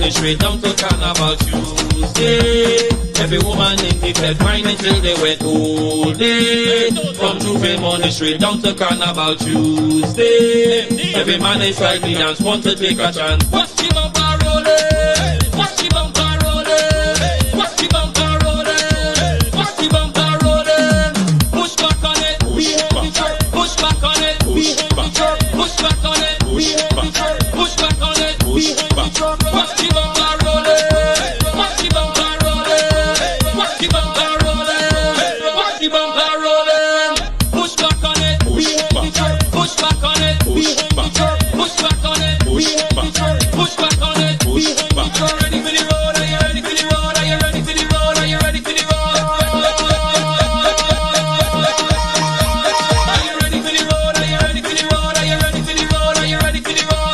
Straight down to Carnival Tuesday. Every woman in the bed whining till they wet all day. From Tuesday morning straight down to Carnival Tuesday. Every man is slightly dance, want to take a chance. Watch the bumper rolling, watch the bumper rolling, watch the bumper rolling, watch the bumper rolling. Push back on it, push back on it, push back on it, push back on it, push back on it. Watch the bumper rolling, watch the bumper rolling, watch the bumper rolling, watch the bumper rolling. Push back on it, push back on it, push back on it, push back on it, push back on it, push back. Are you ready for the road? Are you ready for the road? Are you ready for the road? Are you ready for the road? Are you ready for the road? Are you ready for the road? Are you ready for the road? Are you ready for the road?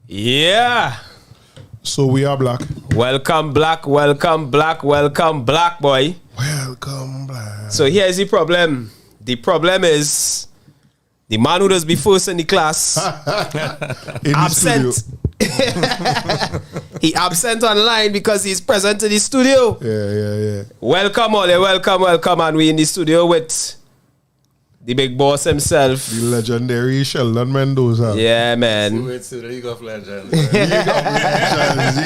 Yeah. So we are black. Welcome black, welcome black, welcome black, boy. Welcome black. So here's the problem. The problem is the man who does be first in the class absent. He absent online because he's present in the studio. Yeah. Welcome all, welcome, and we in the studio with the big boss himself. The legendary Sheldon Mendoza. Yeah, man. It's the League of Legends. League of Legends.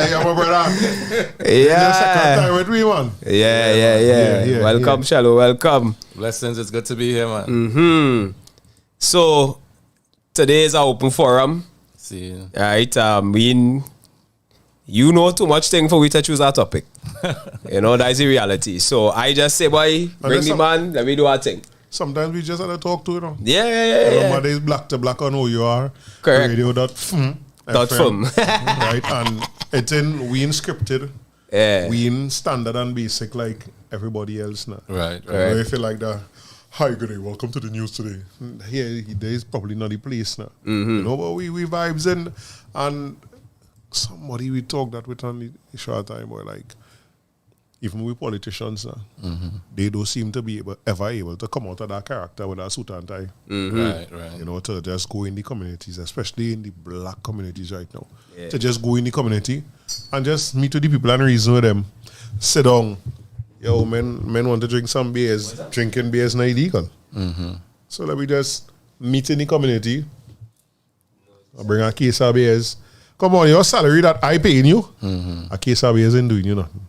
Yeah, my brother. Yeah. Second time with me, man. Yeah. Welcome, Shallow, welcome. Blessings, it's good to be here, man. Mm-hmm. So, today is our open forum. See. All right, you know too much thing for we to choose our topic. You know, that's the reality. So, I just say, boy, bring the man, let me do our thing. Sometimes we just have to talk to you, know. Yeah. Remember, is black to black on who you are. Correct. Radio.fm. Right, and it's we in scripted. Yeah. We in standard and basic like everybody else now. Right. You know, if you like that, hi, good day, welcome to the news today. Here, there is probably not the place now. Mm-hmm. You know, but we vibes in, and somebody we talked that with on the short time, or like, even with politicians now, they don't seem to be ever able to come out of that character with a suit and tie. Right. You know, to just go in the communities, especially in the black communities right now. Yeah. To just go in the community and just meet with the people and reason with them. Sit down. Yo, men want to drink some beers. Drinking beers is not illegal. So So let me just meet in the community. I bring a case of beers. Come on, your salary that I paying you, a case of beers ain't doing you nothing.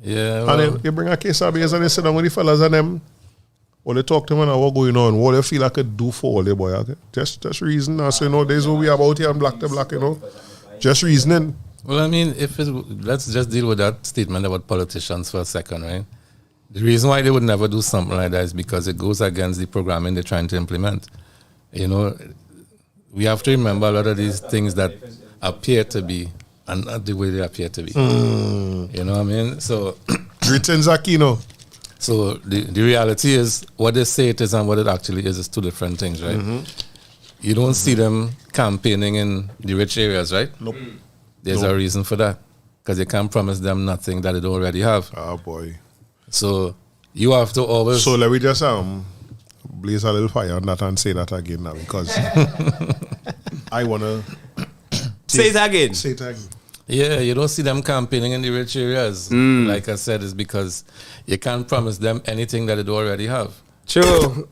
Yeah. And Well, then you bring a case of beers and they sit down with the fellas and them. Or they talk to them and what going on, what they feel I could do for all the boy. Okay? Just reason. I say, there's what we about here and black to black, Just reasoning. well, I mean, let's just deal with that statement about politicians for a second, right? The reason why they would never do something like that is because it goes against the programming they're trying to implement. We have to remember a lot of these things that appear to be and not the way they appear to be. You know what I mean? So, Greetings, Aquino. so the reality is what they say it is and what it actually is two different things, right? You don't see them campaigning in the rich areas, right? Nope. There's a reason for that. Because they can't promise them nothing that they don't already have. Oh, boy. So you have to always... So let me just blaze a little fire on that and say that again now because I want to... Say it again. Say it again. Yeah, you don't see them campaigning in the rich areas. Like I said, it's because you can't promise them anything that they don't already have. True.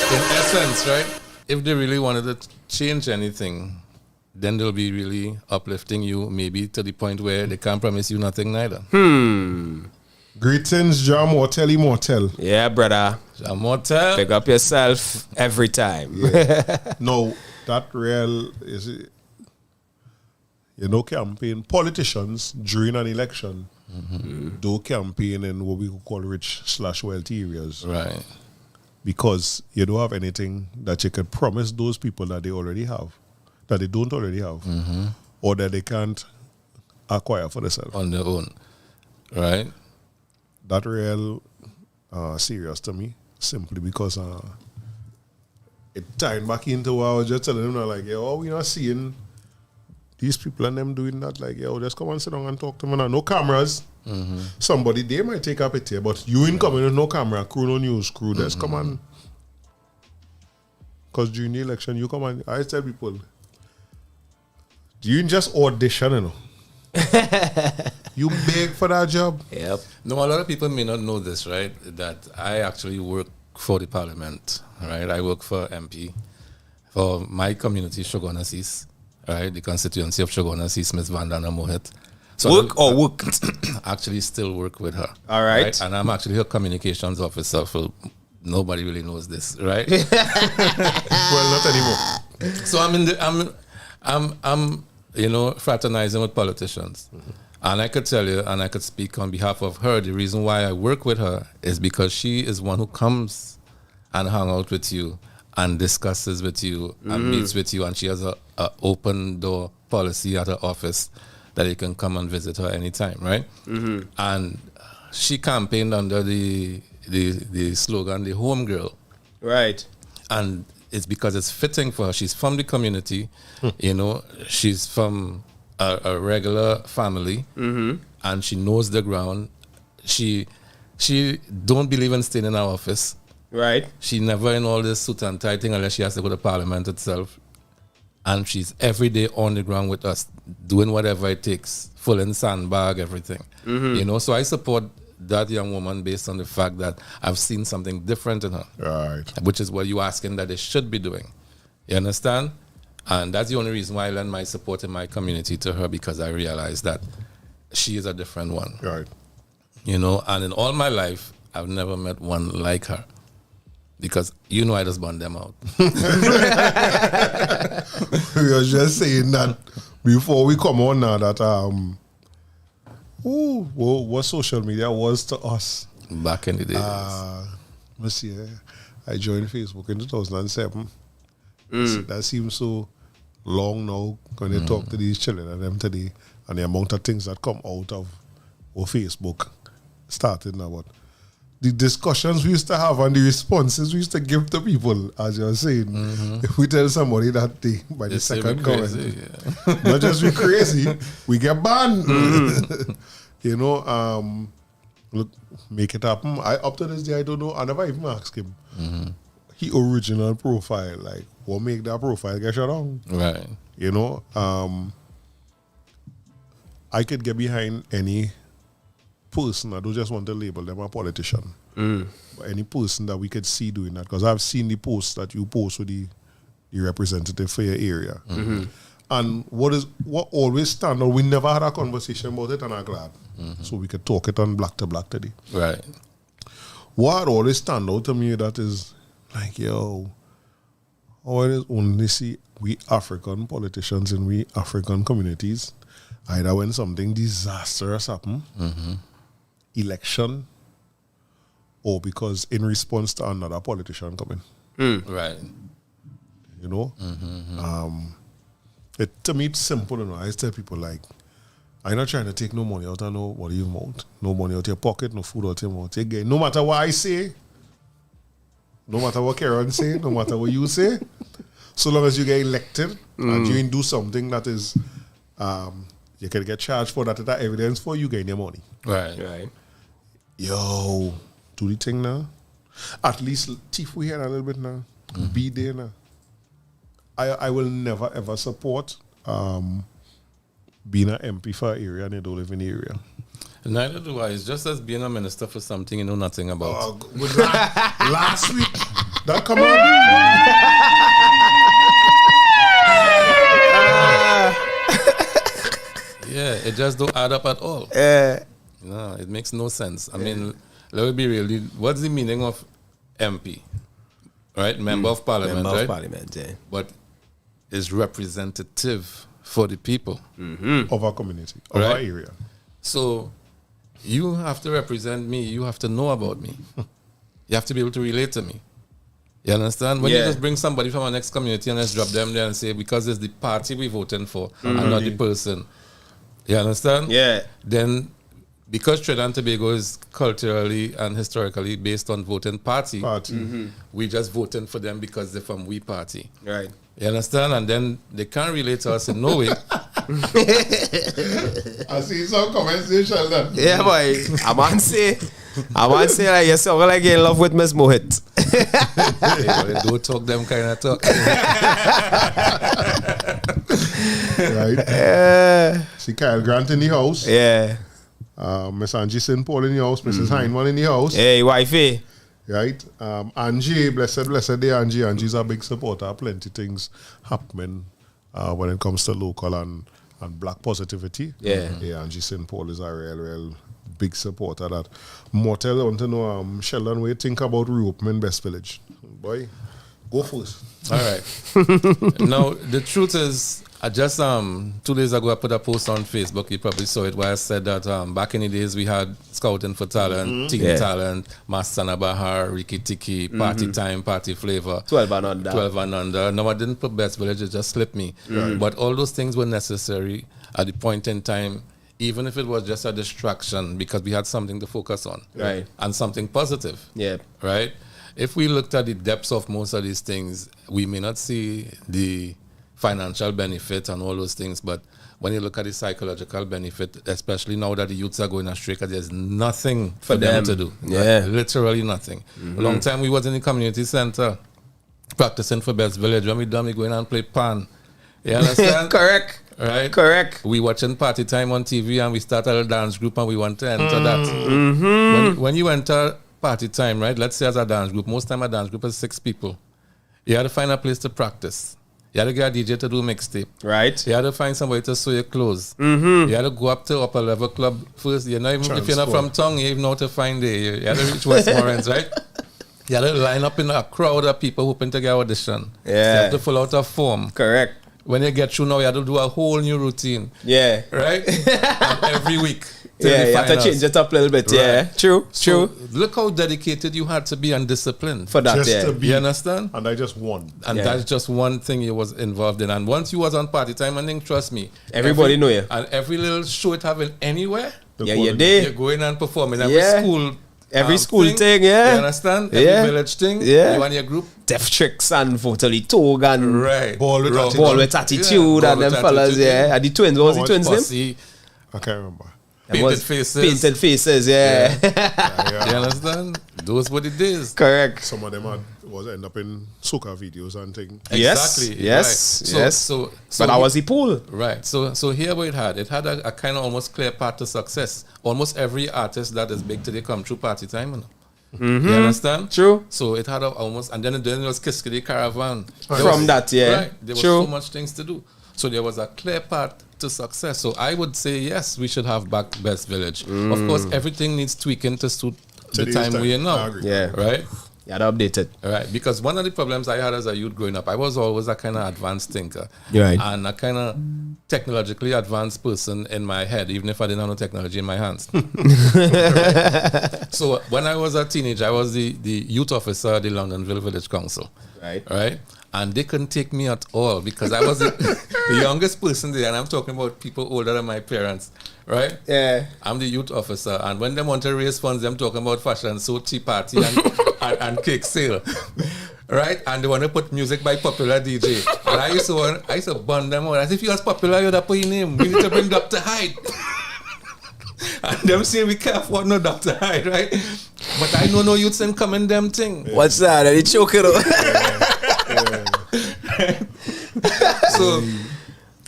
In essence, right? If they really wanted to change anything, then they'll be really uplifting you, maybe to the point where they can't promise you nothing neither. Greetings, Jam Mortel Immortel. Yeah, brother. Mortel. Pick up yourself every time. No, that real is it. Campaign politicians during an election do campaign in what we could call rich/wealthy areas. Right. Because you don't have anything that you could promise those people that they already have, that they don't already have, or that they can't acquire for themselves. On their own. Right. That real serious to me, simply because it tied back into what I was just telling them, like, we're not seeing these people and them doing that, like, just come and sit down and talk to me now. No cameras. Somebody, they might take a picture, but you ain't coming with no camera crew, no news crew. Just come on. Because during the election, you come and I tell people, you ain't just audition, You beg for that job. Yep. No, a lot of people may not know this, right? That I actually work for the parliament, right? I work for MP for my community, Shogunasis, right? The constituency of Shogunasis, Miss Vandana Mohit. So Work or worked? actually still work with her. All right. And I'm actually her communications officer. So nobody really knows this, right? Well, not anymore. So I'm fraternizing with politicians. And I could tell you, and I could speak on behalf of her, the reason why I work with her is because she is one who comes and hang out with you and discusses with you and meets with you, and she has a open door policy at her office that you can come and visit her anytime, right? And she campaigned under the slogan, the home girl. Right. And it's because it's fitting for her. She's from the community, she's from a regular family, and she knows the ground. She don't believe in staying in our office. Right. She never in all this suit and tie thing unless she has to go to Parliament itself. And she's every day on the ground with us, doing whatever it takes, full in sandbag, everything. So I support that young woman based on the fact that I've seen something different in her. Right. Which is what you're asking that they should be doing. You understand? And that's the only reason why I lend my support in my community to her, because I realize that she is a different one. Right. And in all my life, I've never met one like her. Because I just burn them out. We were just saying that before we come on now that what social media was to us. Back in the days. Let's see, I joined Facebook in 2007. That seems so long now when you talk to these children and them today, and the amount of things that come out of Facebook started now. But the discussions we used to have and the responses we used to give to people, as you're saying, if we tell somebody that day by the second comment, not just we crazy, we get banned. Look, make it happen. Up to this day, I don't know. I never even asked him. He original profile, like what make that profile get shut down? Right. I could get behind any person. I don't just want to label them a politician. But any person that we could see doing that. Because I've seen the posts that you post with the representative for your area. And what always stand out, we never had a conversation about it, and I'm glad. So we could talk it on Black to Black today. Right. What always stand out to me that is like, yo, how it is only see we African politicians in we African communities, either when something disastrous happen, election, or because in response to another politician coming. Right. You know? To me, it's simple, you know. I tell people, like, I'm not trying to take no money out of nobody you mouth. No money out your pocket, no food out your mouth. Again, no matter what I say, no matter what Karen say, no matter what you say, so long as you get elected and you do something that is, you can get charged for that evidence for, you gain your money. Right. Yo, do the thing now. At least thief we here a little bit now. Be there now. I will never ever support being an MP for an area and you don't live in the area. Neither do I. It's just as being a minister for something you know nothing about. Last week, that come on. Yeah, it just don't add up at all. No, it makes no sense. I mean, let me be real. What's the meaning of MP? Right? Member of Parliament, Member right? of Parliament, yeah. But is representative for the people. Of our community, of our area. So you have to represent me. You have to know about me. You have to be able to relate to me. You understand? When you just bring somebody from our next community and just drop them there and say, because it's the party we're voting for and not the person. You understand? Yeah. Then, because Trinidad and Tobago is culturally and historically based on voting party, we just voting for them because they're from we party. Right. You understand? And then they can't relate to us in no way. I see some comments there, Sheldon. Yeah, boy. I want to say like you sound like you're in love with Miss Mohit. Hey, don't talk them kind of talk. Right. See Kyle Grant in the house. Yeah. Miss Angie St. Paul in the house. Mrs. Heinman in the house. Hey, wifey. Right. Angie, blessed day, Angie. Angie's a big supporter. Plenty things happening when it comes to local and black positivity. Yeah. Yeah, Angie St. Paul is a real big supporter of that. Mortel, I want to know, Sheldon, what you think about reopening Best Village? Boy, go first. All right. Now, the truth is, I just 2 days ago I put a post on Facebook. You probably saw it where I said that back in the days we had Scouting for Talent, Teen Talent, Masana Bahar, Riki Tiki, Party Time, Party Flavor. 12 and under. 12 and under. No, I didn't put Best Village, it just slipped me. But all those things were necessary at the point in time, even if it was just a distraction, because we had something to focus on. Right. And something positive. Yeah. Right? If we looked at the depths of most of these things, we may not see the financial benefit and all those things, but when you look at the psychological benefit, especially now that the youths are going astray, because there's nothing for them to do. Yeah. Like, literally nothing. A long time we was in the community center practicing for Best Village. When we done, we going and play pan. You understand? Correct. Right? Correct. We watching Party Time on TV and we start a dance group and we want to enter that. When you enter Party Time, right? Let's say as a dance group, most time a dance group is 6 people. You had to find a place to practice. You had to get a DJ to do mixtape. Right. You had to find somebody to sew your clothes. You had to go up to upper level club first. You know, even if you're not from Tongue, you even know how to find it. You had to reach Westmoreland, right? You had to line up in a crowd of people hoping to get audition. Yeah. You have to fill out a form. Correct. When you get through now, you have to do a whole new routine. Yeah. Right? And every week. till Yeah, the you have to finals. change it up a little bit. Right. Yeah. True. So True. look how dedicated you had to be and disciplined. For that, Just yeah. to be, You understand? and I just won. And Yeah. that's just one thing you was involved in. And once you was on Party Time, and then trust me, Everybody know you. And every little show it having anywhere, The Yeah, you quality. did. you're going and performing. Every Yeah. school. Every school thing, yeah. You understand? Every Yeah. village thing. Yeah. You and your group. Death Tricks and Totally Tog and Right. Ball with Rock. attitude. Ball with Attitude Yeah, and Ball them with fellas, Attitude, yeah. And the twins, what was the What twins' name? Posse, I can't remember. That Painted was Faces. Painted Faces, yeah. Yeah. You understand? Those were the days. Correct. Some of them had was end up in soca videos and things. Exactly. Yes. Right. Yes. So But that was the pool. Right. So here what it had a kind of almost clear path to success. Almost every artist that is big today come through Party Time. You know? You understand? True. So it had almost, and then it was Kiss Kitty Caravan. From that, yeah. Right. There was True. so much things to do. So there was a clear path to success. So I would say, yes, we should have back Best Village. Of course, everything needs tweaking to suit the Today's time we're in I now. agree. Yeah. Right? Yeah, that updated. Right, because one of the problems I had as a youth growing up, I was always a kind of advanced thinker. Right. And a kind of technologically advanced person in my head, even if I didn't have no technology in my hands. So when I was a teenager, I was the youth officer at the Londonville Village Council. Right? And they couldn't take me at all because I was the youngest person there, and I'm talking about people older than my parents. Right? Yeah. I'm the youth officer, and when they want to raise funds, them talking about fashion, so tea party and cake sale, right? And they want to put music by popular DJ. And I used to burn them out. As if you was popular, you'd have put your name. We need to bring Dr. Hyde. And them say we can't afford no Dr. Hyde, right? But I know no youths in coming them thing. What's that? Are they choking?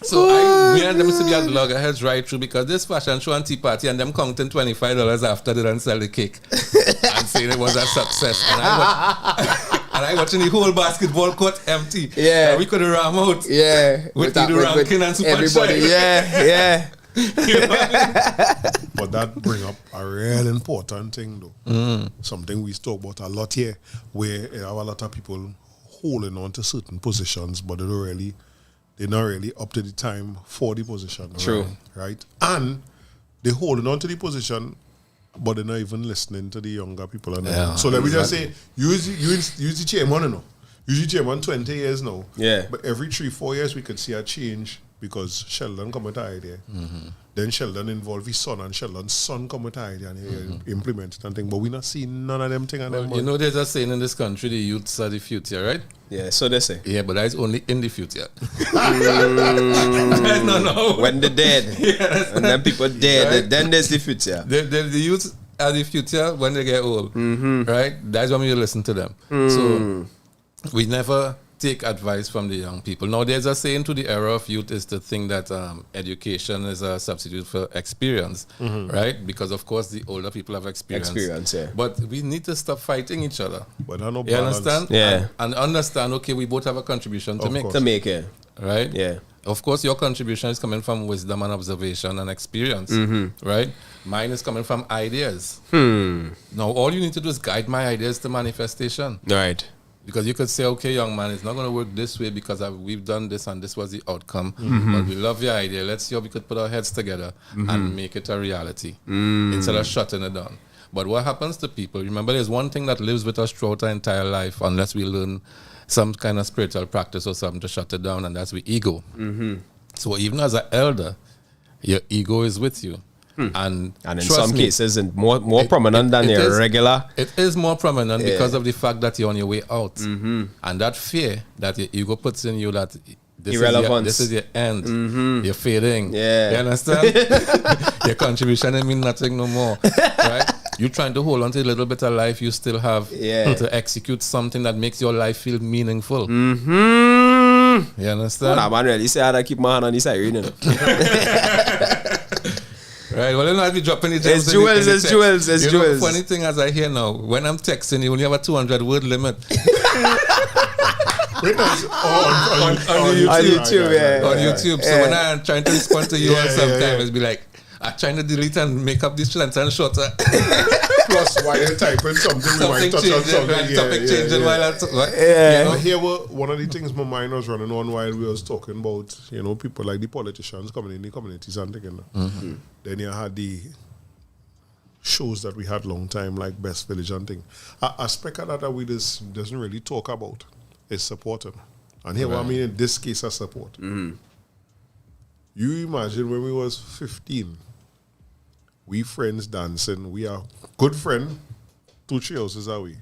So me and them used to be at loggerheads right through because this fashion show and tea party and them counting $25 after they done sell the cake and saying it was a success. And I watching the whole basketball court empty. Yeah. And we could ram out. Yeah. With the ranking and super everybody. shine. Yeah. But that bring up a real important thing though. Something we talk about a lot here, where you have a lot of people holding on to certain positions, but they're not really up to the time for the position. True. Right? And they're holding on to the position, but they're not even listening to the younger people. So let me just say, use the chairman, you know. Use the chairman 20 years now. Yeah. But every 3-4 years, we could see a change because Sheldon come with an idea. Then Sheldon involved his son, and Sheldon's son come with an idea, and he implemented something. But we not seeing none of them thing. You know, there's a saying in this country, the youths are the future, right? Yeah, so they say. Yeah, but that's only in the future. No. When they're dead. And then people dead, right? Then there's the future. The youths are the future when they get old, right? That's when we listen to them. So we never take advice from the young people. Now, there's a saying to the era of youth is to think that education is a substitute for experience, right? Because, of course, the older people have experience. Yeah. But we need to stop fighting each other. But I know you understand? Yeah. And understand, okay, we both have a contribution to make. Course. To make it. Right? Yeah. Of course, your contribution is coming from wisdom and observation and experience, right? Mine is coming from ideas. Now, all you need to do is guide my ideas to manifestation. Right. Because you could say, okay, young man, it's not going to work this way because we've done this and this was the outcome. But we love your idea. Let's see how we could put our heads together and make it a reality instead of shutting it down. But what happens to people? Remember, there's one thing that lives with us throughout our entire life unless we learn some kind of spiritual practice or something to shut it down, and that's the ego. So even as an elder, your ego is with you. And in some cases, and more prominent than your regular. It is more prominent because of the fact that you're on your way out. And that fear that your ego puts in you that this is your end. You're fading. Yeah. You understand? Your contribution ain't mean nothing no more. Right? You're trying to hold on to a little bit of life you still have to execute something that makes your life feel meaningful. You understand? Nah, man, really say I keep my hand on this side, you know. Right, well, I'll be dropping the gems. It's jewels. The funny thing as I hear now, when I'm texting, you only have a 200-word limit. On YouTube. So when I'm trying to respond to you sometimes, it's be like, I'm trying to delete and make up this sentence shorter. Plus, while you're typing something, we might touch on something. Topic changing while I talk. Here were one of the things my mind was running on while we was talking about, people like the politicians coming in the communities and taking. Then you had the shows that we had long time, like Best Village and thing. An aspect of that we just doesn't really talk about is supporting. And here, what I mean in this case of support. You imagine when we was 15, we friends dancing, we are good friend, 2-3 houses away.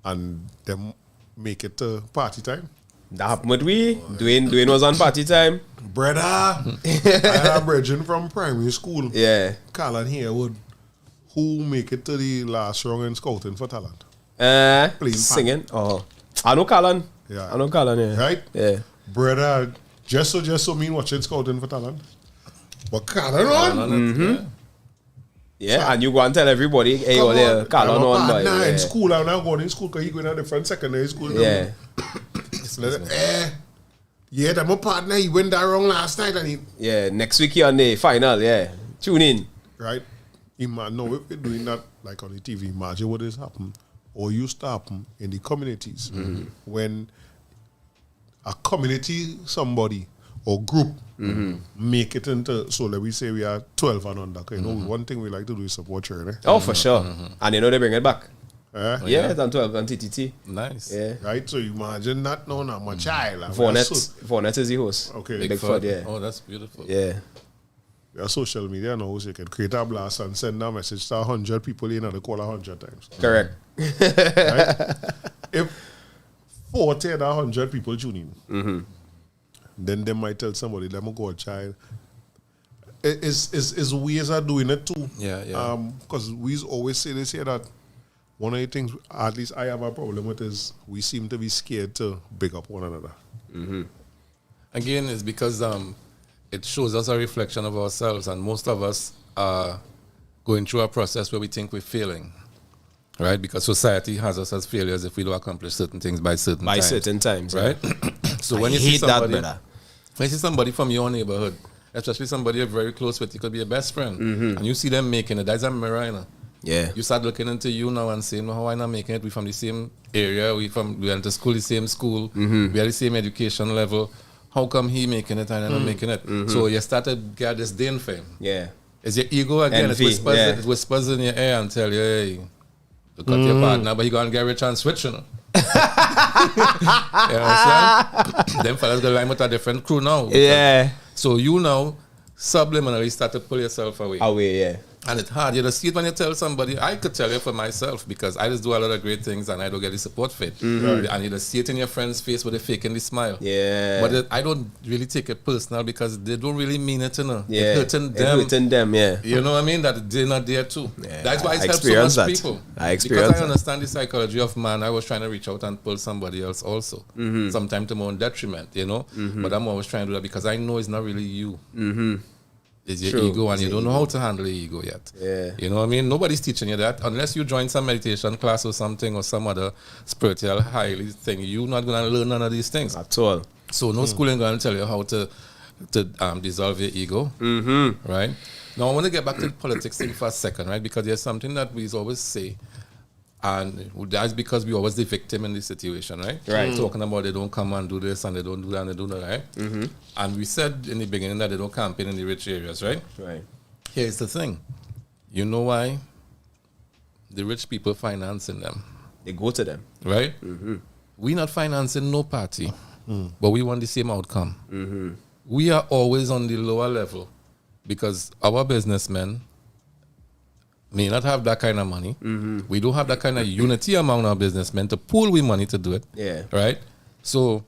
And them make it to party time. That happened with we. Dwayne was on party time. Brother, I had a brethren from primary school. Yeah. Carl and Haywood, who make it to the last round in Scouting for Talent. Singing. Oh, I know Callan. Yeah. I know Callan. Yeah. Right? Yeah. Brother, just so mean watching scouting for talent. But Callan on. Yeah, and you go and tell everybody, hey, Come oh, yeah, Callan on, boy. Nah, Yeah. in school, I'm not going in school because he going to a different secondary school. Yeah. Yeah, that's my partner. He went that wrong last night and he... Yeah, next week you're on the final, yeah. Tune in. Right? No, if we're doing that like on the TV, imagine what is happening or used to happen in the communities when a community, somebody or group make it into, so let me say we are 12 and under. You know, one thing we like to do is support children. Oh, for sure. And you know they bring it back. Yeah, it's on 12 on TTT. Nice. Yeah. right. So imagine that now, not my child. Vornet is the host. Okay. Bigfoot, yeah. Oh, that's beautiful. Yeah. We are social media now, so you can create a blast and send a message to 100 people in and they call 100 times. Correct. Right? If 40 of 100 people tune in, then they might tell somebody, let me go a child. Is ways of doing it too. Yeah. Because we always say this here that one of the things, at least I have a problem with, is we seem to be scared to big up one another. Again, it's because it shows us a reflection of ourselves, and most of us are going through a process where we think we're failing, right? Because society has us as failures if we don't accomplish certain things by certain times. Right? So when you see somebody, when you see somebody from your neighborhood, especially somebody you're very close with, you could be a best friend, and you see them making it, that's a mirror, you know? Yeah. You start looking into you now and saying, well, how am I not making it? We from the same area, we went to school, the same school, we are the same education level. How come he making it and I'm not making it? So you started get disdain for him. Yeah. It's your ego again. Envy, It whispers in your ear and tell you, hey, look at your partner, but he gonna get rich and switch, you know. You understand? Them fellas go line with a different crew now. Yeah. So you now subliminally start to pull yourself away. Yeah. And it's hard. You just see it when you tell somebody. I could tell you for myself because I just do a lot of great things and I don't get the support for it. And you just see it in your friend's face with a faking the smile. Yeah. But I don't really take it personal because they don't really mean it, you know. Yeah. It's hurting them. Yeah. You know what I mean? That they're not there too. Yeah, That's why it I helps so much that. people. I experienced because I understand the psychology of man. I was trying to reach out and pull somebody else also. Sometimes to my own detriment, you know. But I'm always trying to do that because I know it's not really you. It's your ego, and you don't know how to handle the ego yet. Yeah. You know what I mean? Nobody's teaching you that. Unless you join some meditation class or something or some other spiritual highly thing, you're not going to learn none of these things. At all. So no school ain't going to tell you how to dissolve your ego. Right? Now I want to get back to the politics thing for a second, right? Because there's something that we always say, and that's because we always the victim in this situation, right? Right. Talking about they don't come and do this and they don't do that and they do that, right? And we said in the beginning that they don't campaign in the rich areas, right? Right. Here's the thing. You know why? The rich people financing them, They go to them. right? We not financing no party, but we want the same outcome. We are always on the lower level because our businessmen may not have that kind of money. We don't have that kind of unity among our businessmen to pool with money to do it. Yeah. Right? So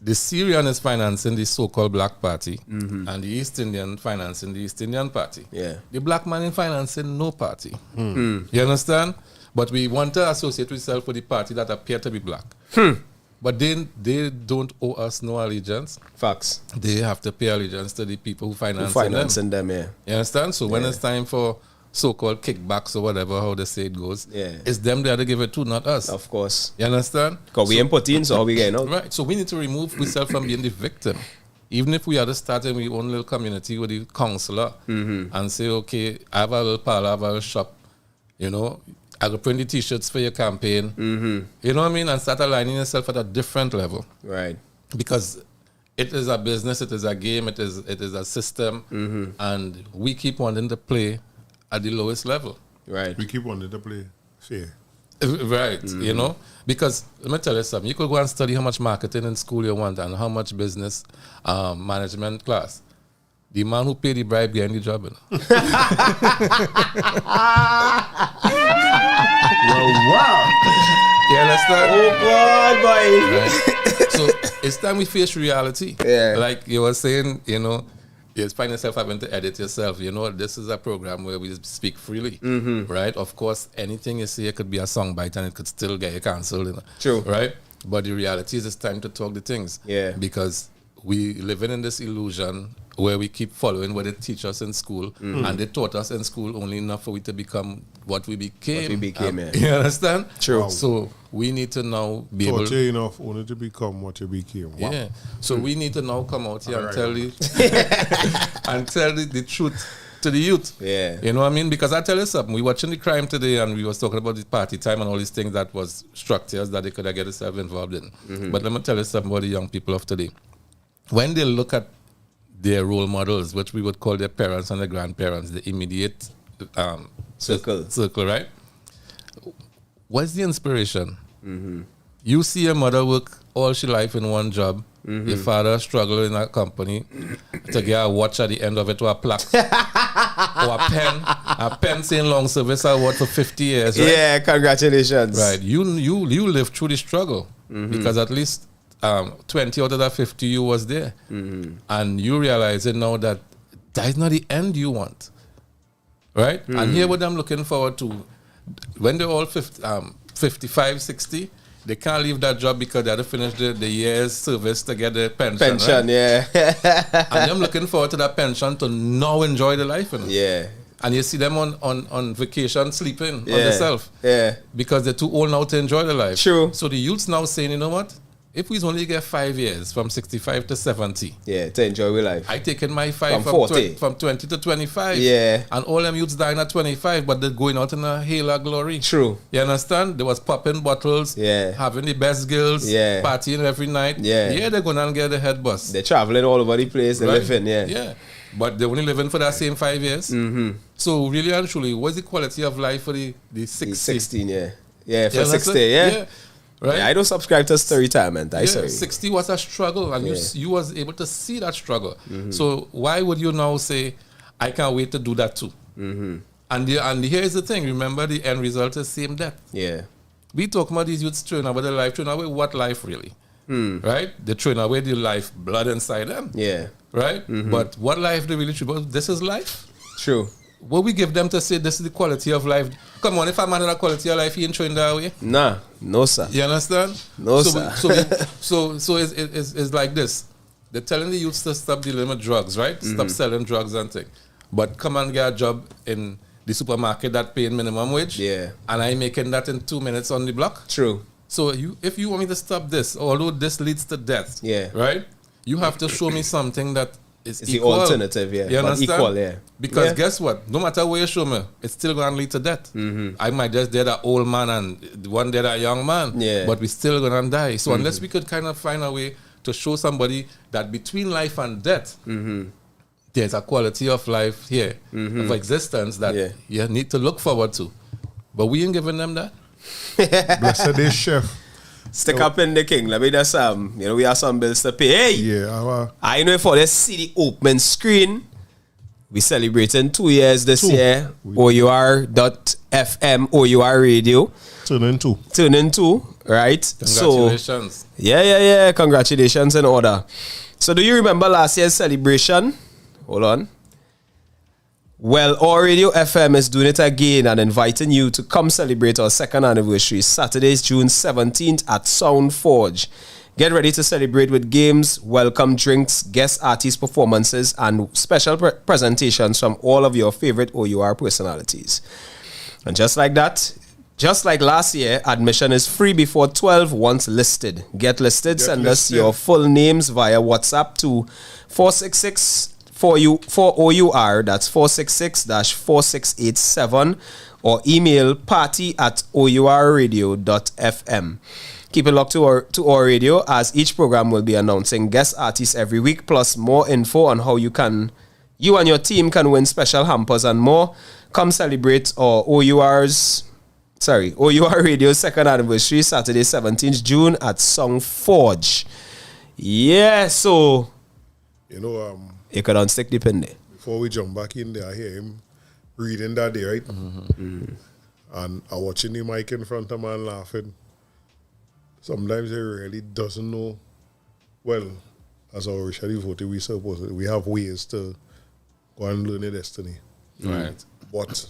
the Syrian is financing the so-called Black Party and the East Indian financing the East Indian Party. Yeah. The Black man is financing no party. You understand? But we want to associate ourselves with the party that appear to be black. But they don't owe us no allegiance. Facts. They have to pay allegiance to the people who finance Financing them, yeah. You understand? So when it's time for so-called kickbacks or whatever, how they say it goes, it's them that they give it to, not us. Of course. You understand? Because we input in, so how we getting out? Right. So we need to remove ourselves from being the victim. Even if we are just starting our own little community with the counselor and say, okay, I have a little parlor, I have a little shop, you know, I will print the t-shirts for your campaign. You know what I mean? And start aligning yourself at a different level. Right. Because it is a business, it is a game, it is a system, and we keep wanting to play at the lowest level. Right. We keep wanting to play fair. Right, you know? Because let me tell you something. You could go and study how much marketing in school you want and how much business management class. The man who paid the bribe getting the job. You know? Wow. You understand? Oh, God, boy. Right? So it's time we face reality. Yeah. Like you were saying, you know, You find yourself having to edit yourself. You know, this is a program where we speak freely, right? Of course, anything you say could be a song bite and it could still get you cancelled. You know? True. Right? But the reality is it's time to talk the things. Yeah. Because we living in this illusion where we keep following what they teach us in school, and they taught us in school only enough for we to become what we became. Yeah. You understand? True. Wow. So we need to now be able Taught you enough only to become what you became. Wow. yeah. So we need to now come out here and Alright. tell you and tell the truth to the youth. Yeah. You know what I mean? Because I tell you something, we watching the crime today and we was talking about the party time and all these things that was structures that they could have get themselves involved in. But let me tell you something about the young people of today. When they look at their role models, which we would call their parents and their grandparents, the immediate circle, right? What's the inspiration? You see your mother work all she life in one job. Your father struggle in a company to get a watch at the end of it or a plaque or a pen saying long service award for 50 years. Right? Yeah, congratulations. Right. You lived through the struggle because at least 20 out of that 50 you was there. And you realize it now that is not the end you want. Right? And here what I'm looking forward to, when they're all 55, 60, they can't leave that job because they had to finish the year's service to get the pension. Right? Yeah. And I'm looking forward to that pension to now enjoy the life. You know? Yeah. And you see them on vacation sleeping on themselves. Yeah. Because they're too old now to enjoy the life. True. So the youths now saying, you know what? If we only get 5 years from 65 to 70, Yeah, to enjoy your life. I taken my 5 From 40. from 20 to 25. Yeah. And all them youths dying at 25, but they're going out in a halo of glory. True. You understand? They was popping bottles, Yeah. having the best girls, Yeah. partying every night. Yeah. Yeah, they're going to get the head bus. They're traveling all over the place. They're Right? living, yeah. Yeah. But they're only living for that same 5 years. So really and truly, what's the quality of life for the 60? 16, yeah. Yeah, for Yeah, 60, yeah. Right? Yeah, I don't subscribe to retirement. I Yeah, sorry. 60 was a struggle, and you was able to see that struggle. So why would you now say, I can't wait to do that too? And here's the thing, remember the end result is same death. Yeah. We talk about these youths throwing away their life, throwing away what life really? Right? They're throwing away the life, blood inside them. Yeah. Right? But what life they really choose? This is life. True. What we give them to say this is the quality of life. Come on, if a man had a quality of life, he ain't throwing that away. Nah. No, sir. You understand? No, so sir. So it's like this. They're telling the youths to stop dealing with drugs, right? Stop selling drugs and things. But come and get a job in the supermarket that paying minimum wage. Yeah. And I'm making that in 2 minutes on the block. True. So if you want me to stop this, although this leads to death, Yeah. right? You have to show me something that is It's equal. the alternative, yeah. You But understand? equal, yeah. Because Yeah. guess what? No matter where you show me, it's still going to lead to death. I might just dead an old man and one dead a young man, Yeah. but we still going to die. So unless we could kind of find a way to show somebody that between life and death, there's a quality of life here, of existence that Yeah. you need to look forward to. But we ain't giving them that. Blessed is chef. Stick up in the king. Let me just we have some bills to pay. Hey, Yeah, I know for the city open screen, we celebrating 2 years this year. OUR.FM, OUR radio. turning two. Turning 2, right? Congratulations. So, yeah. Congratulations in order. So, do you remember last year's celebration? Hold on. Well, our Radio FM is doing it again and inviting you to come celebrate our second anniversary, Saturday, June 17th at Sound Forge. Get ready to celebrate with games, welcome drinks, guest artist performances, and special presentations from all of your favorite OUR personalities. And just like that, just like last year, admission is free before 12 once listed. Get listed, send us your full names via WhatsApp to 466 for OUR, that's 466-4687, or email party@ourradio.fm. Keep it locked to our radio, as each program will be announcing guest artists every week, plus more info on how you and your team can win special hampers and more. Come celebrate our OUR Radio's second anniversary, Saturday, 17th June at Sound Forge. Yeah, so You know, you could unstick the pin there. before we jump back in there, I hear him reading that day, right? And I watching the mic in front of man laughing. Sometimes he really doesn't know. Well, as our racially voted, we have ways to go and learn your destiny. Right. But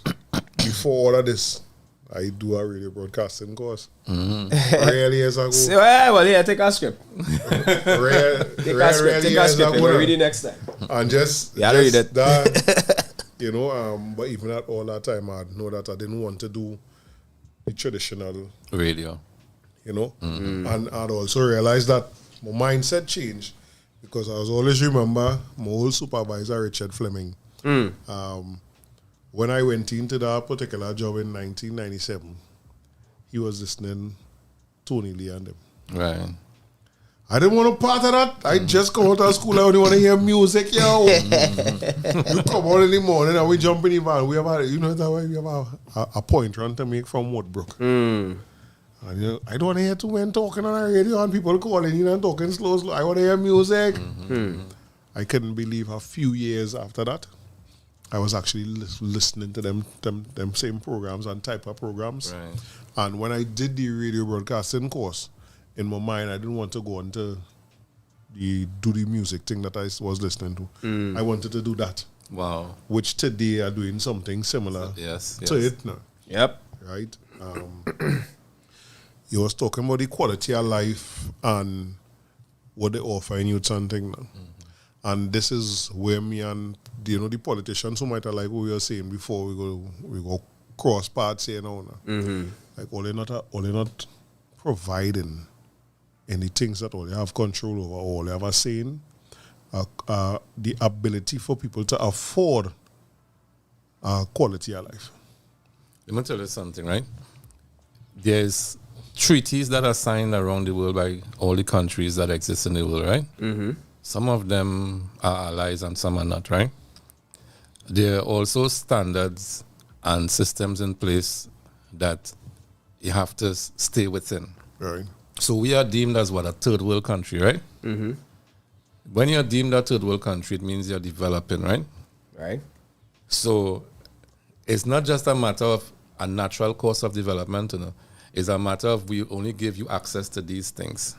before all of this, I do a radio broadcasting course. Really years ago. So, well, yeah, take a script. Take a Take a script. We'll read it next time. And just, Yeah, read it. that, you know, but even at all that time, I know that I didn't want to do the traditional Radio. you know. And I'd also realized that my mindset changed because I was always remember my old supervisor, Richard Fleming. When I went into that particular job in 1997, he was listening to Tony Lee and them. Right. I didn't want to part of that. I just come out of school. I only want to hear music, yo. You come out in the morning and we jump in the van. We have a point run to make from Woodbrook. And you know, I don't want to hear two men talking on the radio and people calling in and talking slow. I want to hear music. I couldn't believe a few years after that, I was actually listening to them same programs and type of programs. Right. And when I did the radio broadcasting course, in my mind, I didn't want to go on to do the music thing that I was listening to. I wanted to do that. Wow. Which today are doing something similar Yes. to it now. Yep. Right? You was talking about the quality of life and what they offer in youth and thing now. And this is where me and the politicians who might have like what we were saying before we go cross paths here now. Like all they not providing any things that all they have control over, all they have a saying, the ability for people to afford quality of life. Let me tell you something, right? There's treaties that are signed around the world by all the countries that exist in the world, right? Some of them are allies and some are not, right? There are also standards and systems in place that you have to stay within. Right. So we are deemed as what, a third world country, right? When you're deemed a third world country, it means you're developing, right? Right. So it's not just a matter of a natural course of development, you know. It's a matter of we only give you access to these things.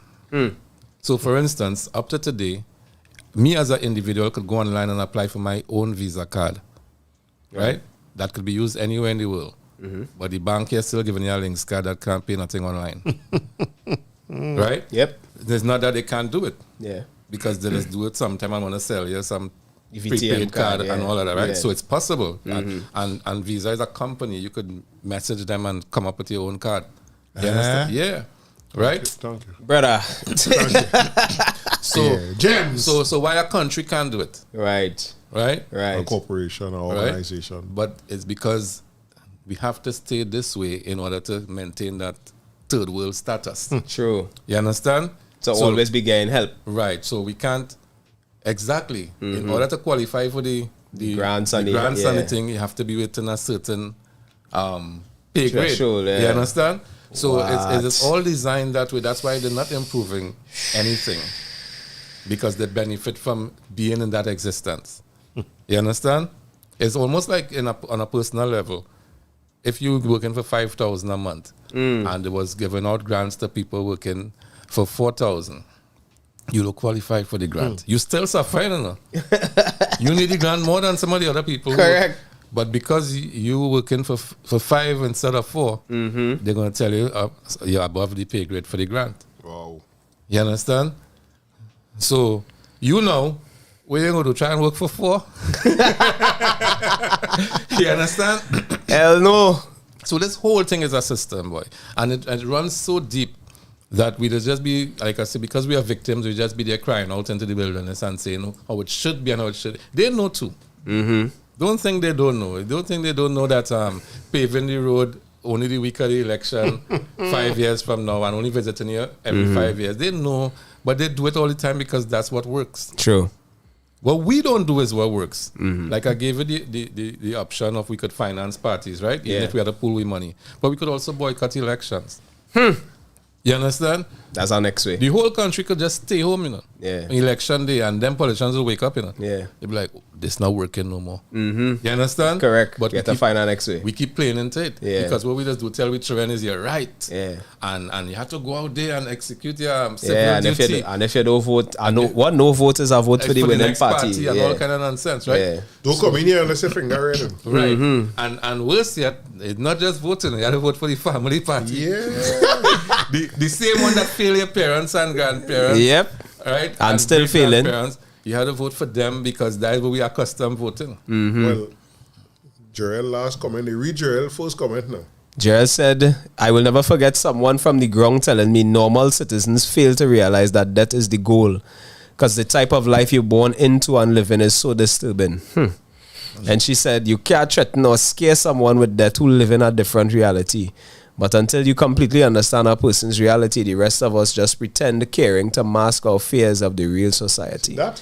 So for instance, up to today, me as an individual could go online and apply for my own Visa card, right? That could be used anywhere in the world. But the bank here still giving you a links card that can't pay nothing online. Right? Yep. It's not that they can't do it. Yeah. Because they just do it sometime and want to sell you some VTM prepaid card yeah. and all of that, right? Yeah. So it's possible. And Visa is a company. You could message them and come up with your own card. You understand? Yeah. Right? Thank you. Brother. So, Gems. so why a country can't do it? Right. Right? A Right. corporation or organization. But it's because we have to stay this way in order to maintain that third world status. True. You understand? So always be getting help. Right. So we can't exactly in order to qualify for the grants and grants yeah. and the thing, you have to be within a certain pay grade. Threshold, yeah. You understand? So What? it's all designed that way. That's why they're not improving anything. Because they benefit from being in that existence. You understand? It's almost like on a personal level. If you're working for $5,000 a month and there was giving out grants to people working for $4,000, you look qualified for the grant. You still suffering, you know? You need the grant more than some of the other people. Correct. But because you working for 5 instead of 4, they're going to tell you you're above the pay grade for the grant. Wow. You understand? So, you know, where you going to try and work for 4? You understand? Hell no. So this whole thing is a system, boy. And it runs so deep that we just be, like I said, because we are victims, we just be there crying out into the wilderness and saying how it should be and how it should. They know too. Don't think they don't know. Don't think they don't know that paving the road only the week of the election 5 years from now and only visiting you every 5 years. They know, but they do it all the time because that's what works. True. What we don't do is what works. Like I gave you the option of we could finance parties, right? Even Yeah. if we had to pool with money. But we could also boycott elections. You understand? That's our next way. The whole country could just stay home, you know. Yeah. Election day, and then politicians will wake up, you know. Yeah. They'll be like, this not working no more. You understand? Correct. But Get to find our next way. we keep playing into it. Yeah. Because what we just do tell we children is you're right. Yeah. And you have to go out there and execute your civil Yeah, and duty. if you don't vote, what no voters are vote for the winning next party. and Yeah. all kind of nonsense, right? Yeah. Don't come in here unless your finger ready. Right. Mm-hmm. And worse yet, it's not just voting, you have to vote for the family party. Yeah. The same one that fail your parents and grandparents. Yep. Right? And still failing. grandparents, you have to vote for them because that's what we are accustomed voting. Well, Jarrell last comment. They read Jarrell first comment now. Gerald said, I will never forget someone from the ground telling me normal citizens fail to realize that death is the goal because the type of life you're born into and living is so disturbing. And she said, you can't threaten or scare someone with death who live in a different reality. But until you completely understand a person's reality, the rest of us just pretend caring to mask our fears of the real society. That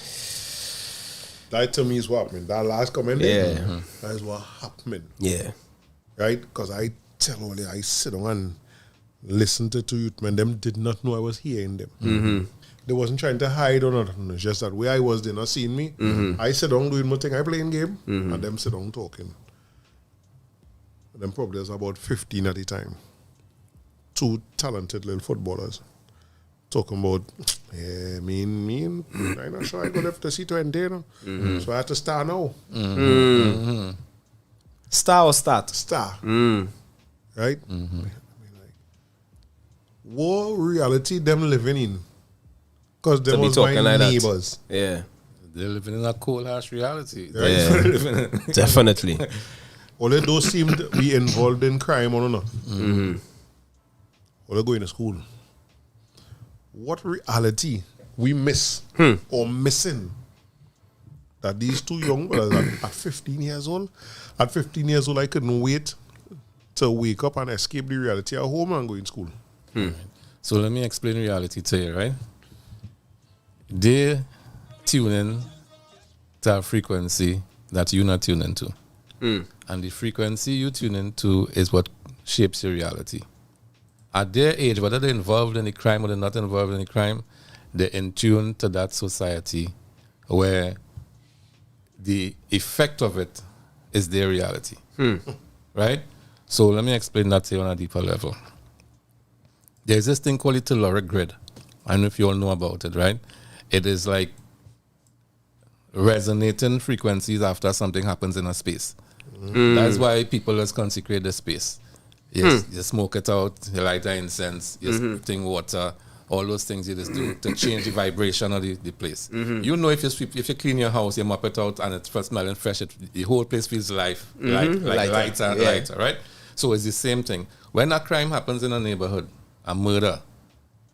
to me is what happened. That last comment there, that is what happened. Yeah. Right? Because I tell all I sit down and listen to two youth men. Them did not know I was hearing them. They wasn't trying to hide or nothing. It's just that where I was, they not seeing me. I sit down doing my thing. I playing game. And them sit down talking. And them probably was about 15 at the time. Two talented little footballers. Talking about, yeah, me, I'm not sure I go left to C20, you know? So I had to start now. Star or start? Star. Right? I mean, like, what reality them living in? Because them To be was my talking like that. neighbors. Yeah. They're living in a cold, harsh reality. Right? Yeah. Definitely. All of those seem to be involved in crime or not. All they going to school. What reality we miss or missing that these two young brothers at 15 years old, I couldn't wait to wake up and escape the reality at home and go in school. So let me explain reality to you, right? They tune in to a frequency that you're not tuning to. And the frequency you tune into is what shapes your reality. At their age, whether they're involved in a crime or they're not involved in a crime, they're in tune to that society where the effect of it is their reality. Right? So let me explain that to you on a deeper level. There's this thing called the telluric grid. I don't know if you all know about it, right? It is like resonating frequencies after something happens in a space. That's why people just consecrate the space. Yes, you smoke it out, you light the incense, you spitting water, all those things you just do to change the vibration of the place. You know, if you clean your house, you mop it out and it's smelling fresh, the whole place feels lighter, lighter, right? So it's the same thing. When a crime happens in a neighborhood, a murder,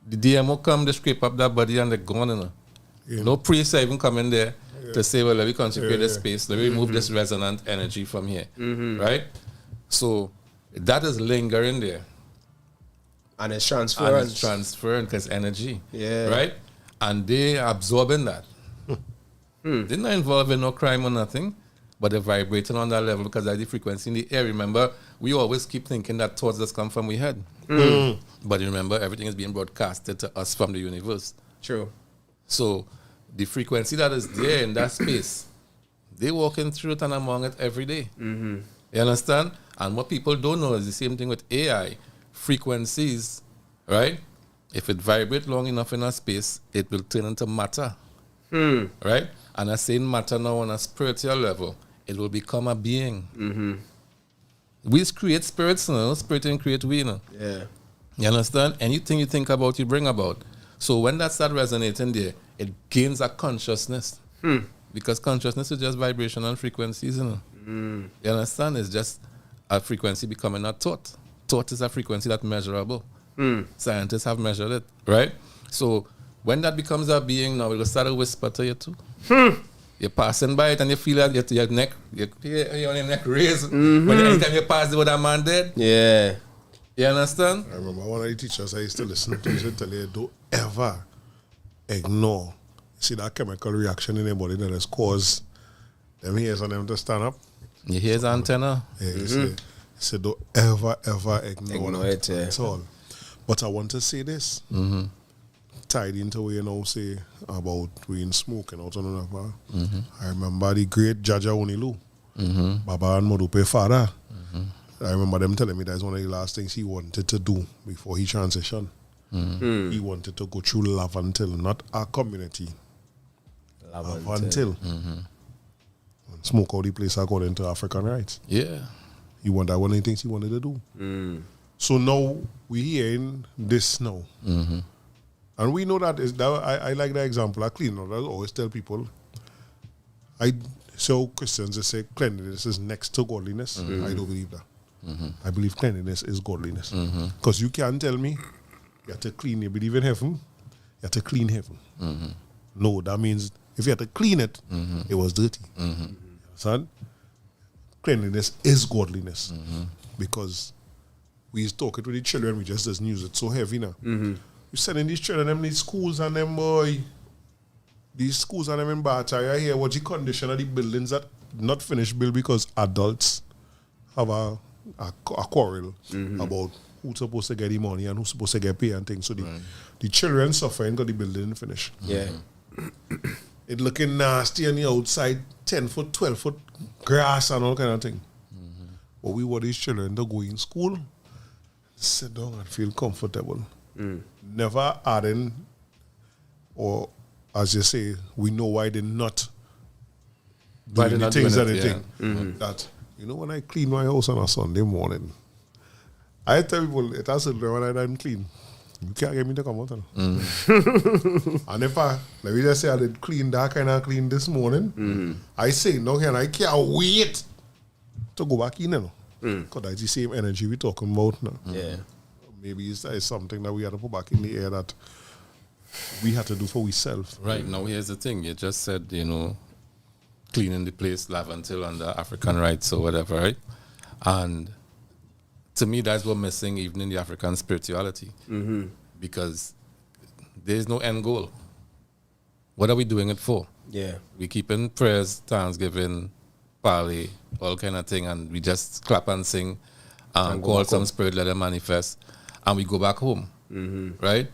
the DMO come, they scrape up that body and they're gone. You know? No priest even come in there to say, well, let me consecrate this space, let me remove this resonant energy from here, right? So that is lingering there. And it's transferring. And it's transferring because energy. Yeah. Right? And they absorbing that. They're not involved in no crime or nothing, but they're vibrating on that level because that's the frequency in the air. Remember, we always keep thinking that thoughts just come from we head. But remember, everything is being broadcasted to us from the universe. True. So the frequency that is there in that space, they walking through it and among it every day. You understand? And what people don't know is the same thing with AI. Frequencies, right? If it vibrates long enough in a space, it will turn into matter. Right? And I say matter now on a spiritual level, it will become a being. We create spirits now, spirit and create we now. Yeah. You understand? Anything you think about, you bring about. So when that starts resonating there, it gains a consciousness. Because consciousness is just vibrational frequencies, you know. You understand? It's just a frequency becoming a thought. Thought is a frequency that's measurable. Scientists have measured it, right? So when that becomes a being now, it will start to whisper to you too. You're passing by it and you feel that your neck raised. But anytime you pass it with a man dead. Yeah. You understand? I remember one of the teachers I used to listen to, used to tell you, don't ever ignore. See that chemical reaction in your body that has caused them ears on them to stand up. You hear his antenna? Yeah, he said, don't ever ignore Ignore that. it, yeah. That's all. But I want to say this. Tied into what you know say about we in smoking out on another bar. I remember the great Jaja Onilu, Baba and Modupe father. I remember them telling me that's one of the last things he wanted to do before he transitioned. He wanted to go through love until, not our community. Love until. Smoke out the place according to African rights. Yeah. He wanted that one of the things he wanted to do. So now we hearing this now. And we know that, I like that example. I clean out. I always tell people, so Christians, they say cleanliness is next to godliness. I don't believe that. I believe cleanliness is godliness. Because you can't tell me you have to clean, you believe in heaven, you have to clean heaven. No, that means if you have to clean it, it was dirty. Son, cleanliness is godliness. Because we used to talk it with the children, we just doesn't use it so heavy now. You sending these children them these schools and them boy. These schools and them in Bata, I hear what the condition of the buildings that not finished built because adults have a quarrel about who's supposed to get the money and who's supposed to get paid and things. So the children suffering because the building didn't finish. Yeah. It looking nasty on the outside, 10 foot, 12 foot grass and all kind of thing. But we want these children to go in school, sit down and feel comfortable. Never adding, or as you say, we know why they're not doing the things that they think. That, you know, when I clean my house on a Sunday morning, I tell people, it has to do when I don't clean. You can't get me to come out. And if let me just say I did clean that kind of clean this morning, I say, no, and I can't wait to go back in now. Because that's the same energy we're talking about now. Yeah. Maybe it's something that we had to put back in the air that we had to do for ourselves. Right. Now, here's the thing. You just said, you know, cleaning the place, live until under African rights or whatever, right? And to me, that's what's missing even in the African spirituality. Because there's no end goal. What are we doing it for? Yeah. We keeping prayers, thanksgiving, parley, all kind of thing, and we just clap and sing, call some spirit, let them manifest, and we go back home, right?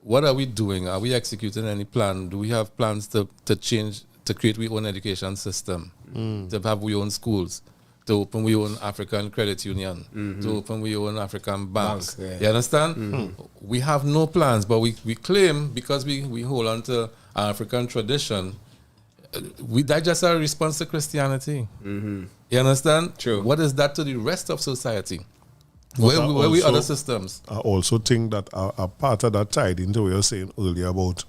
What are we doing? Are we executing any plan? Do we have plans to change, to create our own education system, to have our own schools, to open our own African credit union, to open our own African banks? You understand? We have no plans, but we claim, because we hold on to our African tradition, that's just a response to Christianity. You understand? True. What is that to the rest of society? Where we other systems? I also think that a part of that tied into what you were saying earlier about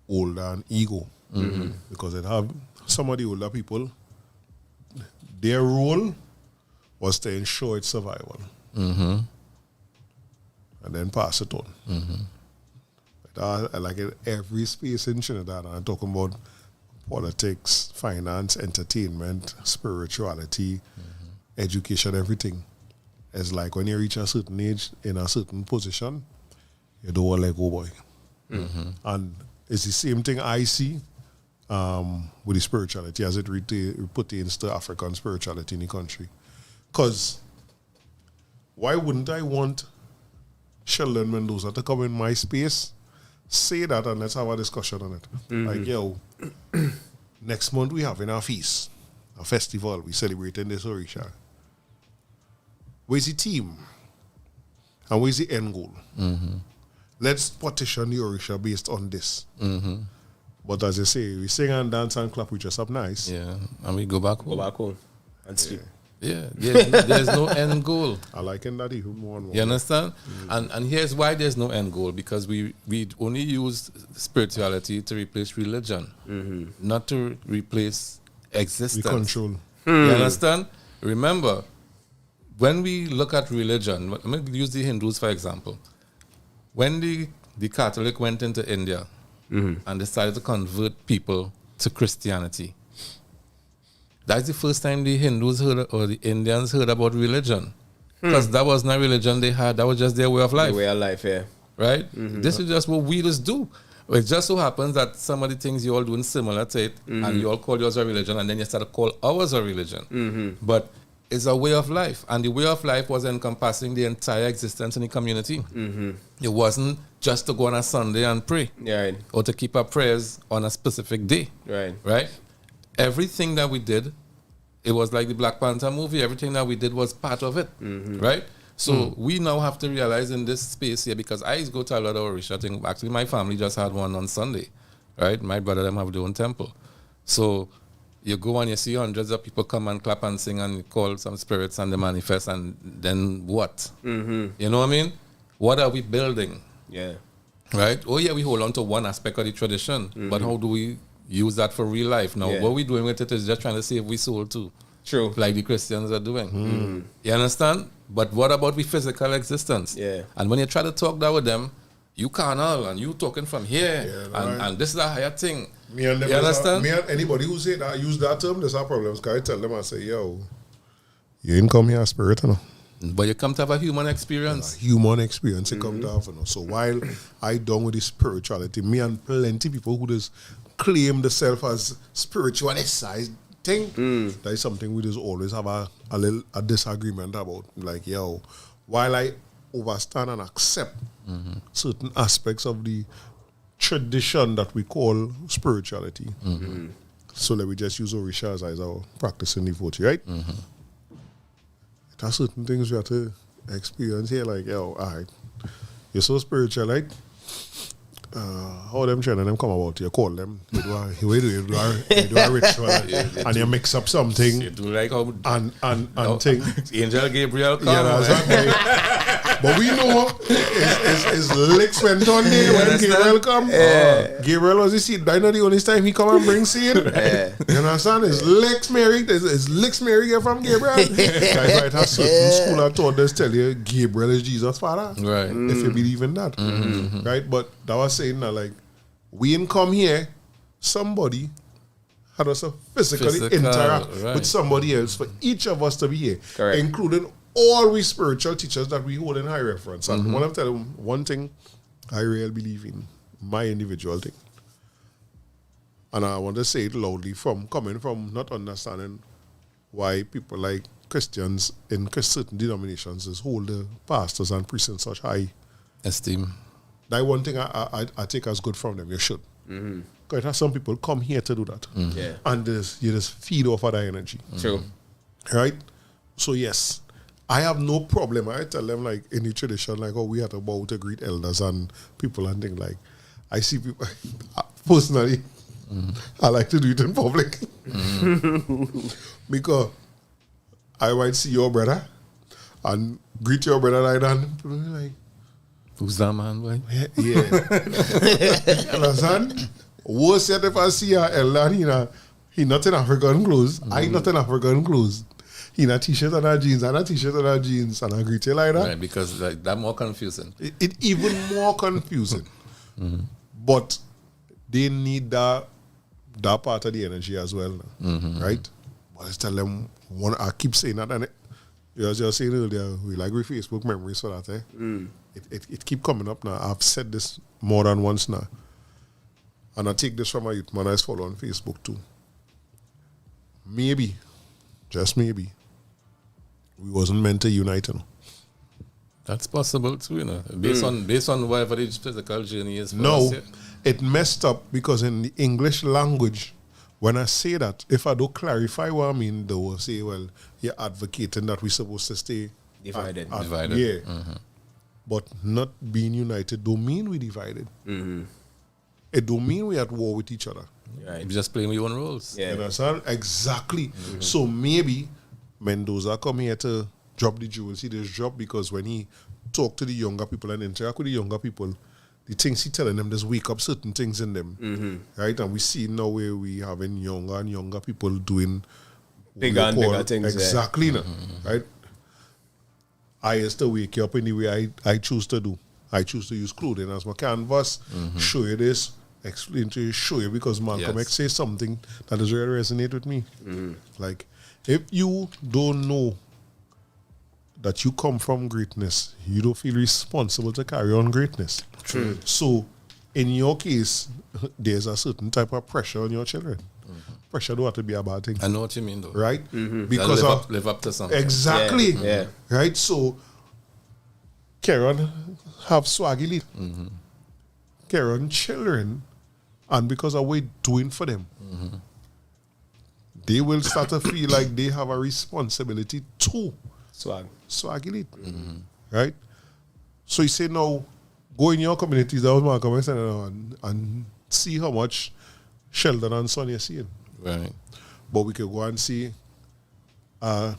older and ego. Because it have some of the older people, their role was to ensure its survival. And then pass it on. I like it every space in Trinidad. I'm talking about politics, finance, entertainment, spirituality, education, everything. It's like when you reach a certain age in a certain position, you don't want to let go, boy. And it's the same thing I see with the spirituality as it pertains to African spirituality in the country. Because why wouldn't I want Sheldon Mendoza to come in my space, say that, and let's have a discussion on it. Like, yo, next month we having a feast, a festival. We celebrating this Orisha. Where's the team? And where's the end goal? Let's partition the Orisha based on this. But as you say, we sing and dance and clap, we dress up nice. Yeah, and we go back home. Go back home and sleep. Yeah, there's no end goal. I like that even more and more. You understand? And here's why there's no end goal. Because we only use spirituality to replace religion, not to replace existence. We control. You understand? Remember, when we look at religion, let me use the Hindus for example. When the Catholic went into India and decided to convert people to Christianity, that's the first time the Hindus heard, or the Indians heard about religion. Because that was not religion they had, that was just their way of life. The way of life, yeah. Right? This is just what we just do. It just so happens that some of the things you all doing similar to it, and you all call yours a religion, and then you start to call ours a religion. But is a way of life, and the way of life was encompassing the entire existence in the community. Mm-hmm. It wasn't just to go on a Sunday and pray, Right. or to keep our prayers on a specific day. Right? Everything that we did, it was like the Black Panther movie. Everything that we did was part of it, right? So we now have to realize in this space here, because I used to go to a lot of Orisha things. Actually, my family just had one on Sunday, right? My brother them have their own temple. So you go and you see hundreds of people come and clap and sing and call some spirits and they manifest, and then what? You know what I mean? What are we building? Yeah. Right? Oh yeah, we hold on to one aspect of the tradition, but how do we use that for real life? Now, what we're doing with it is just trying to save we soul too. True. Like the Christians are doing. You understand? But what about the physical existence? Yeah. And when you try to talk that with them, you carnal and you talking from here, and this is a higher thing. Me and them, you understand? Me and anybody who say that, use that term, there's our problems. Because I tell them, I say, yo, you didn't come here as spirit, you know. But you come to have a human experience. Human experience, you come to have, you know. So while I done with the spirituality, me and plenty people who just claim themselves as spiritualist thing, that is something we just always have a disagreement about. Like, yo, while I understand and accept certain aspects of the tradition that we call spirituality, so let me just use Orisha as our practicing devotee, right? There are certain things we have to experience here, like, yo, all right, you're so spiritual, right? How them children them come about? You call them, you do a ritual, and you mix up something. You do like how and thing. Angel Gabriel come. Yeah, that's but we know his licks went on there when Gabriel come. Gabriel was the seed. I know the only time he come and bring seed. You understand? His licks married. His licks married from Gabriel. That's why it has certain school that taught us tell you Gabriel is Jesus' father. Right. If you believe in that. Right? But that was saying that, like, we didn't come here, somebody had us physically interact with somebody else for each of us to be here. Correct. Including all we spiritual teachers that we hold in high reference. And when I'm telling them one thing I really believe in, my individual thing. And I want to say it loudly, coming from not understanding why people like Christians in certain denominations just hold the pastors and priests in such high esteem. That one thing I take as good from them. You should. Because some people come here to do that. Yeah. And you just feed off of that energy. True. Right? So yes, I have no problem. I tell them, like, in the tradition, like, oh, we have to bow to greet elders and people and things. Like, I see people, personally, I like to do it in public. Because I might see your brother and greet your brother like that. And people be like, who's that man, boy? Yeah. Understand? Worse yet, if I see an elder and he not in African clothes, I not in African clothes. He in a t-shirt and a jeans, and a t-shirt and a jeans, and I greet you like that. Right, because like, that more confusing. It even more confusing. But they need that part of the energy as well, right? But I tell them, I keep saying that, and you as you were saying earlier, we like with Facebook memories for that. It keep coming up now. I've said this more than once now. And I take this from my youth man I follow on Facebook too. Maybe, just maybe, we wasn't meant to unite, you know. That's possible too, you know. Based on whatever the physical journey is for No, us, yeah. it messed up because in the English language, when I say that, if I don't clarify what I mean, they will say, well, you're advocating that we're supposed to stay Divided. Divided. Yeah. But not being united don't mean we divided. It don't mean we're at war with each other. Right. You're just playing with your own roles. Yeah. You understand? Exactly. So maybe Mendoza come here to drop the jewels. He just drop because when he talk to the younger people and interact with the younger people, the things he telling them just wake up certain things in them. Right? And we see now where we having younger and younger people doing Bigger and bigger things. Exactly. Right? I used to wake you up in the way I choose to do. I choose to use clothing as my canvas, show you this, explain to you, show you, because Malcolm X says something that does really resonate with me. Like, if you don't know that you come from greatness, you don't feel responsible to carry on greatness. So, in your case, there's a certain type of pressure on your children. pressure don't have to be a bad thing. I know what you mean, though. Right? Because Because live up to something. exactly. Yeah. Right? So Karen have swaggy lead. Karen children, and because of what we're doing for them, they will start to feel like they have a responsibility to swaggy lead. Right? So you say now, go in your communities, that was my comment, and see how much Sheldon and Son you're seeing. Right. But we could go and see a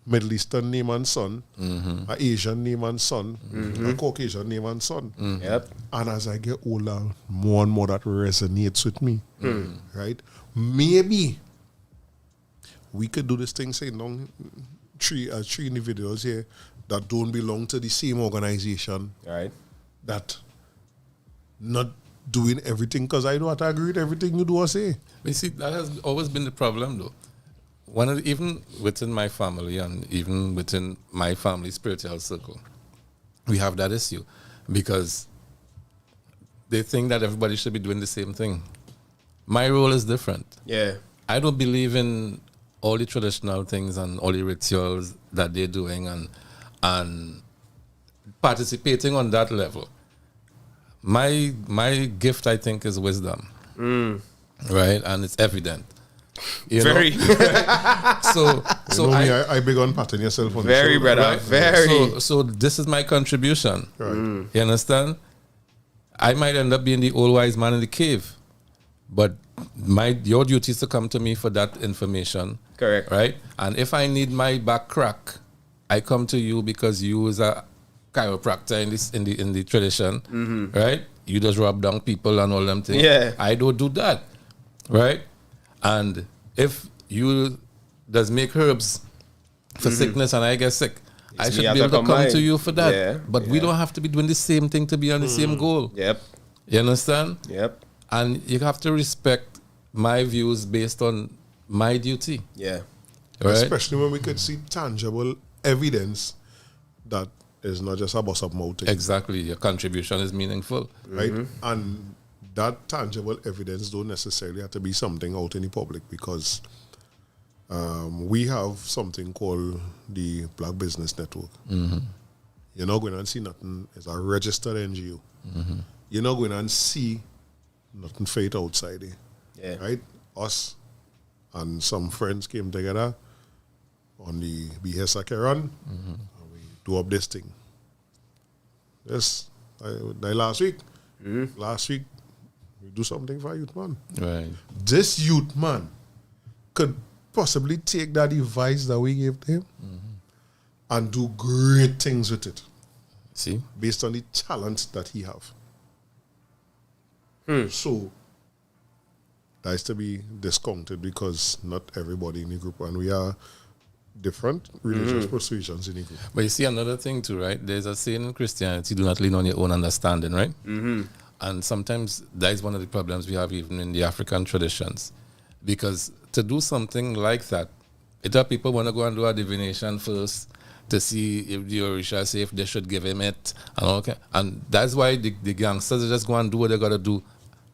Middle Eastern name and son, a Asian name and son, a Caucasian name and son. Yep. And as I get older, more and more that resonates with me. Right? Maybe we could do this thing, say, no, three individuals here that don't belong to the same organization, Right. that not doing everything, because I don't have to agree with everything you do or say. But you see, that has always been the problem, though. Even within my family and even within my family spiritual circle, we have that issue because they think that everybody should be doing the same thing. My role is different. Yeah. I don't believe in all the traditional things and all the rituals that they're doing and participating on that level. My gift, I think, is wisdom. Right? And it's evident. You Very. know? so You know me, I big on patting yourself on Very, the shoulder. brother. Very. So this is my contribution. Right. You understand? I might end up being the old wise man in the cave, but your duty is to come to me for that information. Correct. Right? And if I need my back crack, I come to you because you is a chiropractor in the tradition, right? You just rub down people and all them things. Yeah. I don't do that, right? And if you does make herbs for sickness and I get sick, I It's should me be have able to to come combine. to you for that. Yeah, But we don't have to be doing the same thing to be on the same goal. Yep. You understand? Yep. And you have to respect my views based on my duty. Yeah. Right? Especially when we could see tangible evidence that is not just a bust up mouth thing, Exactly. Your contribution is meaningful. right? And that tangible evidence don't necessarily have to be something out in the public, because we have something called the Black Business Network. You're not going to see nothing. It's a registered NGO. You're not going to see nothing for it outside there. Yeah. Right? Us and some friends came together on the behest of Karen, and we do up this thing. Yes, last week, we do something for youth man. Right. This youth man could possibly take that device that we gave to him and do great things with it See? based on the talent that he have. So that is to be discounted, because not everybody in the group, and we are different religious persuasions in the group. But you see another thing too, right? There's a saying in Christianity, do not lean on your own understanding, right? And sometimes that is one of the problems we have even in the African traditions. Because to do something like that, either people want to go and do a divination first to see if the Orisha say if they should give him it, and all that. And that's why the gangsters just go and do what they got to do.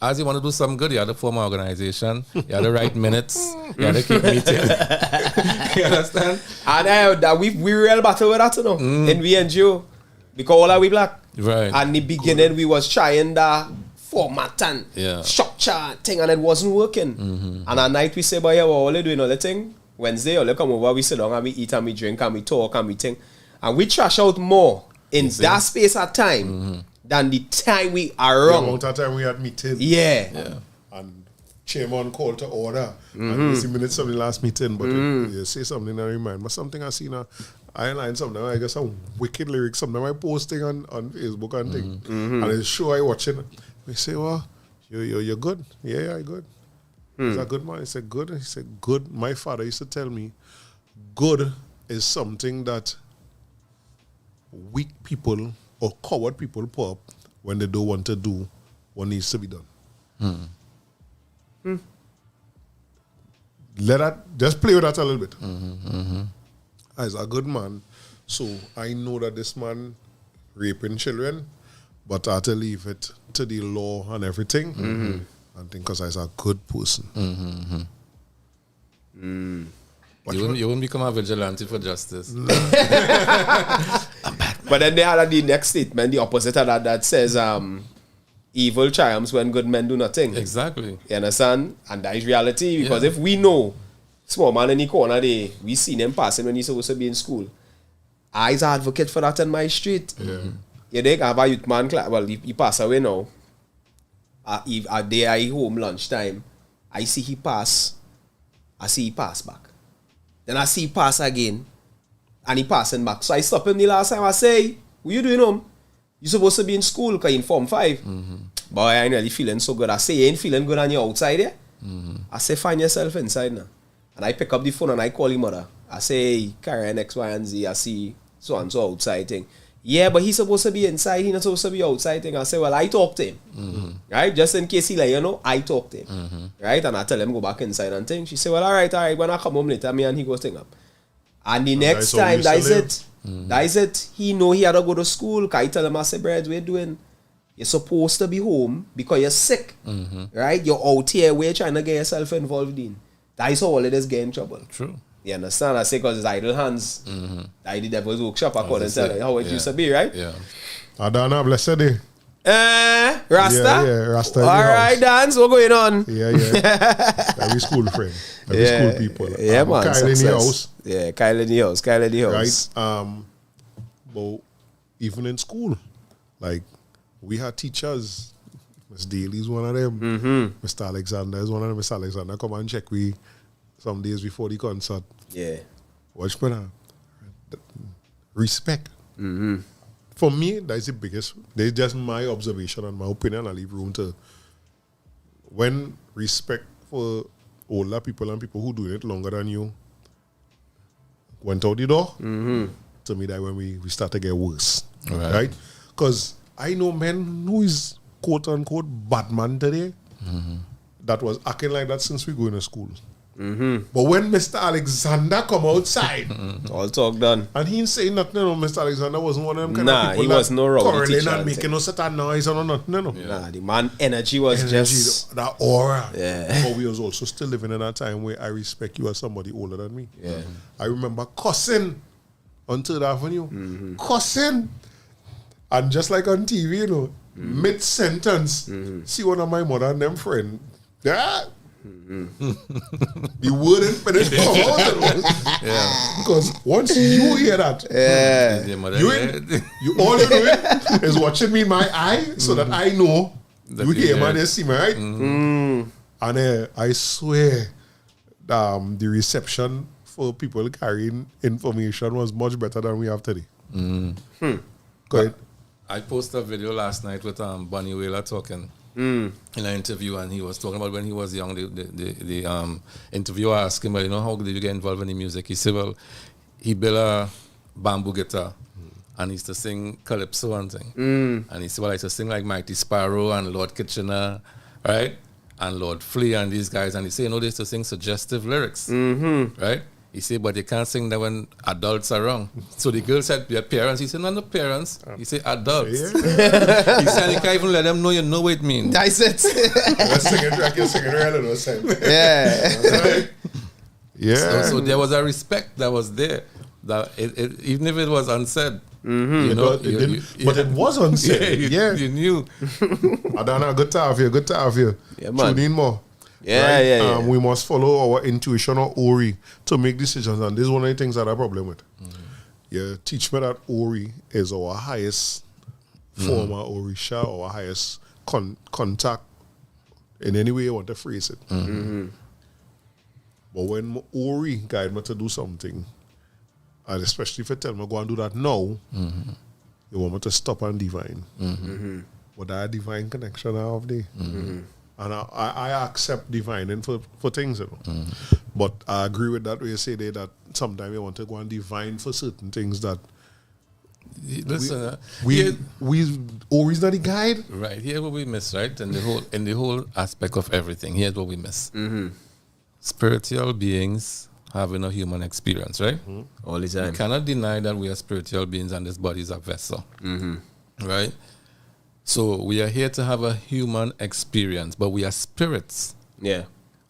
As you want to do something good, you have to form an organization, you have to write minutes, you have to keep meeting. You understand? And that we real battle with that, you know, in VNGO. Because all are we black. Right. And in the beginning, we was trying the format and Yeah. structure thing, and it wasn't working. And at night, we say, but yeah, we're all doing all the thing. Wednesday, all come over, we sit down and we eat and we drink and we talk and we think. And we trash out more in that space at time than the time we are The wrong. amount of time we had meeting. Yeah. And chairman called to order. And 20 minutes of the last meeting, but you say something I remind. But something I seen, I line something, I get some wicked lyrics, something I posting on Facebook and thing. And it's sure I watching. We say, well, you're good. Yeah, I'm good. He's a good man. He said, good. He said, good. My father used to tell me, good is something that weak people or coward people put up when they don't want to do what needs to be done. Let that, just play with that a little bit. As a good man, so I know that this man raping children, but I have to leave it to the law and everything. And think because I'm a good person. You wouldn't become a vigilante for justice. But then they had the next statement, the opposite of that says, evil triumphs when good men do nothing. Exactly. You understand? And that is reality, because if we know small man in the corner there, we seen him passing when he's supposed to be in school. I's an advocate for that in my street. You think I have a youth man class, well, he passed away now. A day I home lunchtime, I see he pass, I see he pass back. Then I see he pass again, and he passing back. So I stop him the last time, I say, what you doing home? You supposed to be in school because you're in Form 5. But I ain't really feeling so good. I say, you ain't feeling good on your outside there? I say, find yourself inside now. And I pick up the phone and I call him mother. I say, hey, Karen, X, Y, and Z, I see so and so outside thing. Yeah, but he's supposed to be inside, he's not supposed to be outside thing. I say, well, I talk to him. Right? Just in case he like, I talk to him. Right? And I tell him go back inside and thing. She say, well, all right, when I come home later, me and he go thing up. And the next time, that's it. That's it. He know he had to go to school. Can I tell him, I say, Brad, what you doing? You're supposed to be home because you're sick. Right? You're out here where you're trying to get yourself involved in. That's how all it is get in trouble. True. You understand? I say because it's idle hands. That's the devil's workshop according to how it used to be, right? Yeah. Adana, blessed day. Rasta? Yeah, Rasta. All right, dance. What's going on? Yeah. Every school friend. Every school people. Yeah, man. Kyle in the house. Yeah, Kyle in the house. Right. But even in school, like, we had teachers. Miss Daly is one of them. Mr. Alexander is one of them. Mr. Alexander come and check we some days before the concert. Yeah. Watch me now. Respect. For me, that's the biggest. That's just my observation and my opinion. I leave room to when respect for older people and people who do it longer than you went out the door. To me, that when we start to get worse, right? Because I know men who is quote unquote bad man today that was acting like that since we go into school. But when Mr. Alexander come outside, all talk done. And he ain't saying nothing. Mr. Alexander wasn't one of them kind of people. He was no rowdy teacher and making no certain noise or nothing. Nah, the man energy was just that aura. Yeah. But we was also still living in a time where I respect you as somebody older than me. Yeah. I remember cussing on 3rd Avenue. Cussing. And just like on TV, mid-sentence, see one of my mother and them friend. The word ain't finished. Because once you hear that, you all you doing is watching me in my eye so that I know that you hear me and see me, right? And I swear the reception for people carrying information was much better than we have today. Go ahead. I posted a video last night with Bunny Whaler talking in an interview, and he was talking about when he was young. The interviewer asked him, well, how did you get involved in the music? He said, well, he built a bamboo guitar and he used to sing calypso and thing. And he said, well, I used to sing like Mighty Sparrow and Lord Kitchener, right? And Lord Flea and these guys. And he said, they used to sing suggestive lyrics, right? He said, but you can't sing that when adults are around. So the girl said, your parents. He said, no parents. He said, adults. He said, you can't even let them know you know what it means. That's it. I can sing it around those times. Yeah. So there was a respect that was there. That even if it was unsaid. But it was unsaid. You knew. Adana, good to have you. Yeah, man. Tune in more. Yeah. We must follow our intuition or Ori to make decisions, and this is one of the things that I have a problem with. Yeah, teach me that Ori is our highest form of Orisha, our highest contact in any way you want to phrase it. But when Ori guide me to do something, and especially if you tell me go and do that now, you want me to stop and divine. But that divine connection I have there. And I accept divining for things, But I agree with that way you say there that sometimes you want to go and divine for certain things that listen, we always not the guide. Right. Here's what we miss, right? In the whole aspect of everything. Here's what we miss. Spiritual beings having a human experience, right? All the time. You cannot deny that we are spiritual beings and this body is a vessel. Right? So we are here to have a human experience, but we are spirits. Yeah.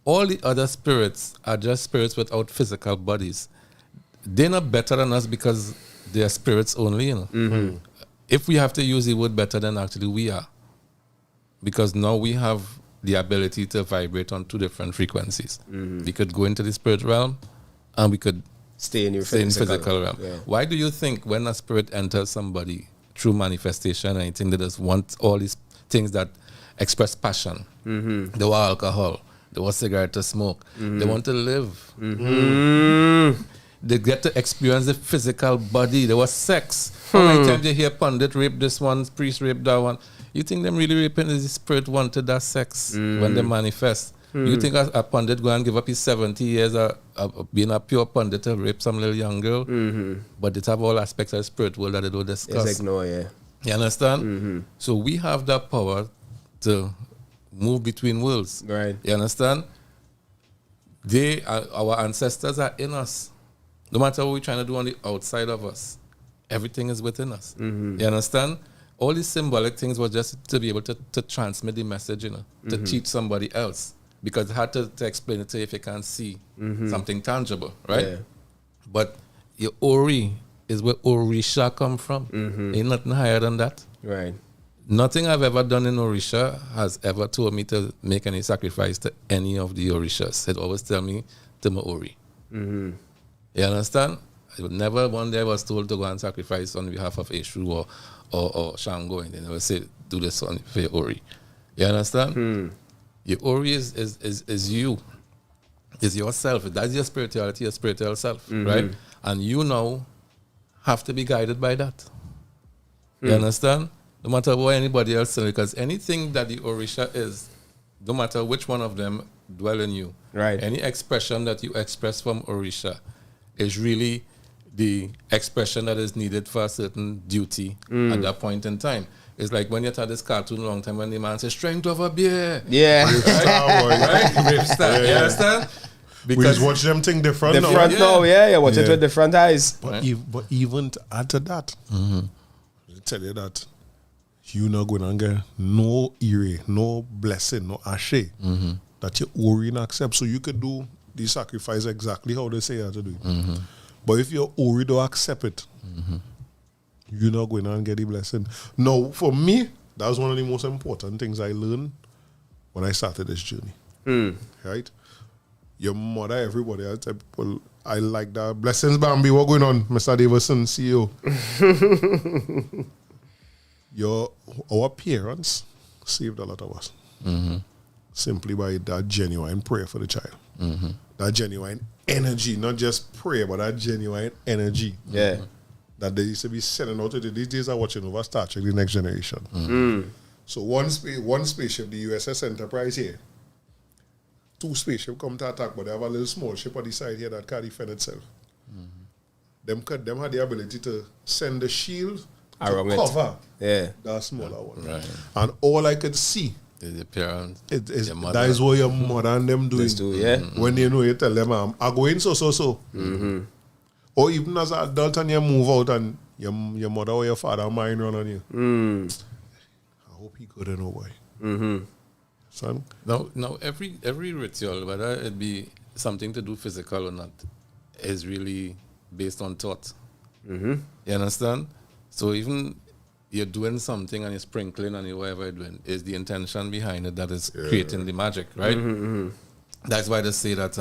all the other spirits are just spirits without physical bodies. They're not better than us because they're spirits only, you know. If we have to use the word better than actually we are. Because now we have the ability to vibrate on 2 different frequencies. We could go into the spirit realm and we could Stay in your physical realm. Yeah. Why do you think when a spirit enters somebody through manifestation and anything, they just want all these things that express passion? They want alcohol, they want cigarette to smoke, they want to live. They get to experience the physical body. There was sex. How many times you hear pundit rape this one, priest rape that one? You think them really raping is the spirit wanted that sex when they manifest? You think a pundit go and give up his 70 years of being a pure pundit to rape some little young girl? But it have all aspects of the spirit world that they don't discuss. It's ignore, yeah. You understand? So we have that power to move between worlds. Right. You understand? Our ancestors are in us. No matter what we're trying to do on the outside of us, everything is within us. You understand? All these symbolic things were just to be able to transmit the message, you know, to teach somebody else. Because it had to explain it to you if you can't see something tangible, right? Yeah. But your Ori is where Orisha come from. Ain't nothing higher than that. Right. Nothing I've ever done in Orisha has ever told me to make any sacrifice to any of the Orishas. It always tell me to my Ori. You understand? I would never one day I was told to go and sacrifice on behalf of Eshu or Shango, and they never say do this for your Ori. You understand? Your Ori is you. Is yourself. That's your spirituality, your spiritual self, right? And you now have to be guided by that. You understand? No matter what anybody else says, because anything that the Orisha is, no matter which one of them dwell in you, Right. any expression that you express from Orisha is really the expression that is needed for a certain duty at that point in time. It's like when you had this cartoon a long time when the man says, strength of a beer. Yeah. Right? Rip star. You understand? We just watch them think different The now. front now, yeah. Watch it Yeah. with different eyes. But, but even to add to that, I tell you that you not going to get no ire, no blessing, no ashe that your Ori not accept. So you could do the sacrifice exactly how they say you have to do it. But if your Ori don't accept it, you're not going to get the blessing. Now, for me, that was one of the most important things I learned when I started this journey. Right? Your mother, everybody, I tell people, I like that. Blessings, Bambi. What going on, Mr. Davison, CEO? Our parents saved a lot of us. Simply by that genuine prayer for the child. That genuine energy, not just prayer, but that genuine energy. Yeah. That they used to be sending out to the these days are watching over Star Trek, The Next Generation. So one spaceship, the USS Enterprise here, 2 spaceships come to attack, but they have a little small ship on the side here that can defend itself. Them had the ability to send the shield Around to it. cover Yeah. that smaller one. Right. And all I could see, The parents. your mother. that is what your mother and them doing. Just do, yeah. When they know, you tell them, I go in so. Or even as an adult and you move out and your mother or your father mind run on you. I hope he good and no boy. Son? Now every ritual, whether it be something to do physical or not, is really based on thought. You understand? So even you're doing something and you're sprinkling and whatever you're doing, is the intention behind it that is creating the magic, right? That's why they say that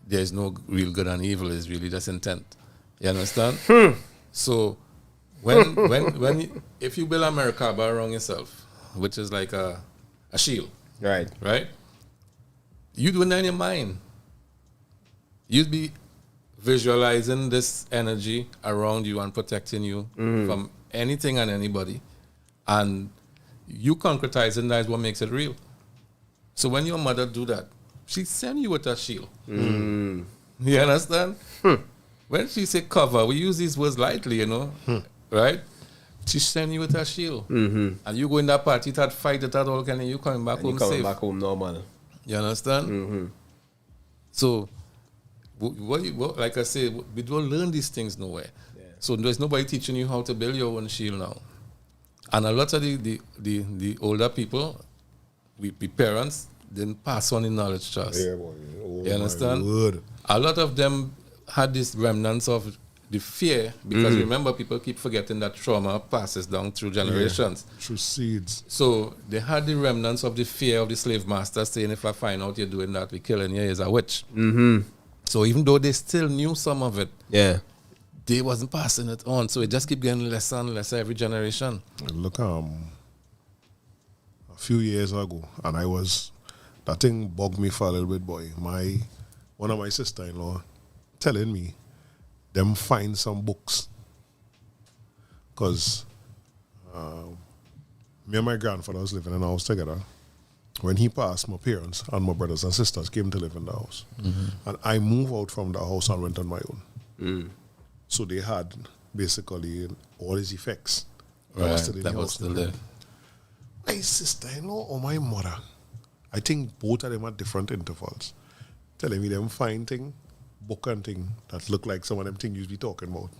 there's no real good and evil, is really just intent. You understand? So if you build a Merkaba around yourself, which is like a shield, right? You doing that in your mind. You'd be visualizing this energy around you and protecting you from anything and anybody. And you concretizing that is what makes it real. So when your mother do that, she send you with a shield. You understand? When she say cover, we use these words lightly, you know, right? She send you with a shield. And you go in that party, that fight, that all kind of, you coming back home safe. Back home normal. You understand? So, like I say, we don't learn these things nowhere. Yeah. So there's nobody teaching you how to build your own shield now. And a lot of the older people, we parents, didn't pass on the knowledge trust. Yeah, boy. Oh, You understand? my word. A lot of them had this remnants of the fear because remember, people keep forgetting that trauma passes down through generations. Yeah, through seeds. So they had the remnants of the fear of the slave master saying, if I find out you're doing that, we're killing you, is a witch. So even though they still knew some of it, they wasn't passing it on. So it just keep getting lesser and lesser every generation. Look, a few years ago, and that thing bugged me for a little bit, boy. One of my sister-in-law telling me them find some books. Because me and my grandfather was living in a house together. When he passed, my parents and my brothers and sisters came to live in the house. And I moved out from the house and went on my own. So they had basically all his effects. Right, still in that the was house. still there. My sister-in-law or my mother, I think both of them at different intervals, telling me them find thing, book and thing that look like some of them things you be talking about.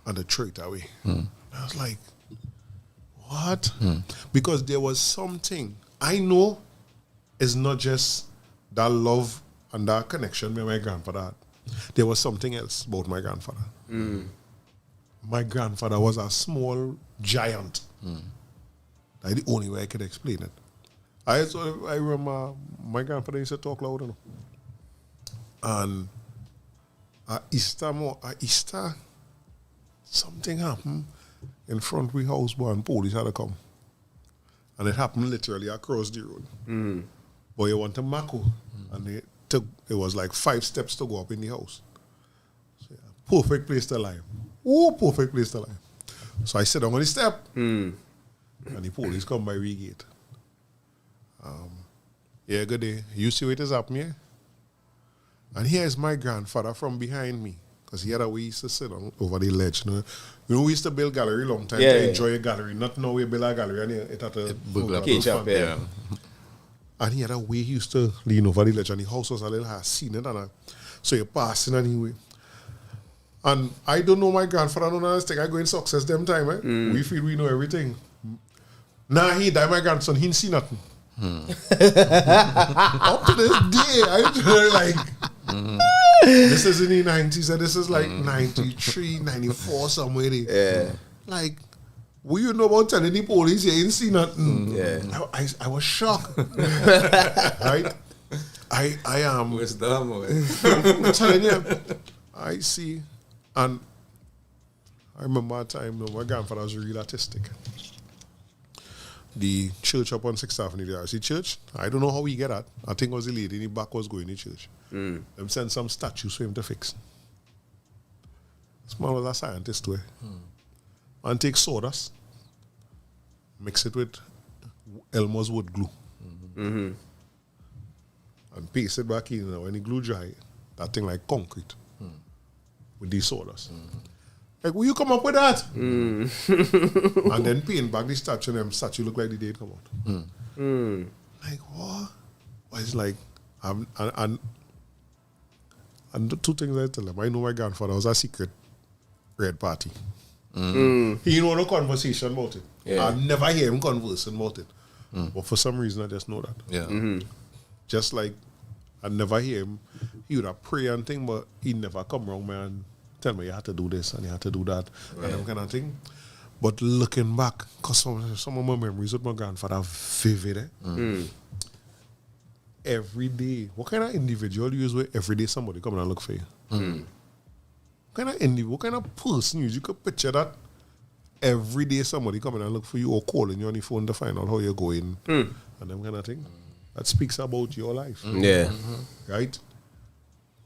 And they throw it away. I was like, what? Because there was something. I know it's not just that love and that connection with my grandfather had. There was something else about my grandfather. My grandfather was a small giant. That's the only way I could explain it. I remember my grandfather used to talk loud, you know. And at Easter, something happened in front of the house, boy, and police had to come. And it happened literally across the road. But you went to Mako, and it was like 5 steps to go up in the house. So, yeah, perfect place to lie. Oh, perfect place to lie. So I sit down on the step, and the police come by the gate. Yeah, good day. You see what is happening here? And here's my grandfather from behind me. Because he had a way he used to sit on over the ledge. You know, we used to build gallery long time to enjoy a gallery. Not now we build a gallery and it had to Cage up, yeah. And he had a way he used to lean over the ledge and the house was a little high, seen it. So you're passing anyway. And I don't know my grandfather, I don't understand. I go in success them time, eh? We feel we know everything. Nah, he died, my grandson, he didn't see nothing. Up to this day, I'm like, this is in the 90s, and this is like 93, 94, somewhere there. Yeah. Like, what you know about telling the police you ain't see nothing? Yeah. I was shocked. Right? I am. Wisdom. I'm telling you, I see. And I remember a time, my grandfather was really artistic. The church up on 6th Avenue, the RC church, I don't know how he get that. I think it was the lady in the back was going to church. Them send some statues for him to fix. This man was a scientist too. And take sawdust, mix it with Elmer's wood glue. And paste it back in. When the glue dry, that thing like concrete with the sawdust. Like, will you come up with that? And then paint back the statue, and them statue look like the day it come out. Like, what? Well, it's like, and the 2 things I tell them. I know my grandfather was a secret red party. He know no conversation about it. Yeah. I never hear him conversing about it. But for some reason, I just know that. Yeah. Just like, I never hear him. He would have pray and thing, but he never come around me and tell me you have to do this and you have to do that and that kind of thing. But looking back, because some of my memories with my grandfather are vivid. Every day, what kind of individual you use with every day somebody coming and look for you? What kind of person you could picture that every day somebody coming and look for you or calling you on the phone to find out how you're going and them kind of thing? That speaks about your life. Yeah. Right?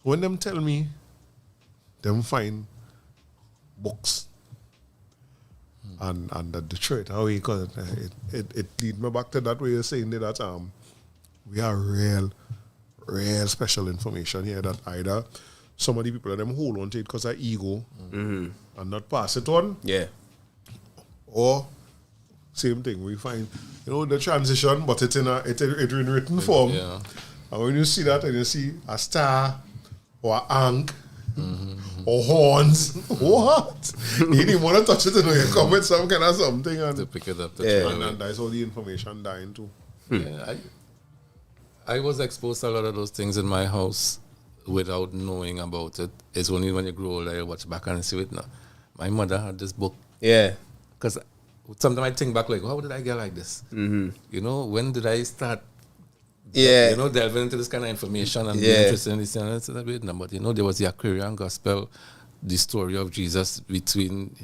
When them tell me them find books and the Detroit, how we call it lead me back to that way you're saying that we are real special information here that either some of the people them hold on to it because of ego and not pass it on. Yeah. Or same thing, we find the transition, but it's in written form. Yeah. And when you see that and you see a star or an ankh or horns, what? You didn't want to touch it, you come with some kind of something To and pick it up. Yeah. and that's all the information dying too. Yeah, I was exposed to a lot of those things in my house without knowing about it. It's only when you grow older you watch back and see it now. My mother had this book. Yeah. Because sometimes I think back like, how did I get like this? Mm-hmm. You know, when did I start Yeah. you know, delving into this kind of information and being Yeah. interested in this and it's a bit, but you know, there was the Aquarian Gospel, the story of Jesus between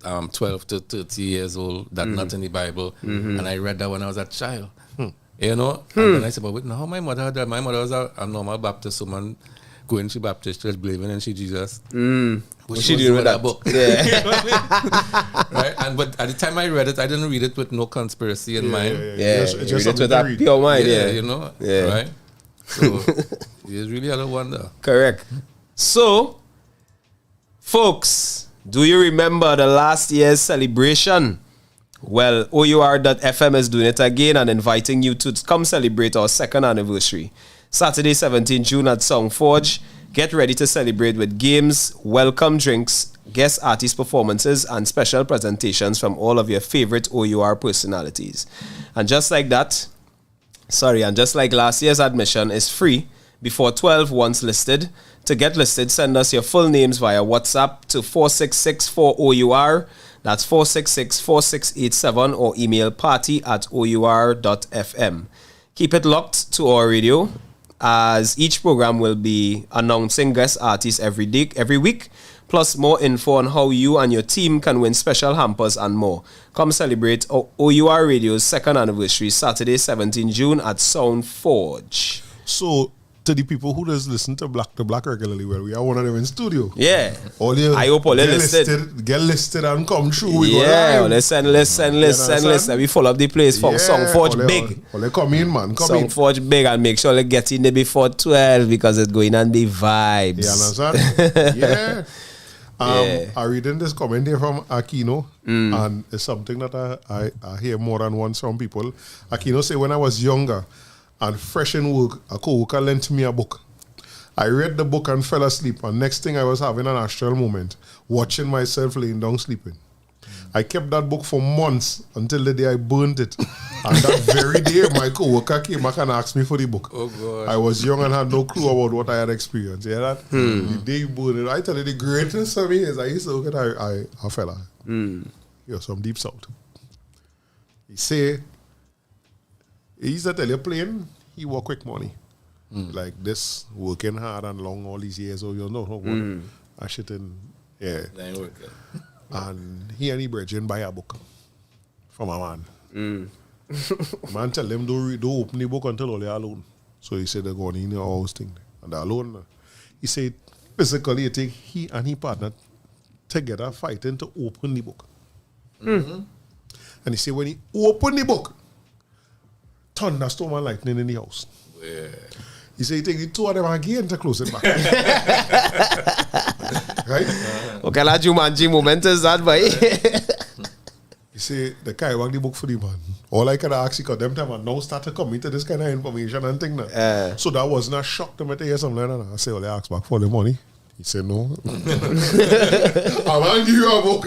12 to 30 years old, that not in the Bible. And I read that when I was a child. You know, and then I said, but wait, now my mother had that. My mother was a normal Baptist woman going to Baptist church, believing in Jesus. What she doing with that book? Yeah. You know what I mean? Right? And but at the time I read it, I didn't read it with no conspiracy in mind. Yeah. Just You read it something with to that read. pure mind. Yeah, Yeah. you know, Yeah. right? So it's really a wonder. Correct. So, folks, do you remember the last year's celebration? Well, OUR.FM is doing it again and inviting you to come celebrate our second anniversary. Saturday, 17 June at Songforge. Get ready to celebrate with games, welcome drinks, guest artist performances, and special presentations from all of your favorite OUR personalities. And just like that, and just like last year's admission is free before 12 once listed. To get listed, send us your full names via WhatsApp to 4664OUR. That's 466-4687 or email party@our.fm. Keep it locked to our radio as each program will be announcing guest artists every week, plus more info on how you and your team can win special hampers and more. Come celebrate OUR Radio's second anniversary, Saturday, 17 June at Sound Forge. So, to the people who just listen to Black to Black regularly, well, we are one of them in studio. Yeah. I hope all get listed. Get listed and come through. We go Yeah, live. listen. We full up the place for Sound Forge big. They come in, man. Come in. Sound Forge big and make sure they get in there before 12 because it's going on the vibes. You understand? Yeah. Yeah. I reading this comment here from Aquino, and it's something that I hear more than once from people. Aquino say, when I was younger and fresh in work, a co-worker lent me a book. I read the book and fell asleep, and next thing I was having an astral moment, watching myself laying down sleeping. I kept that book for months until the day I burnt it. And that very day, my co-worker came back and asked me for the book. Oh, God. I was young and had no clue about what I had experienced. You hear that? The day you burned it, I tell you, the greatest for me is I used to look at a fella. You're some deep south. He used to tell you plain, he work quick money. Like this, working hard and long all these years, or you know, I shit in, yeah. That ain't working. And he and he brethren buy a book from a man. Man tell them don't open the book until all they are alone. So he said they're going in the house thing. And they're alone. He said physically it take he and his partner together fighting to open the book. And he said when he opened the book, thunderstorm and lightning in the house. Yeah. He said he take the two of them again to close it back. Right? Okay, that Jumanji moment is that, boy. You see, the guy want the book for the man. All I can ask because them time I now start to come into this kind of information and thing now. So that wasn't a shock to me to hear something like that. I say, well, I asked back for the money. He said, no. I want to give you a book.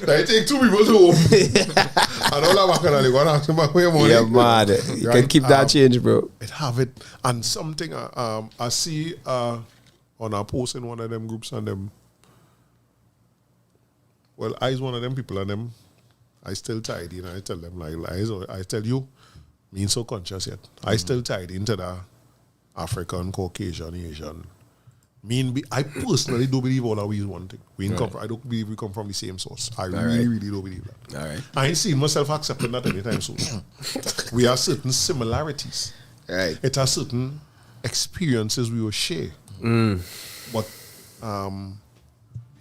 That take two people to open. And all I'm going to ask him back for your money. Yeah, mad. You can keep that change, bro. It have it. And something I see on a post in one of them groups and them. Well, I is one of them people and them. I still tidy and I tell them like lies. Or I tell you, me ain't so conscious yet. I still tied into the African, Caucasian, Asian. I personally don't believe all of we is one thing. I don't believe we come from the same source. I really don't believe that. All right. I ain't seen myself accepting that anytime soon. We have certain similarities. Right. It has certain experiences we will share. But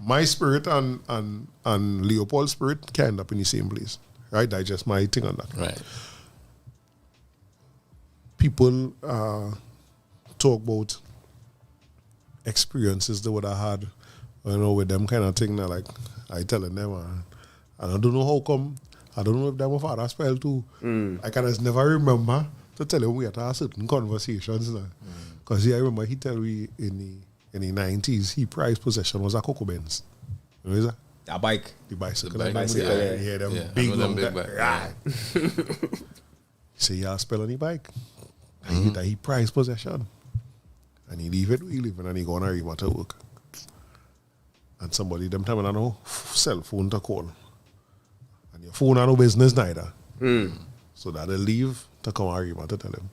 my spirit and Leopold's spirit can end up in the same place. Right? That's just my thing on that. Right. People talk about experiences they would have had, with them kind of thing. Like I telling them, and I don't know how come. I don't know if them father spell too. I can just never remember to tell him we had to have certain conversations. Because I remember he tell me in the 90s, he prized possession was a Coco Benz. You know that? A bike. The bicycle. The bicycle, Yeah, them big them long big bike. He say, yeah, spell on the bike. And he prized possession. And he leave it where he live and he go on a remote to work. And somebody, them time, I know, cell phone to call. And your phone have no business neither. So that they leave to come and remote to tell him,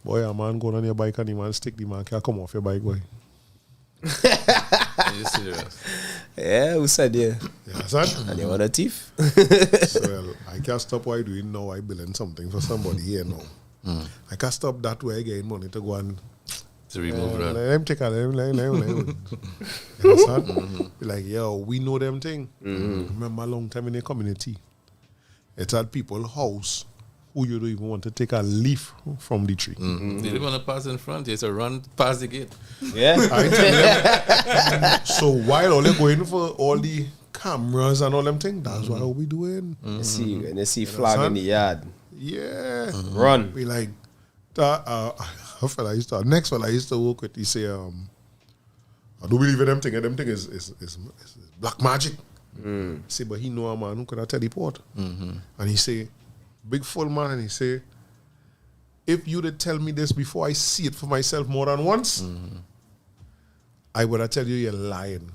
boy, a man going on your bike and the man stick the man can't come off your bike, boy. Are you serious? Yeah, who said yeah? Yeah, son. And you want a thief? So, well, I can't stop what I doing now. I building something for somebody here now. I can't stop that way again money to go and To remove that. let him take a let him. You understand? Be like, yo, we know them thing. Remember a long time in the community, it's at people's house who you don't even want to take a leaf from the tree. They don't want to pass in front. It's a run past the gate. Yeah. I tell them. So while all they going for all the cameras and all them things, that's what we doing. You see, when you see flag in the yard, Yeah. run. Be like, a fella next fella I used to work with, he say, I don't believe in them thing. Them thing is black magic. Say, but he know a man who could teleport. And he say, big full man, and he say, if you did tell me this before I see it for myself more than once, I would have tell you you're lying.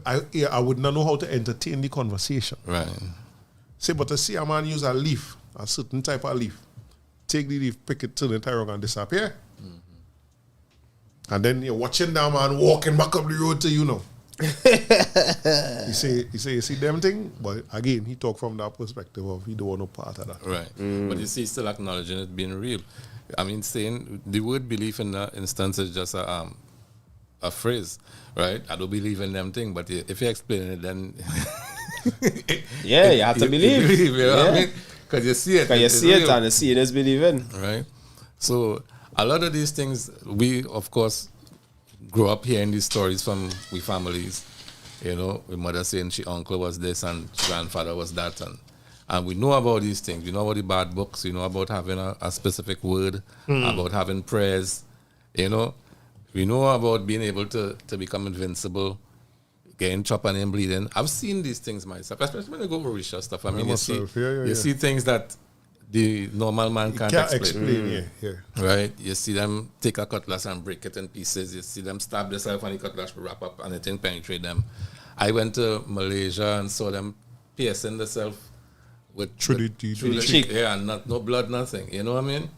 I would not know how to entertain the conversation. Right. Say, but to see a man use a leaf, a certain type of leaf, take the leaf, pick it, turn it around and disappear. And then you're watching that man walking back up the road to you know. He say, you see them thing? But again, he talk from that perspective of he don't want no part of that. Right. But you see, still acknowledging it being real. I mean, saying the word belief in that instance is just a phrase, right? I don't believe in them thing, but if you explain it, then Yeah, you have to believe. You know what I mean? Because you see it. Because you it's see it real. and you see it is believing. Right. So a lot of these things, we of course grow up hearing these stories from we families. You know, with mother saying she uncle was this and grandfather was that, and we know about these things. We know about the bad books. We know about having a specific word, about having prayers. You know, we know about being able to become invincible, getting chopped and bleeding. I've seen these things myself, especially when I go over Risha stuff. I mean, you see things that the normal man can't explain. Yeah. Right? You see them take a cutlass and break it in pieces. You see them stab themselves and the cutlass will wrap up and it didn't penetrate them. I went to Malaysia and saw them piercing themselves with Through the cheek. Yeah, and no blood, nothing. You know what I mean?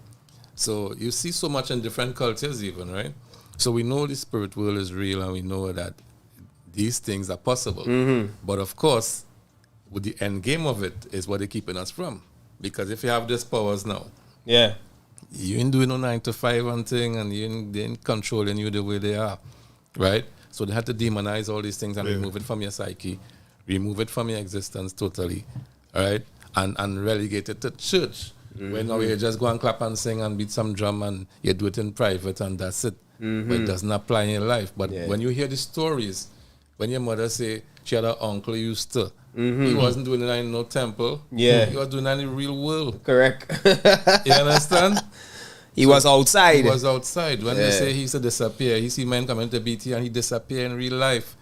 So you see so much in different cultures even, right? So we know the spirit world is real and we know that these things are possible. But of course, with the end game of it is what they're keeping us from. Because if you have these powers now, Yeah. you ain't doing no 9 to 5 and thing, and they ain't controlling you the way they are, right? So they had to demonize all these things and remove it from your psyche, remove it from your existence totally, all right? And relegate it to church. When now you just go and clap and sing and beat some drum and you do it in private and that's it. But it doesn't apply in your life. But when you hear the stories, when your mother say she had an uncle used to, he wasn't doing it in no temple. Yeah. He was doing it in the real world. Correct. You understand? He was outside. He was outside. When they say he used to disappear, he see men coming to BT and he disappear in real life.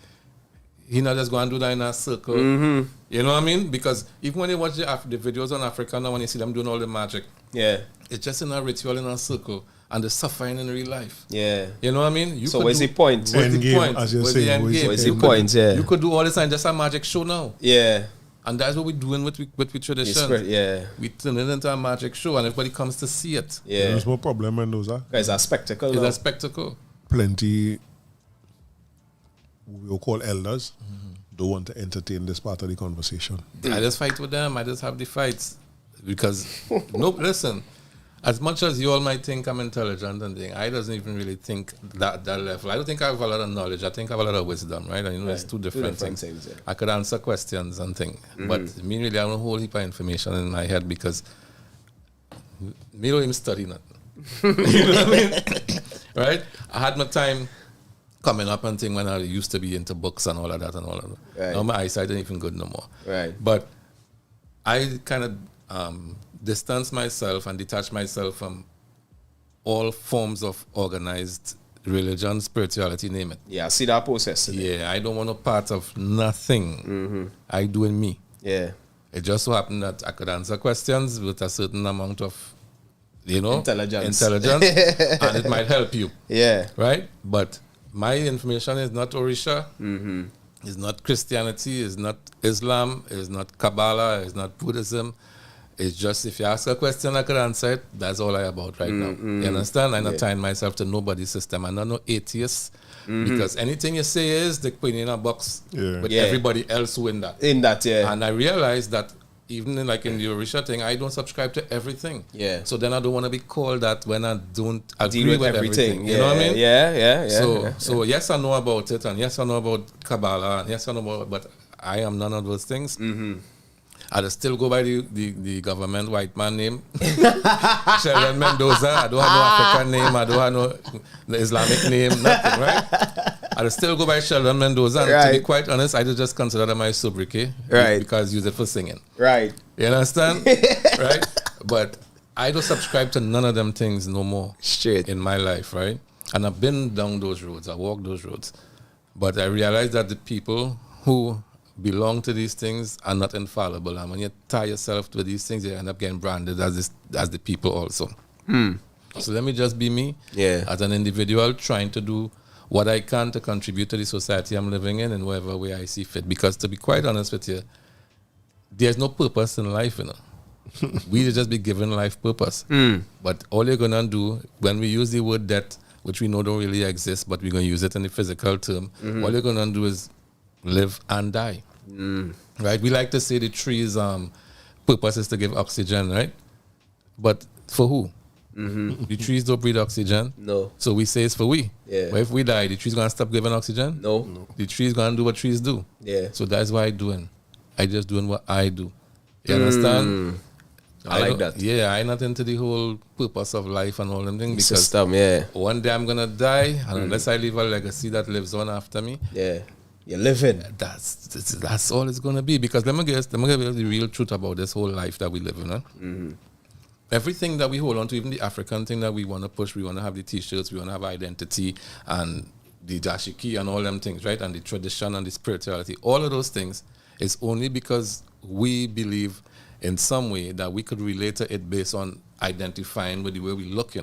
He not just go and do that in a circle. You know what I mean? Because even when you watch the videos on Africa now, when you see them doing all the magic, it's just in a ritual in a circle and they're suffering in real life. Yeah. You know what I mean? So what's the point? What's the point? As you're What's saying, the end game? What's the point? Yeah. You could do all this and just a magic show now. Yeah. And that's what we're doing with tradition. Yeah. We turn it into a magic show and everybody comes to see it. Yeah. There's no problem, Mendoza. It's a spectacle. It's now. a spectacle. Plenty, we'll call elders, don't want to entertain this part of the conversation. I just fight with them. I just have the fights. Because, listen, as much as you all might think I'm intelligent and thing, I doesn't even really think that level. I don't think I have a lot of knowledge. I think I have a lot of wisdom, right? And it's two different things. Yeah. I could answer questions and things. But me really, I have a whole heap of information in my head because me don't even study nothing. You know what I mean? Right? I had my time coming up and thing when I used to be into books and all of that and all of that. Right. Now my eyesight ain't even good no more. Right. But I kind of distance myself and detach myself from all forms of organized religion, spirituality, name it. Yeah, I see that process. Yeah, I don't want no part of nothing. I do in me. Yeah. It just so happened that I could answer questions with a certain amount of Intelligence. and it might help you. Yeah. Right? But my information is not Orisha, it's not Christianity, it's not Islam, it's not Kabbalah, it's not Buddhism. It's just if you ask a question, I could answer it. That's all I about right now. You understand? I'm not tying myself to nobody's system. I'm not no atheist. Because anything you say is they put in a box with everybody else who in that. And I realized that even in the Orisha thing, I don't subscribe to everything. Yeah. So then I don't want to be called that when I don't agree with everything. Yeah. You know what I mean? Yeah. So yes, I know about it, and yes, I know about Kabbalah, and yes, I know about, but I am none of those things. I still go by the government white man name, Sheldon Mendoza. I don't have no African name. I don't have no the Islamic name, nothing, right? I still go by Sheldon Mendoza. And to be quite honest, I just consider that my sobriquet, because I use it for singing. Right. You understand? Right? But I don't subscribe to none of them things no more. Straight. In my life, right? And I've been down those roads. I walked those roads. But I realized that the people who belong to these things are not infallible, and when you tie yourself to these things, you end up getting branded as the people also. So let me just be me as an individual, trying to do what I can to contribute to the society I'm living whatever way I see fit. Because to be quite honest with you, there's no purpose in life, we just be given life purpose. But all you're gonna do when we use the word death, which we know don't really exist, but we're gonna use it in the physical term, all you're gonna do is live and die. Right? We like to say the trees' purpose is to give oxygen, right? But for who? The trees don't breathe oxygen. No. So we say it's for we. Yeah. But if we die, the trees gonna stop giving oxygen? No. The trees gonna do what trees do. Yeah. So that's what I doing. I just doing what I do. You understand? I like that. Yeah, I not into the whole purpose of life and all them things, because System, one day I'm gonna die, and unless I leave a legacy that lives on after me, you're living. That's all it's gonna be. Because let me give you the real truth about this whole life that we live in. Everything that we hold on to, even the African thing that we want to push, we want to have the T-shirts, we want to have identity and the dashiki and all them things, right? And the tradition and the spirituality, all of those things is only because we believe in some way that we could relate to it based on identifying with the way we look,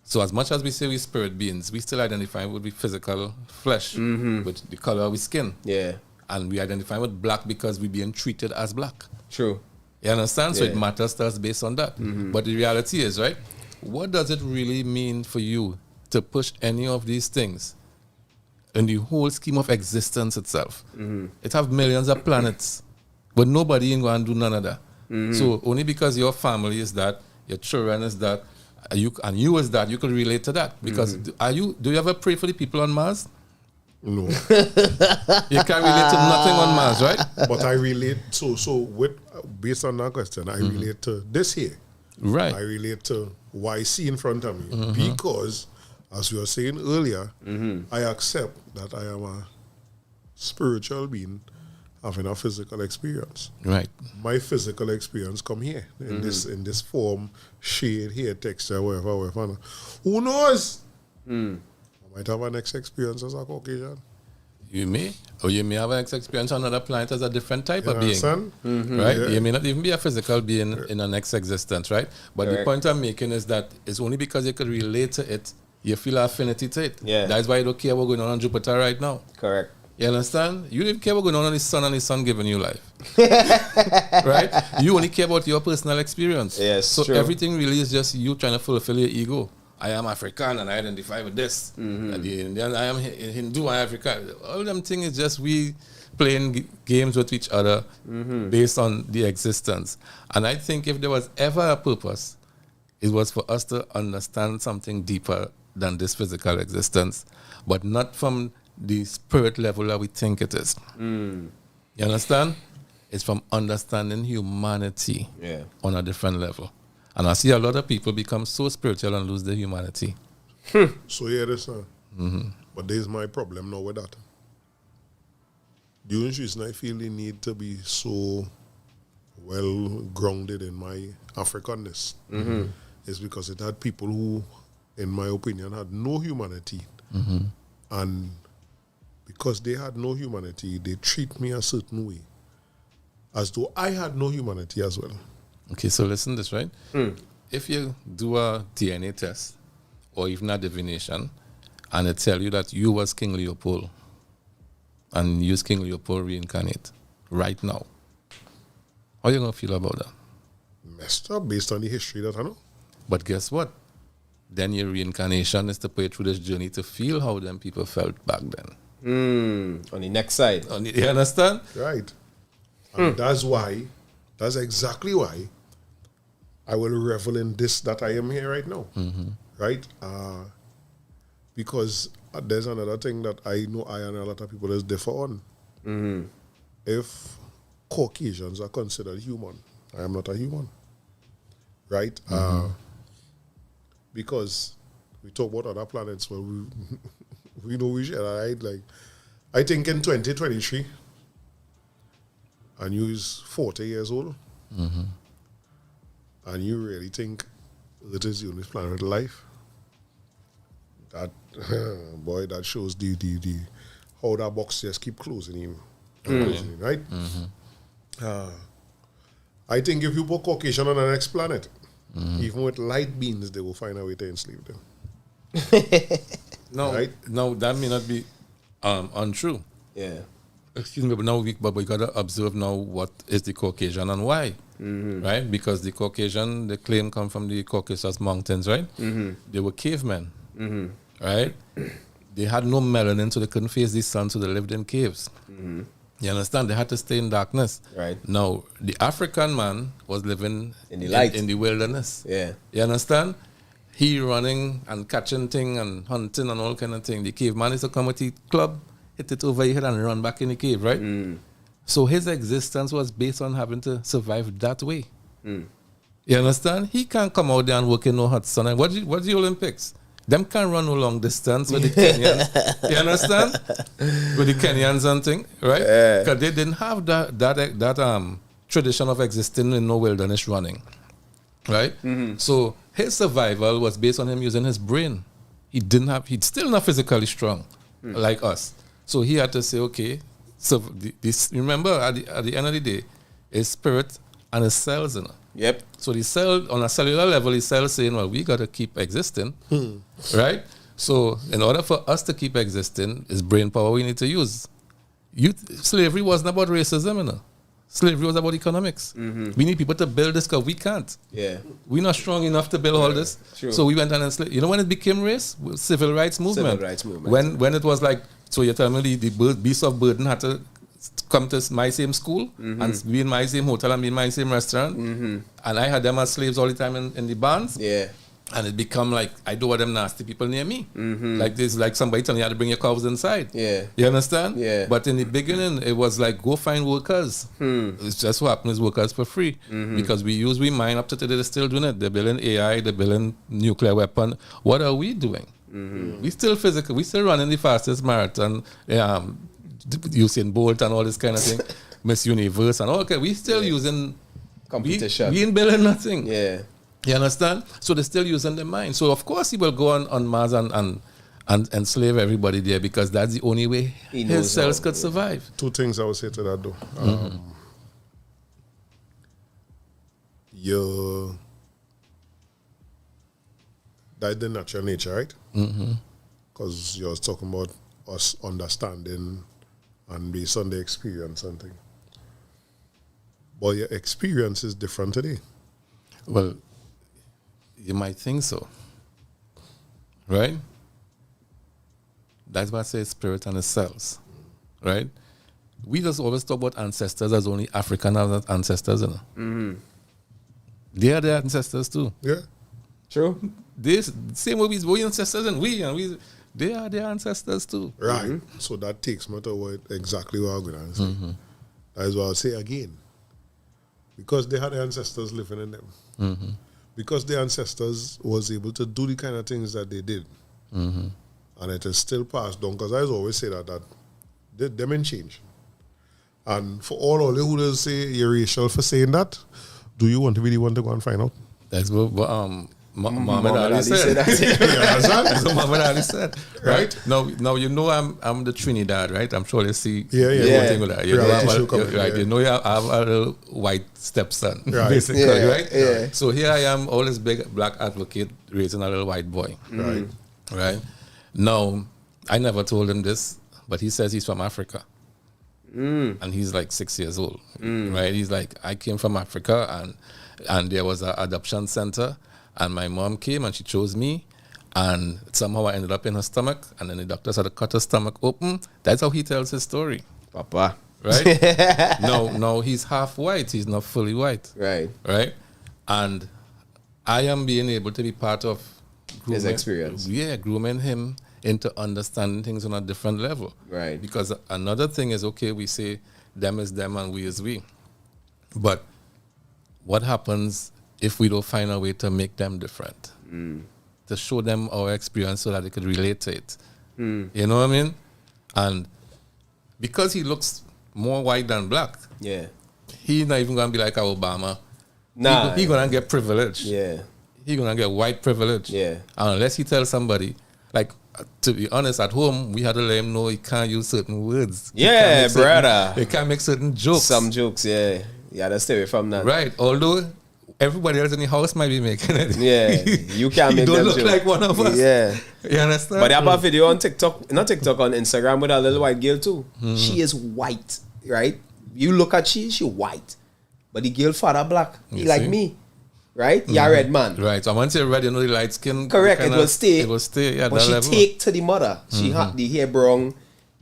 So as much as we say we're spirit beings, we still identify with the physical flesh, with the color of our skin. Yeah. And we identify with black because we're being treated as black. True. You understand? So it matters to us based on that. But the reality is, right, what does it really mean for you to push any of these things in the whole scheme of existence itself? It have millions of planets, but nobody ain't going to do none of that. So only because your family is that, your children is that, you is that, you could relate to that. Because do you ever pray for the people on Mars? No. You can't relate to nothing on Mars, right? But I relate, based on that question, I relate to this here. Right. I relate to what I see in front of me. Because, as you were saying earlier, I accept that I am a spiritual being having a physical experience. Right. My physical experience come here, in this form, shade, hair, texture, whatever. Who knows? I might have an next experience as a Caucasian. You may. Or you may have an experience on another planet as a different type of being. Yeah. Right? You may not even be a physical being in a next existence, right? But the point I'm making is that it's only because you could relate to it, you feel affinity to it. Yeah. That's why you don't care what's going on Jupiter right now. Correct. You understand? You don't care what's going on the sun and the sun giving you life. Right? You only care about your personal experience. Yes, so true. everything really is just you trying to fulfill your ego. I am African and I identify with this. The Indian, I am Hindu, I am African. All them things is just we playing games with each other based on the existence. And I think if there was ever a purpose, it was for us to understand something deeper than this physical existence, but not from the spirit level that we think it is. You understand? It's from understanding humanity on a different level. And I see a lot of people become so spiritual and lose their humanity. So here it is, but there's my problem now with that. The only reason I feel the need to be so well grounded in my Africanness is because it had people who, in my opinion, had no humanity. And because they had no humanity, they treat me a certain way, as though I had no humanity as well. Okay, so listen to this, right? if you do a DNA test or even a divination and it tell you that you was King Leopold and use King Leopold reincarnate right now, how you going to feel about that? Messed up based on the history that I know. But guess what? Then your reincarnation is to put you through this journey to feel how them people felt back then. On the next side. You understand? Right. And that's exactly why I will revel in this that I am here right now. Right? Because there's another thing that I know I and a lot of people is differ on. If Caucasians are considered human, I am not a human. Right? Because we talk about other planets, well, we know we share, right? Like, I think in 2023, and you is 40 years old, and you really think it is the only planet with life, that, boy, that shows the how that box just keep closing him, right? I think if you put Caucasian on the next planet, even with light beings, they will find a way to enslave them. No, Right? no, that may not be untrue. Yeah. Excuse me, but we gotta observe now what is the Caucasian and why, right? Because the Caucasian, the claim come from the Caucasus Mountains, right? They were cavemen, right? They had no melanin, so they couldn't face the sun, so they lived in caves. You understand? They had to stay in darkness. Right. Now, the African man was living In the light. in the wilderness. Yeah. You understand? He running and catching thing and hunting and all kind of thing. The caveman is to come with the club, hit it over your head and run back in the cave, right? So his existence was based on having to survive that way. You understand? He can't come out there and work in no hot sun. And what's the Olympics? Them can't run no long distance with the Kenyans. You understand? With the Kenyans and thing, right? Because they didn't have that tradition of existing in no wilderness running, right? So his survival was based on him using his brain. He's still not physically strong like us. So he had to say, okay, so this, remember at the end of the day, his spirit and his cells, you know. Yep. So the cell, on a cellular level, the cell saying, well, we got to keep existing, right? So in order for us to keep existing, it's brain power we need to use. Slavery wasn't about racism, you know. Slavery was about economics. We need people to build this because we can't. Yeah. We're not strong enough to build all this. True. So we went and enslaved. You know when it became race? Civil rights movement. Civil rights movement. When it was like, so you're telling me the beasts of burden had to come to my same school and be in my same hotel and be in my same restaurant. And I had them as slaves all the time in the barns. Yeah. And it become like, I don't want them nasty people near me. Like this, like somebody telling you how to bring your cows inside. Yeah. You understand? Yeah. But in the beginning, it was like, go find workers. It's just what happens, workers for free. Because we mind up to today, they're still doing it. They're building AI, they're building nuclear weapon. What are we doing? We still physical, we still running the fastest marathon. Usain Bolt and all this kind of thing. Miss Universe and all. Okay, we still using Competition. We ain't building nothing. Yeah. You understand? So they're still using their mind. So of course he will go on Mars and enslave everybody there because that's the only way He knows his cells how, could yeah. survive. Two things I would say to that though. That's the natural nature, right? Because you're talking about us understanding and based on the experience and thing. But your experience is different today. Well, you might think so. Right? That's why I say spirit and the cells. Right? We just always talk about ancestors as only African ancestors, you know. They are their ancestors too. Yeah. True. This same way we ancestors and they are their ancestors too. Right. So that takes me to what exactly what I'm going to say. That is what I'll say again. Because they had ancestors living in them. Because the ancestors was able to do the kind of things that they did. And it is still passed down. Because I always say that them ain't change. And for all you who say you're racial for saying that, do you want to really want to go and find out? That's what Muhammad Ali said. that. That's what Muhammad Ali said. Right? Now you know I'm the Trinidad, right? I'm sure you see the whole thing with that. You know, right? You know, I have a little white stepson, basically, right? Yeah. So here I am, all this big black advocate raising a little white boy. Right? Now, I never told him this, but he says he's from Africa. And he's like 6 years old, right? He's like, I came from Africa, and there was an adoption center, and my mom came and she chose me, and somehow I ended up in her stomach, and then the doctors had to cut her stomach open. That's how he tells his story. Papa. Right? No, he's half white. He's not fully white. Right. Right? And I am being able to be part of his experience. Yeah, grooming him into understanding things on a different level. Right. Because another thing is, okay, we say them is them and we is we. But what happens if we don't find a way to make them different? To show them our experience so that they could relate to it. You know what I mean? And because he looks more white than black, he's not even going to be like our Obama. Nah. He's going to get privilege. Yeah. He's going to get white privilege. Yeah. And unless he tells somebody, like, to be honest, at home, we had to let him know he can't use certain words. Yeah, brother. He can't make certain jokes. Some jokes, yeah. Yeah, let's stay away from that. Right. Although everybody else in the house might be making it. Yeah. You can't make them them look jokes. like one of us. Yeah. You understand? But they have a video on TikTok, not TikTok, on Instagram with a little white girl too. She is white, right? You look at she white. But the girl father black. He like me. Right? You're a red man. Right. So once you're red, you know the light skin. Correct. It will stay. It will stay. Yeah, but that she level. take to the mother. She had the hair brown,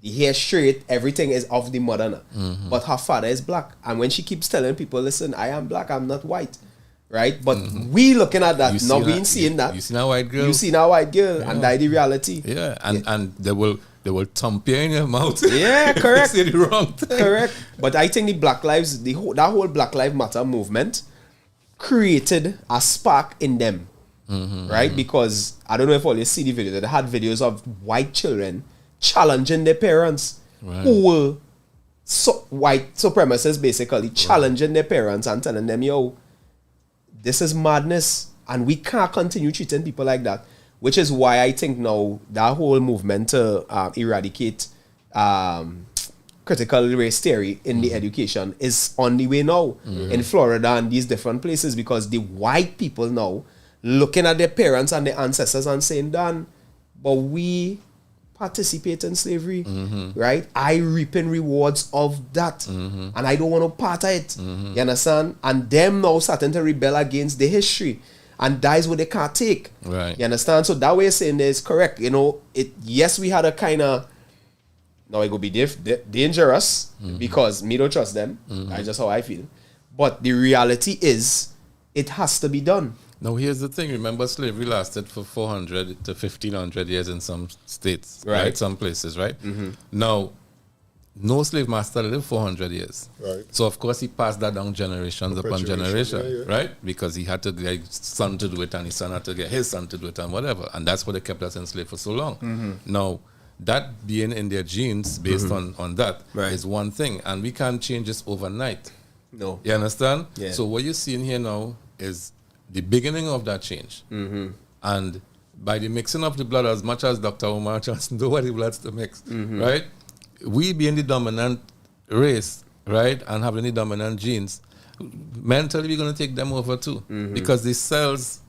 the hair straight, everything is of the mother now. But her father is black. And when she keeps telling people, listen, I am black, I'm not white. Right? But we looking at that, not being seeing that. You seen a white girl. You seen a white girl, and that the reality. Yeah. And they will thump you in your mouth. Yeah, correct. Say the wrong thing. Correct. But I think the Black Lives, that whole Black Lives Matter movement created a spark in them. Right? Because I don't know if all you see the video, they had videos of white children challenging their parents who were white supremacists, basically challenging their parents and telling them, yo, this is madness and we can't continue treating people like that. Which is why I think now that whole movement to eradicate critical race theory in the education is on the way now in Florida and these different places, because the white people now looking at their parents and their ancestors and saying, Dan, but we participate in slavery, right? I reaping rewards of that and I don't want to part of it. You understand? And them now starting to rebel against the history. And that is what they can't take. Right. You understand? So that way of saying is correct. You know, yes, we had a kind of, now it could be dangerous because me don't trust them. That's just how I feel. But the reality is, it has to be done. Now, here's the thing. Remember, slavery lasted for 400 to 1,500 years in some states, right? Some places, right? Now, no slave master lived 400 years. Right. So, of course, he passed that down generations upon generation, right? Because he had to get his son to do it, and his son had to get his son to do it, and whatever. And that's why they kept us enslaved for so long. Now, that being in their genes based on that is one thing. And we can't change this overnight. No. You understand? Yeah. So what you're seeing here now is the beginning of that change. And by the mixing of the blood, as much as Dr. Omar Johnson know what the bloods to mix, right? We being the dominant race, right, and having the dominant genes, mentally we're going to take them over too. Because the cells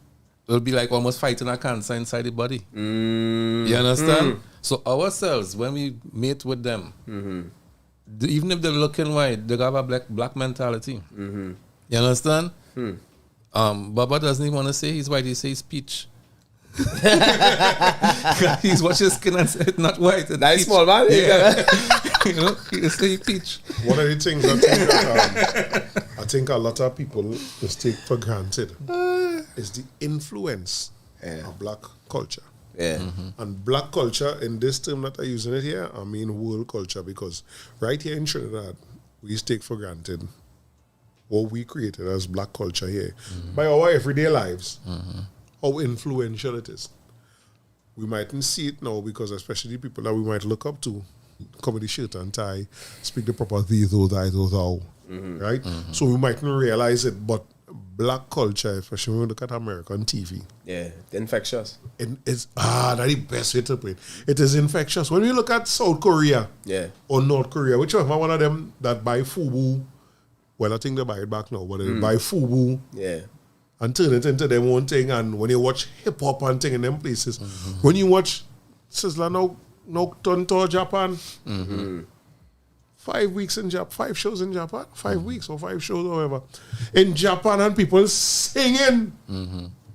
will be like almost fighting a cancer inside the body. You understand? So our cells, when we mate with them, even if they're looking white, they have a black mentality. You understand? Baba doesn't even want to say he's white, he says peach. He's watching his skin and said not white. That is small, man. Yeah. You know, he say peach. One of the things I think a lot of people just take for granted is the influence of black culture. And black culture, in this term that I'm using it here, I mean world culture, because right here in Trinidad, we take for granted what we created as black culture here by our everyday lives, how influential it is. We mightn't see it now because especially people that we might look up to, comedy shirt and tie, speak the proper thee, thou, thou, right? So we mightn't realize it, but black culture, especially when we look at American TV, Yeah, infectious. that's the best way to put it. It is infectious. When we look at South Korea Yeah. or North Korea, whichever one of them that buy FUBU, well, I think they buy it back now, but they buy FUBU Yeah. and turn it into their own thing. And when you watch hip hop and thing in them places, when you watch Sizzler now turn to Japan, 5 weeks in Japan, 5 shows in Japan, 5 weeks or 5 shows or whatever in Japan, and people singing.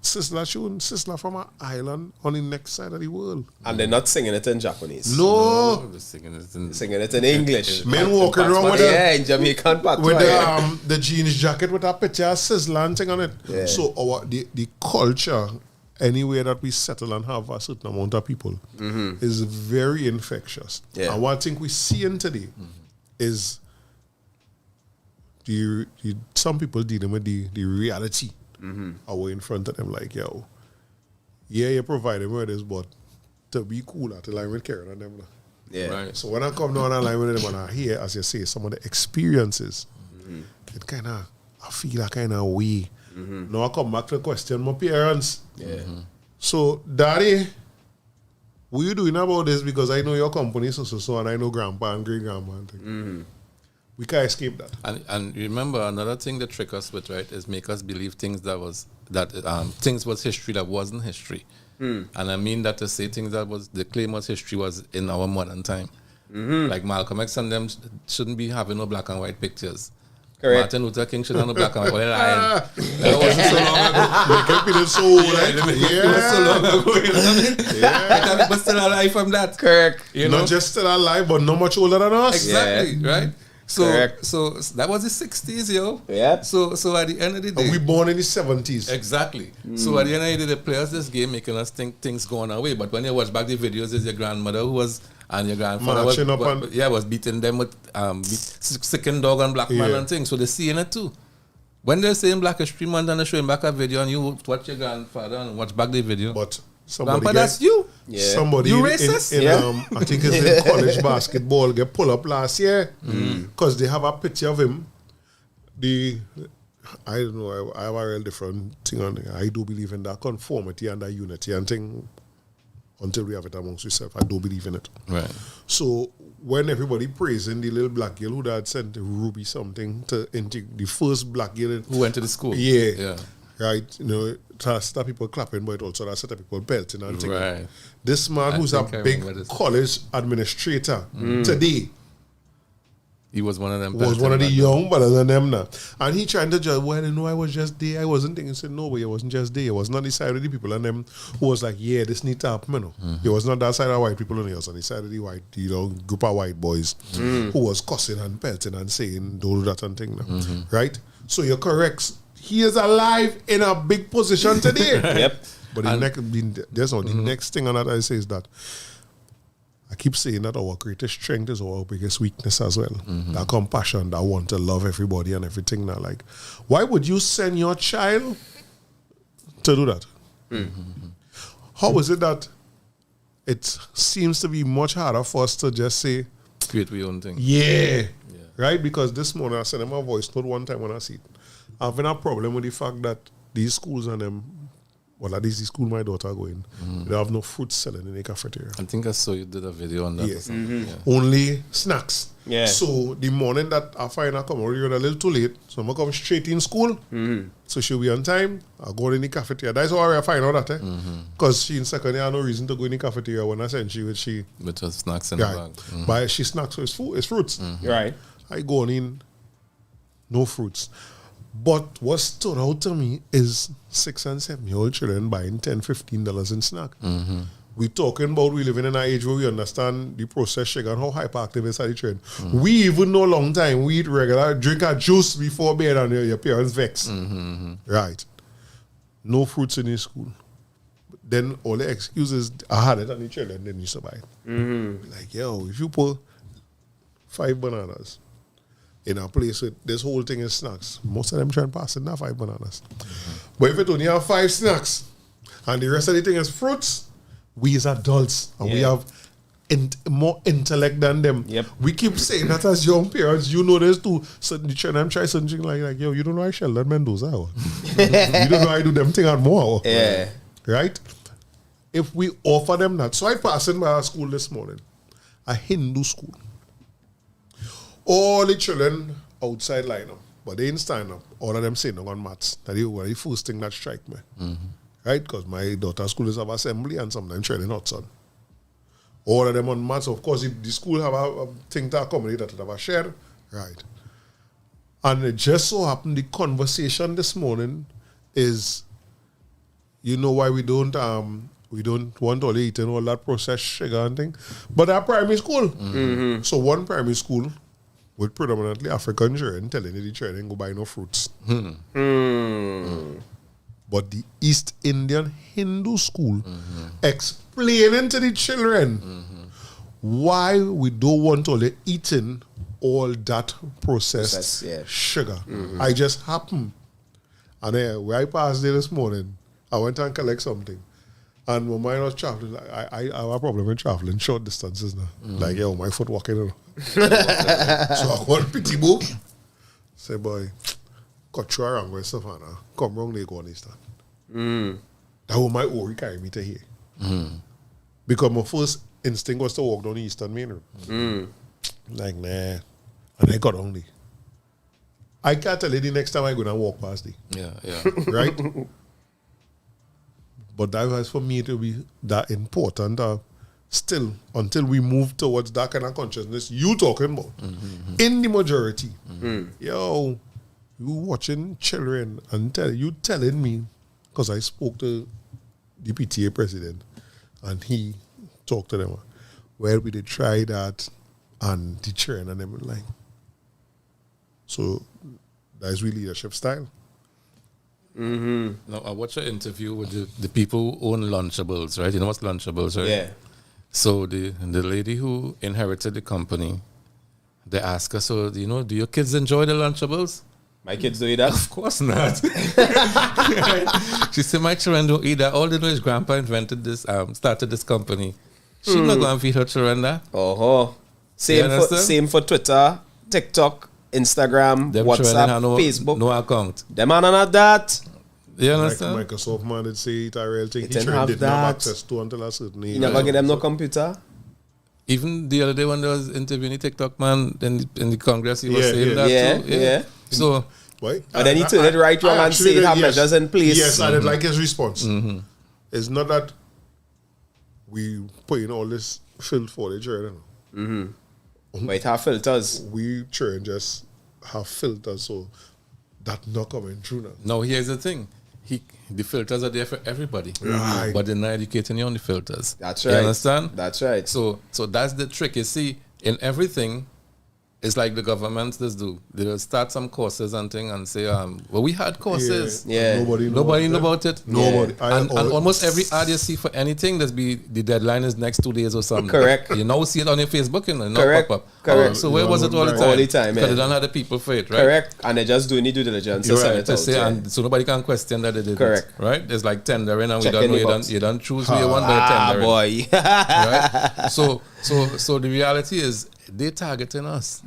Sizzler from an island on the next side of the world. And they're not singing it in Japanese. No, They're singing it in Singing it in English. men walking around with Yeah, in Jamaican with patois. the jeans jacket with a picture of Sizzler and thing on it. Yeah. So the culture, anywhere that we settle and have a certain amount of people, is very infectious. Yeah. And what I think we see in today is some people dealing with the reality away in front of them, like, yo, yeah, you provide them with this, but to be cool at the line with Karen and them. Yeah. Right. So when I come down and line with them and I hear, as you say, some of the experiences, it kind of, I feel a kind of way. Now I come back to the question, my parents. Yeah. So, Daddy, what you doing about this? Because I know your company, so, and I know grandpa and great-grandpa and thing. We can't escape that. And remember, another thing that trick us with, right, is make us believe things things was history that wasn't history. And I mean that to say things that the claim was history was in our modern time. Like Malcolm X and them shouldn't be having no black and white pictures. Correct. Martin Luther King should have no black and white. Well, lying. That wasn't so long ago. They can be the soul, right? Yeah. So long ago, you know what I mean? Yeah. But still alive from that. Correct. You know? Not just still alive, but not much older than us. Exactly, right? Correct. So that was the 60s, yo. Yeah. So at the end of the day, And we born in the 70s. exactly. So at the end of the day, they play us this game, making us think things going away. But when you watch back the videos, is your grandmother who was and your grandfather Marching up and- was beating them with sickened dog and black man Yeah. and things. So they're seeing it too. When they're saying Black History Month and they're showing back a video and you watch your grandfather and watch back the video, But somebody Grandpa, that's you. Yeah. Somebody You in, racist? in, Yeah. I think it's in college basketball get pulled up last year because they have a picture of him. I don't know, I have a real different thing on it. I do believe in that conformity and that unity and thing until we have it amongst ourselves. I do believe in it. Right. So when everybody praising the little black girl who had sent Ruby something to the first black girl Who went to the school? Yeah. Right, you know, that people clapping, but also that set of people belting and things. Right. This man I who's a think I big remember this. college administrator today He was one of them. was one of the young brothers than them now. And he trying to judge, well, you know, I was just there. I wasn't thinking, said, no, but it wasn't just there. It was not the side of the people and them who was like, yeah, this need to happen, you know. It was not that side of white people only, it was on the side of the white, you know, group of white boys who was cussing and pelting and saying, don't do that and thing now. Right? So you're correct. He is alive in a big position today. Yep. But the next thing on that I say is that I keep saying that our greatest strength is our biggest weakness as well. That compassion, that want to love everybody and everything. Now, like, why would you send your child to do that? How is it that it seems to be much harder for us to just say, create your own thing. yeah. Right? Because this morning I sent him a voice note one time when I see it. I've been a problem with the fact that these schools and them, well, at least the school my daughter going, they have no food selling in the cafeteria. I think I saw you did a video on that. Yeah. Or something. Yeah. Only snacks. Yeah. So the morning that I find I come out, you're a little too late. So I'm going to come straight in school. So she'll be on time. I'll go in the cafeteria. That's how I find out that. Because she in second year had no reason to go in the cafeteria when I sent she with she. With her snacks in the Right. bag. But she snacks, so it's food, it's fruits. Right. I go in, no fruits. But what stood out to me is 6 and 7-year-old children buying $10, $15 in snack. We talking about we living in an age where we understand the processed sugar and how hyperactive is the trend. We even know long time we eat regular, drink a juice before bed and your parents vex. Right. No fruits in the school. Then all the excuses, I had it on the children, then you survive. Like, yo, if you put 5 bananas in a place with this whole thing is snacks, most of them try and pass it, not 5 bananas. But if it only have 5 snacks and the rest of the thing is fruits, we as adults and we Yeah. have more intellect than them. Yep. We keep saying that as young parents, you know this too. So the children try something like, yo, you don't know I Sheldon Mendoza. You don't know I do them thing and more. Yeah. Right? If we offer them that. So I passed in my school this morning, a Hindu school. All the children outside line up, but they didn't stand up. All of them sitting on mats. That was the first thing that struck me. Right? Because my daughter's school is of assembly and sometimes training outside. All of them on mats. Of course, if the school have a thing to accommodate that, have a share. Right. And it just so happened the conversation this morning is, you know why we don't want all eating all that processed sugar and thing. But our primary school. So one primary school with predominantly African children telling the children go buy no fruits. But the East Indian Hindu school explaining to the children why we don't want all the eating all that processed sugar. I just happened. And where I passed there this morning, I went and collect something. And my mind was traveling. I have a problem with traveling short distances now. Like, yo, my foot walking. So I called Pretty Book. Say, boy, got through around with Savannah. Come wrong, they go on this stand. That was my worry carry me to here. Because my first instinct was to walk down the Eastern Main Road. Like, nah. And I got only. I can't tell you the next time I go and walk past it. Yeah. Right? But that was for me to be that important still until we move towards that kind of consciousness you talking about. In the majority. Yo, you watching children and telling me, because I spoke to the PTA president and he talked to them, well, we did try that and the children and them were like, so that's really leadership style. Now, I watched an interview with the people who own Lunchables, right? You know what's Lunchables, right? Yeah. So the lady who inherited the company, they asked her, so, do your kids enjoy the Lunchables? My kids do that? Of course not. She said, my children don't eat that. All they know is grandpa invented this, started this company. She's not going to feed her children that. Same for Twitter, TikTok, Instagram, Them WhatsApp, no, Facebook. No account. Them man are not that. You understand? Like Microsoft man did say it a real thing. It He didn't didn't have have that. access to until a certain age. You never get them no computer. Even the other day when there was interviewing the TikTok man in the Congress, he was saying that too. Yeah. So, Right? But then he turned it right wrong and say it have measures in place. Yes, I did like his response. It's not that we put in all this filth for the children. But it have filters. We children just have filters, so that not coming through now. now here's the thing. The filters are there for everybody. Right. But they're not educating you on the filters. That's You right. understand? That's right. So that's the trick. You see, in everything, it's like the governments just do. They'll start some courses and thing and say, well, we had courses. Yeah. Nobody Nobody know about it. Nobody. And almost every ad you see for anything, the deadline is next 2 days or something. Correct. You now see it on your Facebook and not Correct. pop up. Correct. So where was it all the Right. time? All the time, Because yeah. they don't have the people for it, right? Correct. And they're just doing the due diligence. You're to send right. it To out, say, yeah. and so nobody can question that they did Correct. it. Right? It's like tendering and we Check don't know any box. you don't choose who you want by tendering. boy. Right? So the reality is they're targeting us.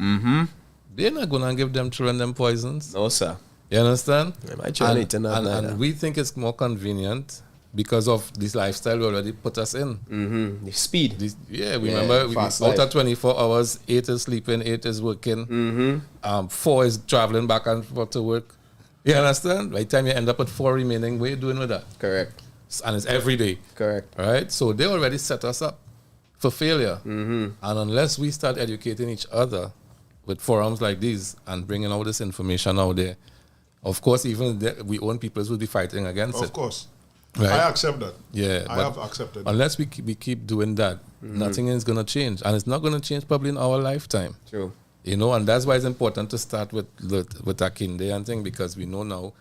They're not gonna give them children them poisons. No, sir. You understand? My children eating that neither. And we think it's more convenient because of this lifestyle we already put us in. The speed. Remember, fast out life. of 24 hours, 8 is sleeping, 8 is working, 4 is traveling back and forth to work. You understand? By the time you end up with 4 remaining, what are you doing with that? Correct. And it's every day. Correct. Right? So they already set us up for failure. And unless we start educating each other with forums like these and bringing all this information out there, of course, even we own people who will be fighting against it. Of course. Right? I accept that. Yeah, I but have accepted that. unless we keep doing that, nothing is going to change. And it's not going to change probably in our lifetime. True. And that's why it's important to start with our kinder and thing, because we know now,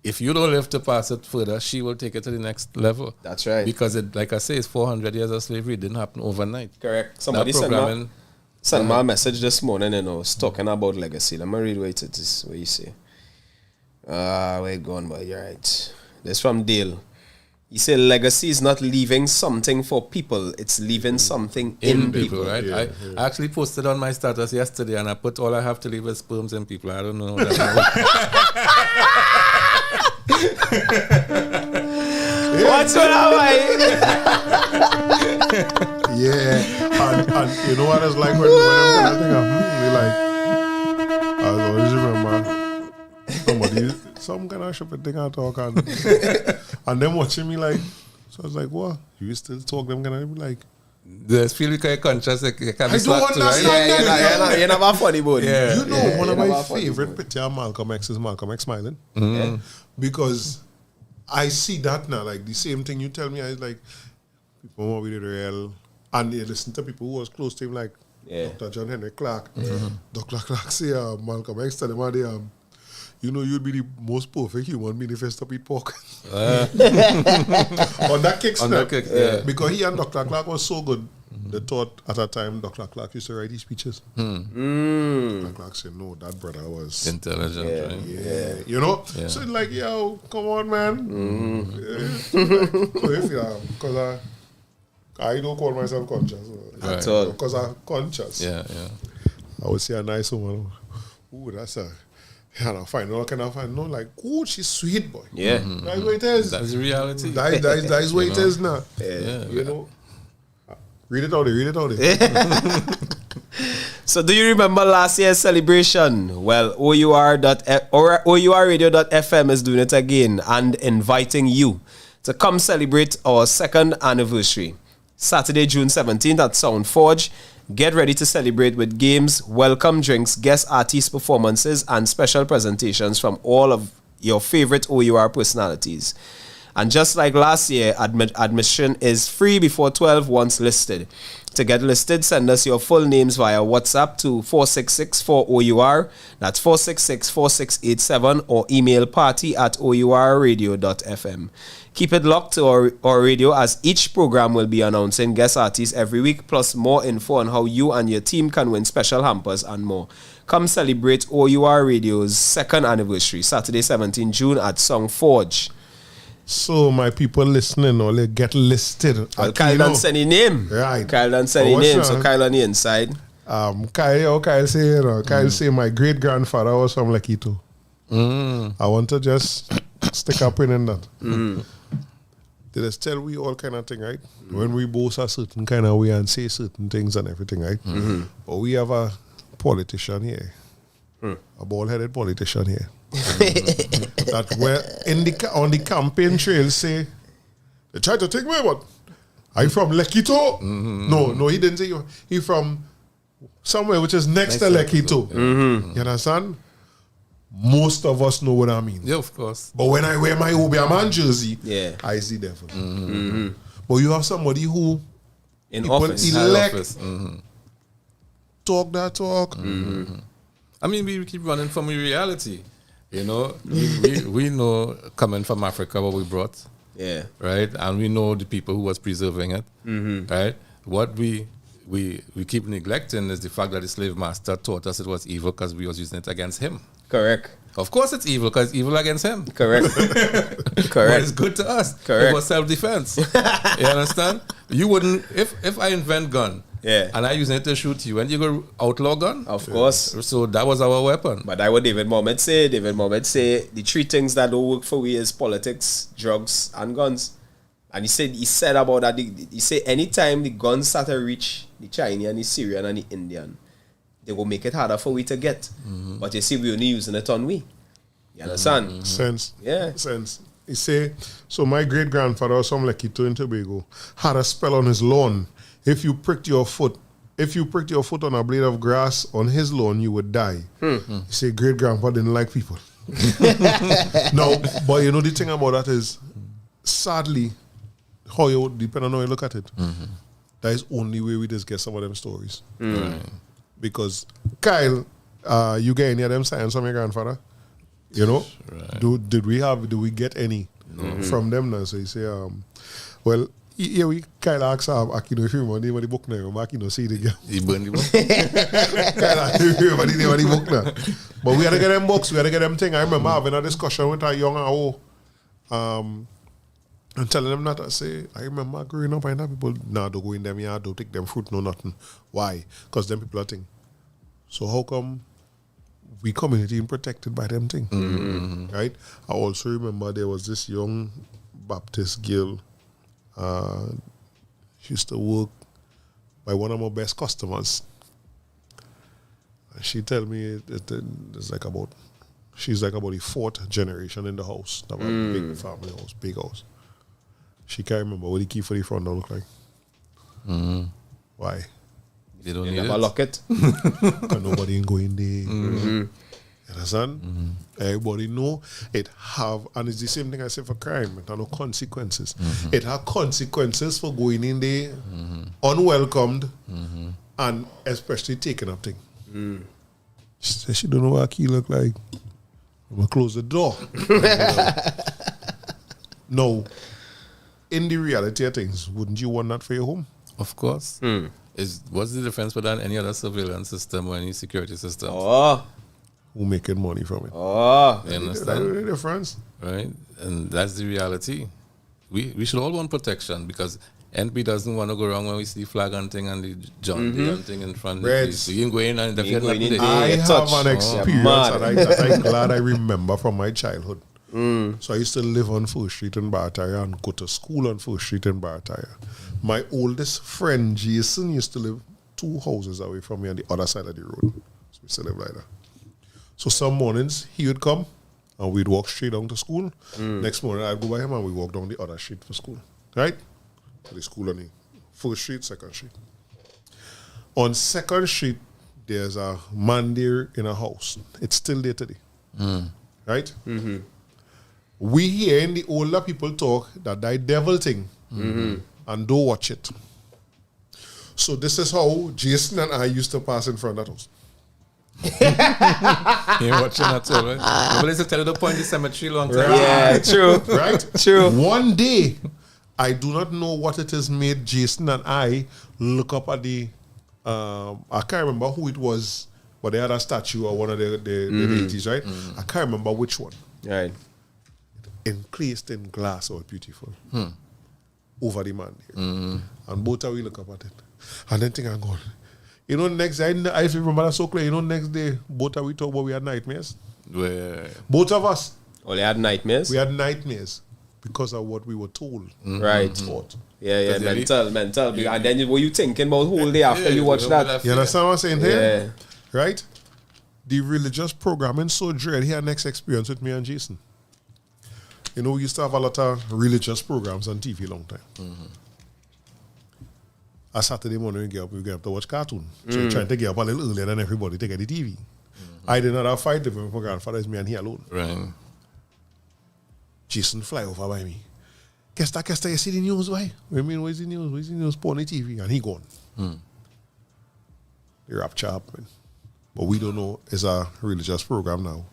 if you don't live to pass it further, she will take it to the next level. That's right. Because, like I say, it's 400 years of slavery. It didn't happen overnight. Correct. Somebody That programming, sent me a message this morning, it's talking about legacy. Let me read what it is, what you say. Where you going, boy? You're right. This from Dale. He said legacy is not leaving something for people, it's leaving something in people. right? Yeah, I actually posted on my status yesterday and I put all I have to leave is sperms in people. I don't know that. What's going on, Yeah, and you know what it's like when I think of I always remember some kind of stupid thing I talk and them watching me like, so I was like, what? You still talk them kind of be like, There's feel kind of conscious, like you can be I slapped don't too, right? understand. You're not funny, bud. Yeah. You know, one of you're my not funny, favorite bud. picture of Malcolm X is Malcolm X smiling. Because I see that now, like the same thing you tell me, I was like, people want to be the real, and they listen to people who was close to him, like Dr. John Henry Clark. Dr. Clark say, Malcolm X tell him, you know, you'd be the most perfect human being if you stop eat pork. On that kick snap. Yeah. Because he and Dr. Clark was so good, they thought at that time Dr. Clark used to write his speeches. Dr. Clark said, no, that brother was Intelligent, right? you know? Yeah. So it's like, yo, come on, man. Because I don't call myself conscious. Right. At all. Because I'm conscious. Yeah. I would say a nice woman. Ooh, that's a... And I find no, can I find no, like, oh, she's sweet, boy. Yeah. That's what it is. That's the reality. That is what it is now. Yeah. You know? Read it out there. So do you remember last year's celebration? Well, OURradio.fm is doing it again and inviting you to come celebrate our second anniversary. Saturday, June 17th at Sound Forge. Get ready to celebrate with games, welcome drinks, guest artist performances, and special presentations from all of your favorite OUR personalities. And just like last year, admission is free before 12 once listed. To get listed, send us your full names via WhatsApp to 4664OUR, that's 466-4687, or email party@OURradio.fm. Keep it locked to our radio as each program will be announcing guest artists every week, plus more info on how you and your team can win special hampers and more. Come celebrate OUR Radio's second anniversary, Saturday 17 June at Song Forge. So, my people listening, or they get listed. Well, Kyle done send his name. Right. Kyle done send his name, so Kyle on the inside. Kyle say, Kyle say my great-grandfather was from Lekito. I want to just stick a pin in that. They just tell we all kind of thing, right? When we boast a certain kind of way and say certain things and everything, right? But we have a politician here, a bald-headed politician here, that were on the campaign trail say, they tried to take me, but I'm from Lekito. No, he didn't say you. He from somewhere which is next to Lekito. You understand? Most of us know what I mean. Yeah, of course. But when I wear my Obiaman jersey, Yeah. I see devil. But you have somebody who In people office. elect, Office. talk that talk. I mean, we keep running from reality. You know, we know coming from Africa what we brought, Yeah. right? And we know the people who was preserving it, right? What we keep neglecting is the fact that the slave master taught us it was evil because we was using it against him. Correct. Of course it's evil because it's evil against him. Correct. But Correct. it's good to us. Correct. It was self-defense. You understand? You wouldn't, if I invent gun, Yeah. and I use it to shoot you, and you go outlaw gun? Of course. So that was our weapon. But that what David Mohammed say. David Mohammed say the three things that don't work for we is politics, drugs, and guns. And he said about that. He said anytime the guns start to reach the Chinese and the Syrian and the Indian, they will make it harder for we to get. But you see, we only using it on we. You understand? Sense. Yeah. Sense. He say, so my great-grandfather was from Lekito in Tobago, had a spell on his lawn. If you pricked your foot on a blade of grass on his lawn, you would die. He say great-grandpa didn't like people. No, but you know the thing about that is, sadly, depending on how you look at it, that is only way we just get some of them stories. Right. Because Kyle, you get any of them signs from your grandfather? You know? Right. Do we get any from them now? So you say, well, here we Kyle asks Akino if you remember the book now. Akino see the girl. He burned the book. Kyle asked if you remember the book now. But we had to get them books, we had to get them thing. I remember having a discussion with a young And telling them that, I say, I remember growing up, I know people, nah, don't go in them yard, don't take them fruit, no nothing. Why? Because them people are thing. So how come we community protected by them thing? Right? I also remember there was this young Baptist girl, she used to work by one of my best customers. And she tell me that it's like about, she's like about the 4th generation in the house. That was a big family house, big house. She can't remember what the key for the front door look like. Why? They don't You need never it. lock it. Because nobody ain't going there. You understand? Everybody know it have, and it's the same thing I say for crime. It have no consequences. It have consequences for going in there unwelcomed and especially taking up thing. She said she don't know what a key look like. I'm gonna close the door. No. In the reality of things, wouldn't you want that for your home? Of course. What's the difference with any other surveillance system or any security system? Oh. Who making money from it? Oh. You That's understand? the difference. Right? And that's the reality. We should all want protection because NP doesn't want to go wrong when we see flag hunting and the John Deere hunting in front of the Reds. place. So you can go in and You go in definitely. there. I Yeah, have touch. an Oh, experience mad. that I'm glad I remember from my childhood. So I used to live on First Street in Barataria and go to school on First Street in Barataria. My oldest friend, Jason, used to live 2 houses away from me on the other side of the road. So we used to live like that. So some mornings he would come and we'd walk straight down to school. Next morning I'd go by him and we walk down the other street for school. Right? To the school on the First Street, Second Street. On Second Street, there's a man there in a house. It's still there today. Right? We hear in the older people talk that devil thing and don't watch it. So this is how Jason and I used to pass in front of that house. You ain't watching at all, right? Nobody used to tell you to point the cemetery long time. Yeah, true. Right? True. One day, I do not know what it is made Jason and I look up at the, I can't remember who it was, but they had a statue or one of the deities, right? I can't remember which one. Right. Encased in glass or beautiful. Over the man there. And both of we look up at it. And then think I'm going, you know, next day, I remember that so clear, you know, next day, both of we talk about we had nightmares. Where Both of us, Only had nightmares. we had nightmares because of what we were told. Right. Taught. Yeah, Because they mental. And then what you thinking about whole day after you watch that? You understand what I'm saying here? Yeah. Right? The religious programming so dread. Here, next experience with me and Jason. You know, we used to have a lot of religious programs on TV long time. A Saturday morning, we get up to watch cartoon. So we're trying to get up a little earlier than everybody to get the TV. I did not have fight with my grandfather, it's me and he alone. right. Jason fly over by me. Kesta, you see the news, why? I mean, where's the news? Where's the news? Put on the TV. And he gone. The rapture happened. But we don't know it's a religious program now.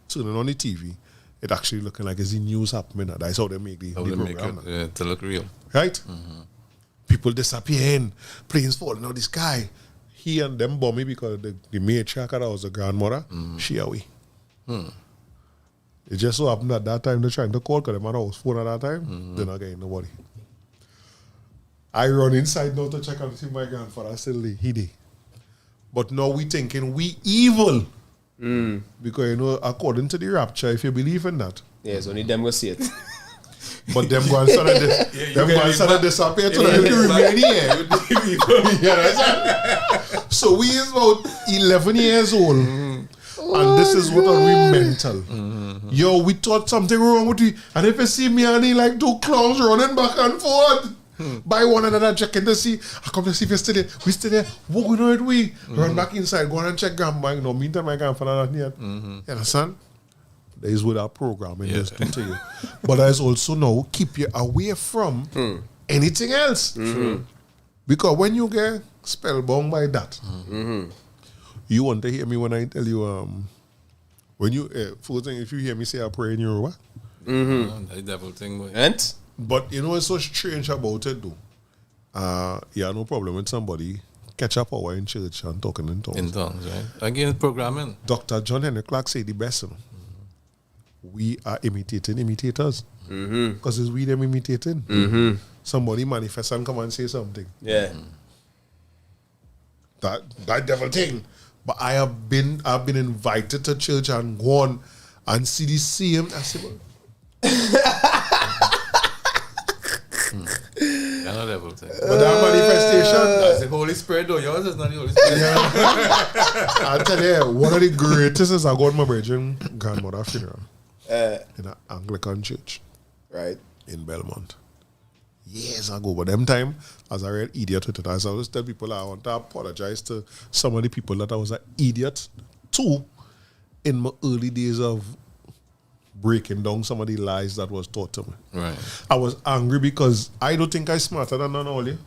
Turning on the TV, it actually looking like it's the news happening. That's how they make the How they make program. it to look real. Right? People disappearing, planes falling out of the sky. He and them bomb me because the matriarch that was the grandmother, she away. It just so happened at that time they're trying to call because the man was phone at that time. They're not getting nobody. I run inside now to check and see my grandfather still there. He did. But now we thinking we evil. Because, you know, according to the rapture, if you believe in that, Yes, only them will see it. but them going to disappear to the remain here. You understand? So we is about 11 years old. And this is what are we mental. Yo, we thought something wrong with you. And if you see me and he like 2 clowns running back and forth. By one another checking to see. I come to see if you're still there. We still there. What we know it we? Run back inside, go on and check grandma. No, meantime my grandfather not yet. You understand? That is what our programming is do to you. But there's also now keep you away from anything else. Because when you get spellbound by that, you want to hear me when I tell you, when you, first thing, if you hear me say I pray in Yoruba. The devil thing. Boy. And? But you know what's so strange about it though? You have no problem with somebody catch up hour in church and talking in tongues. In tongues, right? Again, programming. Dr. John Henry Clark said the best, you know. We are imitating imitators. Because it's we them imitating. Somebody manifest and come and say something. Yeah. That devil thing. But I've been invited to church and gone and see the same. I say, well, Another devil thing. but that manifestation. That's the Holy Spirit, though. Yours is not the Holy Spirit. I tell you, one of the greatest is I got my virgin grandmother funeral in an Anglican church, Right. in Belmont. Years ago, but them time, as a real idiot with it, as I always tell people, I want to apologize to some of the people that I was an idiot to in my early days of breaking down some of the lies that was taught to me. Right. I was angry because I don't think I'm smarter than none of you.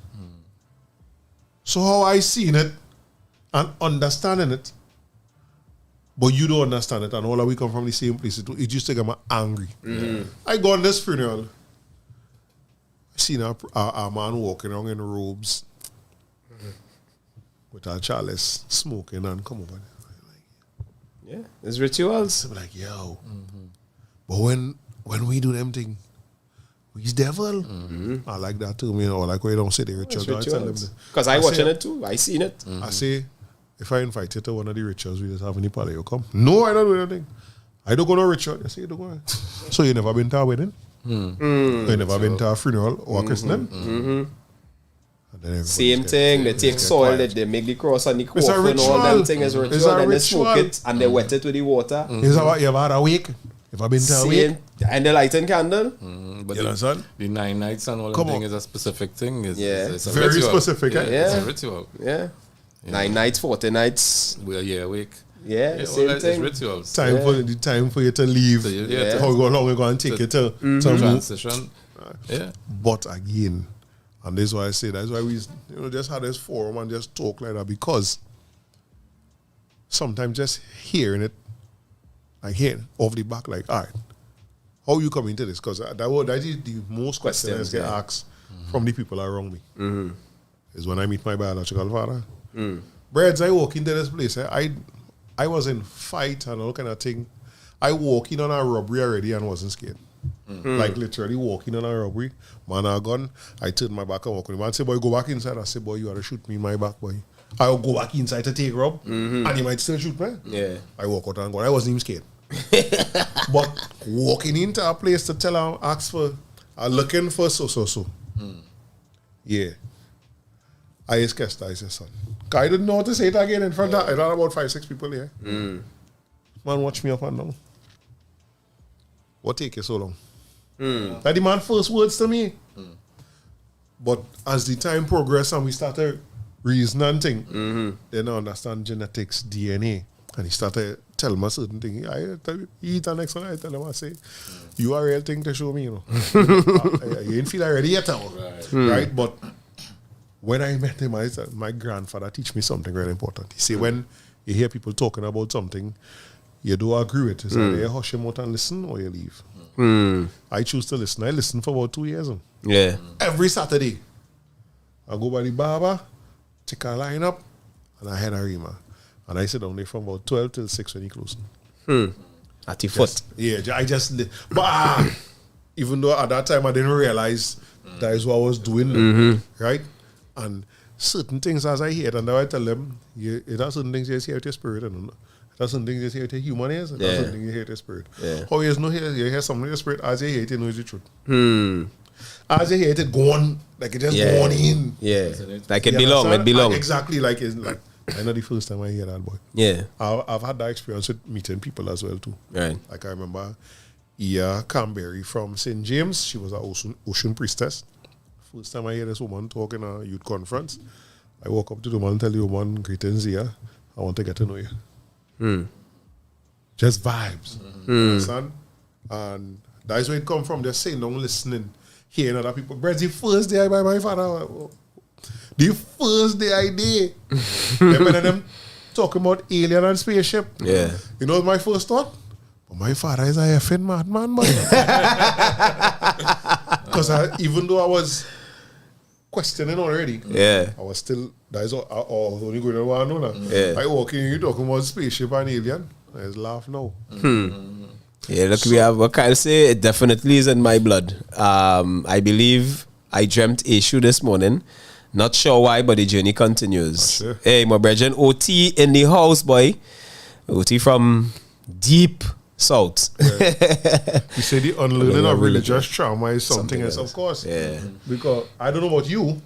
So how I seen it and understanding it, but you don't understand it, and all of we come from the same place, it just take me angry. I go on this funeral, I seen a man walking around in robes with a chalice, smoking and come over. Yeah. It's rituals. I'm like, yo. But when we do them thing, we's devil. I like that too. I like where you don't say the rituals. Because I watching it too. I seen it. I say, if I invite you to one of the rituals, we just have any party, you come. No, I don't do anything. I don't go to a ritual. I say, you don't go. So you never been to a wedding? You never been to a funeral or a christening? And then Same thing. They take soil, they make the cross on the It's a coffin, and all them ritual. things is It's ritual. a Then they smoke ritual. it and they wet it with the water. Is that what you ever had a wake? If I've been to a wake? Same. And they lighting candle. But You understand? the 9 nights and all Come that on. thing is a specific thing. Yeah. It's a Very ritual. specific, eh? It's Yeah. a ritual. Yeah. 9 nights, 40 nights. We're a week. Yeah, All same that is thing. rituals. Time for you to leave. So Yeah. How you go along, you go and take it to move. Transition. Yeah. But again, and this is why I say that's why we just had this forum and just talk like that, because sometimes just hearing it, like hearing off the back, like, all right, how you come into this? Because that is the most questions I get asked from the people around me. Is when I meet my biological father. Breads, I walk into this place. I was in fight and all kind of thing. I walk in on a robbery already and wasn't scared. Like literally walking on a robbery. Man, a gun. I turned my back and walk on. Man say, boy, go back inside. I say, boy, you ought to shoot me in my back, boy. I'll go back inside to take rob. And he might still shoot me. Yeah. I walk out and go. I wasn't even scared. But walking into a place to tell her, ask for, looking for so. Yeah. I is Kester, I said, son. I didn't know how to say it again in front of, I had about 5-6 people here. Man, watch me up and down. What take you so long? That the man first words to me. But as the time progressed and we started reasoning thing, then I understand genetics, DNA. And he started telling me certain things. I tell you, he eat the next one, I tell him, I say, you are a real thing to show me, you know. You ain't feel ready yet, right? But when I met him, I said, my grandfather teach me something very important. He said, when you hear people talking about something, you do agree with it. It's either you hush him out and listen or you leave. I choose to listen. I listened for about 2 years. Yeah. Every Saturday, I go by the barber, take a line up, and I head a Rima. And I sit down there from about 12 till 6 when he closed. At your foot. Yeah, I just... But even though at that time I didn't realize that is what I was doing, right? And certain things as I hear it, and I tell them, it has certain things you hear with your spirit, and it has certain things you hear with your human ears, and it has certain things you hear with your spirit. Yeah. How you know you hear something with your spirit, as you hear it, you know it's the truth. As you hear it, go on, like it just go on in. Yeah. Like it You belong, understand? it belong. Exactly, like it's like, I know the first time I hear that, boy. Yeah. I've had that experience with meeting people as well, too. Right. Like I remember Ia Camberry from St. James, she was an ocean priestess. First time I hear this woman talk in a youth conference, I walk up to the woman and tell the woman, greetings here, I want to get to know you. Just vibes. Understand? And that's where it come from, just saying, don't listening, hearing other people. But the first day I buy my father, the first day I did, them talking about alien and spaceship. Yeah. You know what my first thought? But my father is a effing madman, boy. Because even though I was questioning already, I was still, that's all, I was only going to want to know now. I walk in, you talking about spaceship and alien, I just laugh now. Yeah, look, we have what can I say? It definitely is in my blood. I believe I dreamt issue this morning. Not sure why, but the journey continues. Sure. Hey, my brethren, OT in the house, boy. OT from deep south. You say the unlearning of religious trauma is something else, of course. Yeah. Because I don't know about you.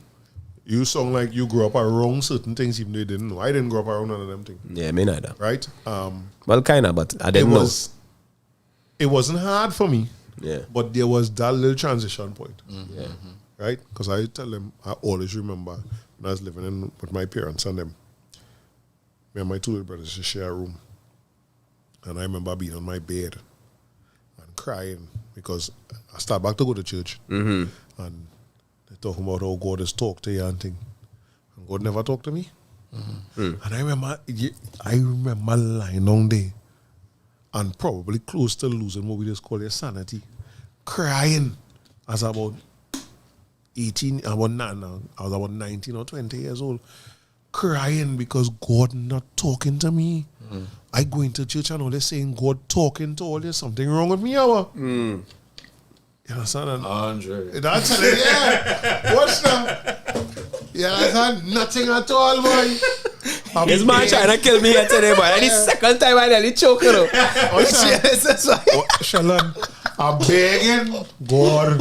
You sound like you grew up around certain things even though you didn't know. I didn't grow up around none of them things. Yeah, me neither. Right? Well, kind of, but I didn't know. It wasn't hard for me. Yeah. But there was that little transition point. Yeah. Right? Because I tell them, I always remember when I was living with my parents and them. Me and my two little brothers used to share a room. And I remember being on my bed and crying because I started back to go to church. And they're talking about how God has talked to you and thing. And God never talked to me. And I remember lying down there and probably close to losing what we just call your sanity. Crying as about 18, I was about 19 or 20 years old. Crying because God not talking to me. I go into church and all they're saying God talking to all there's something wrong with me. You understand? And Andre. that's it, yeah. What's that? Yeah, that's nothing at all, boy. This man trying to kill me here today, boy. And the second time I nearly choke, you know. Sheldon, I'm begging God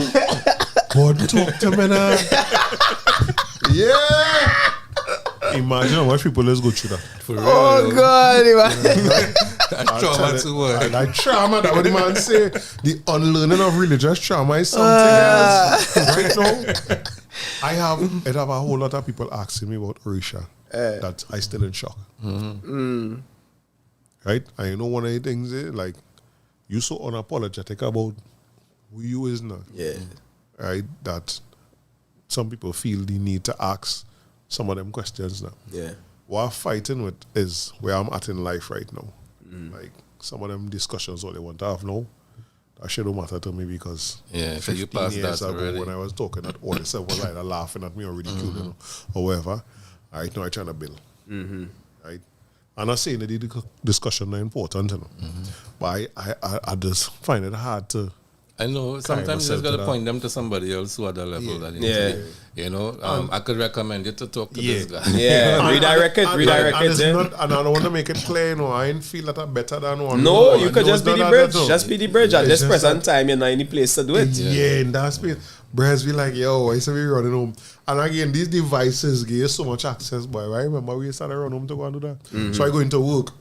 talk to me now. Yeah. Imagine how much people let's go through that. For real. Oh, God. That trauma too much. That trauma, that what the man say. The unlearning of religious trauma is something else. Right now, I have a whole lot of people asking me about Orisha that I still in shock. Right? And you know one of the things like you so unapologetic about who you is now. Yeah. Right? That some people feel the need to ask some of them questions now. Yeah. What I'm fighting with is where I'm at in life right now. Like some of them discussions what they want to have now, that shit don't matter to me because Yeah, so you 15 passed years that ago already. when I was talking at all the stuff was either laughing at me or ridiculing or whatever. Right now I'm trying to build. Right? I'm not saying that the discussion is important, you know. But I just find it hard to I know. Sometimes you just got to point them to somebody else who at the level that you need to be. You know, I could recommend you to talk to this guy. Yeah, redirect it. And I don't want to make it clear, you know, I ain't feel that I'm better than one. No, And you could just be the that- bridge. that- Just be the bridge. At It's this just present time, you're not in the place to do it. Yeah, in that space. Bros be like, yo, I used to be running home. And again, these devices give you so much access, boy. I remember we started running home to go and do that. So I go into work.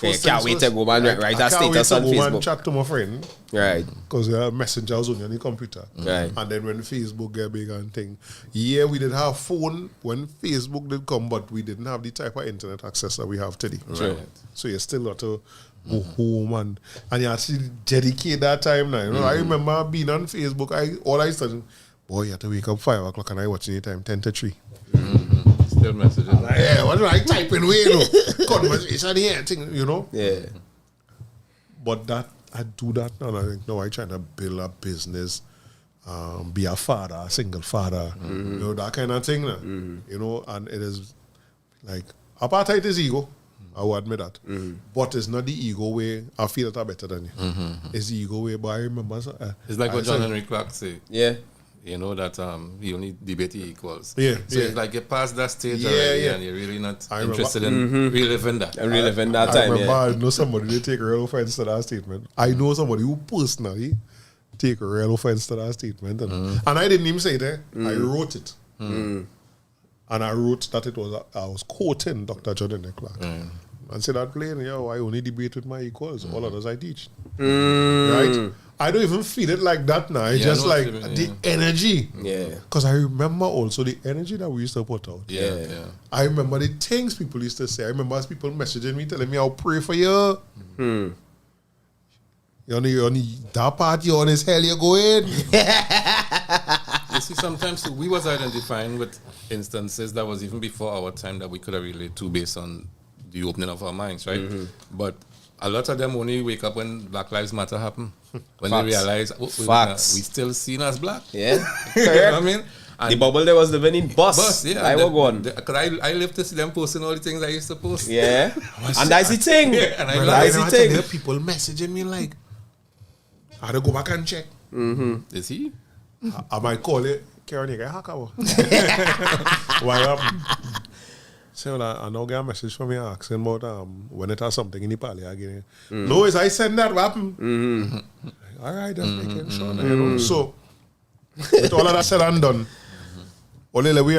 You can't wait to go and write a status on I Facebook. and chat to my friend. Right. Because Messenger was only on the computer. Right. And then when Facebook get big and thing, yeah, we did have phone when Facebook did come, but we didn't have the type of internet access that we have today. Right. So you still got to go home and you actually dedicate that time now. You know, I remember being on Facebook, all I said, boy, you have to wake up 5 o'clock and I watching the time 10 to 3. Still messaging. Yeah, what do I type in way, you know? Conversation here, thing, you know? Yeah. But that I do that now. And I think, no, I trying to build a business, be a father, a single father, you know, that kind of thing. You know, and it is like, apartheid is ego. I will admit that. But it's not the ego way I feel that I'm better than you. It's the ego way, but I remember. It's like what John Henry Clark say. Yeah. You know that you only debate equals. Yeah, So yeah. it's like you past that stage Yeah, already yeah. and you're really not I interested in reliving that. And reliving that I time, remember yeah. I know somebody they take real offense to that statement. I know somebody who personally take a real offense to that statement. And I didn't even say that. I wrote it. And I wrote that I was quoting Dr. John Henry Clark. And said that plain, yo, I only debate with my equals. All others I teach. Right? I don't even feel it like that now. It's Yeah, just I know like what you mean, the energy. Yeah. Because I remember also the energy that we used to put out. Yeah. I remember the things people used to say. I remember as people messaging me, telling me, I'll pray for you. You're on that part, you're on his hell, you're going. You see, sometimes we was identifying with instances that was even before our time that we could have related to based on the opening of our minds, right? But a lot of them only wake up when Black Lives Matter happen. When Facts. they realize, we still seen as black. Yeah. You know what I mean? The bubble there was living in bus. Yeah. I will go on. Because I live to see them posting all the things I used to post. Yeah. And that's the thing. Yeah, and I That's the thing. People messaging me like, I had to go back and check. Is he? I might call it, Karen, you get hacker. Why up? So I now get a message from you asking about when it has something in the party again. No, is I send that, what happened? All right, just making sure. You know? So, with all of that said and done, only we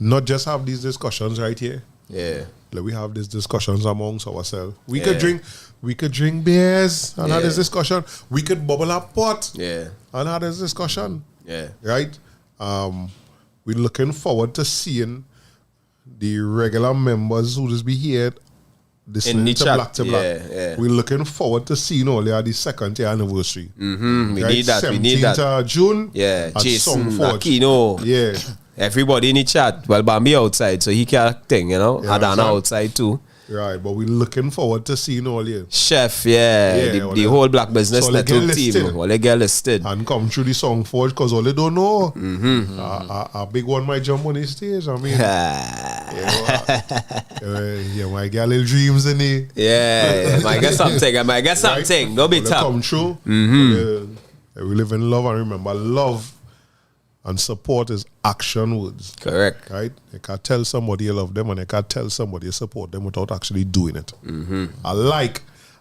not just have these discussions right here. Yeah. Like we have these discussions amongst ourselves. We could drink beers and have this discussion. We could bubble up pot and have this discussion. Yeah. Right? We're looking forward to seeing the regular members who just be here listening to Black to Black. We're looking forward to seeing all the second year anniversary. We need that. We need that. 17th of June. Yeah. At Jason, Songforge. Aquino. Yeah. Everybody in the chat. Well, Bambi outside, so he can't thing, you know. Yeah, Adana outside too. Right, but we're looking forward to seeing all you. Chef, the whole Black Business so Network team. All they get listed. And come through the Songforge because all they don't know. A big one might jump on the stage. I mean, you might get little dreams in it. Yeah, might get something. I might get something. Don't be tough. Come true. We live in love and remember love and support is action words. Correct. Right? You can't tell somebody you love them and you can't tell somebody you support them without actually doing it.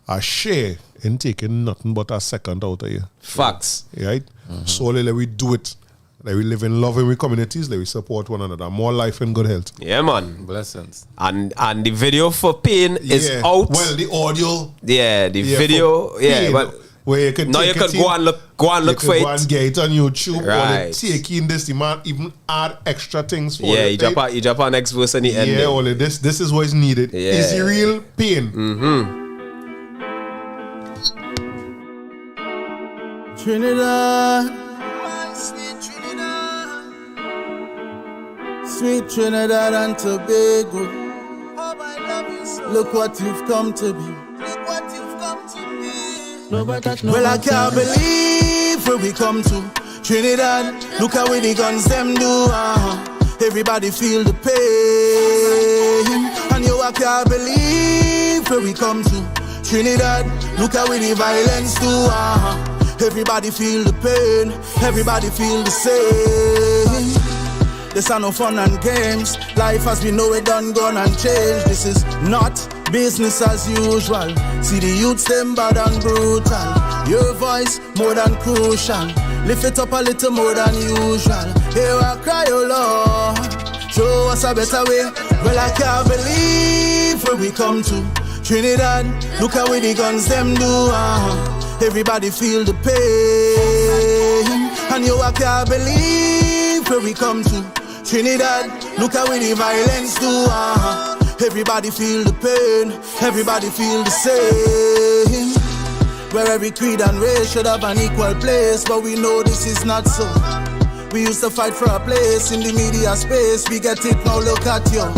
A share in taking nothing but a second out of you. Facts. Right? So let we do it. Let we live in love in our communities. Let we support one another. More life and good health. Yeah, man. Blessings. And the video for Pain is out. Well, the audio. Yeah, the video. Yeah, but where you could now you could go and look for it. Go and get it on YouTube. Right. Or taking this, the man even add extra things for it. Yeah, you drop our next verse in the end. Yeah, only this is what is needed. Yeah. Is the real Pain. Trinidad, sweet Trinidad and Tobago. Look what you've come to be. Well, I can't believe where we come to. Trinidad, look how the guns them do. Everybody feel the pain. And yo, I can't believe where we come to. Trinidad, look how the violence do. Everybody feel the pain. Everybody feel the same. This are no fun and games. Life as we know it done, gone and changed. This is not business as usual. See the youths them bad and brutal. Your voice more than crucial. Lift it up a little more than usual. Here I cry, oh Lord, show us a better way. Well, I can't believe where we come to. Trinidad, look how the guns them do. Everybody feel the pain. And yo, I can't believe where we come to. Trinidad, look how the violence do. Everybody feel the pain. Everybody feel the same. Where every creed and race should have an equal place, but we know this is not so. We used to fight for a place in the media space. We get it now, look at you.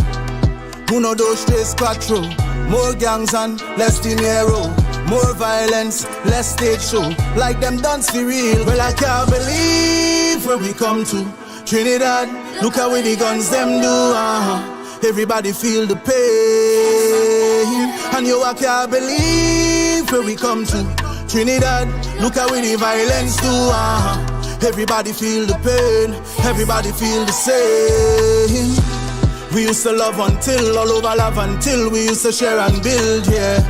Uno, dos, tres, cuatro. More gangs and less dinero. More violence, less stage show. Like them dance for real. Well, I can't believe where we come to. Trinidad, look how the guns them do. Everybody feel the pain. And yo, I can't believe where we come to. Trinidad, look how the violence do. Everybody feel the pain. Everybody feel the same. We used to love until, all over love until. We used to share and build, yeah.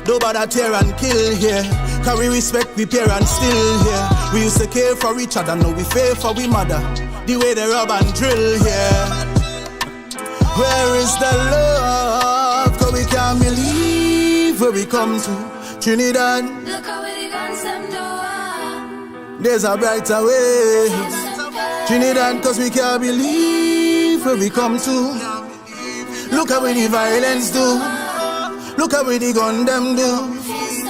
Nobody tear and kill, yeah. Carry respect, we parents still, yeah. We used to care for each other, now we fear for we mother. The way they rub and drill, yeah. Where is the love? Cause we can't believe where we come to. Trinidad, look how the guns them do. There's a brighter way. Trinidad, cause we can't believe where we come to. Look how the violence do. Look how the gun them do.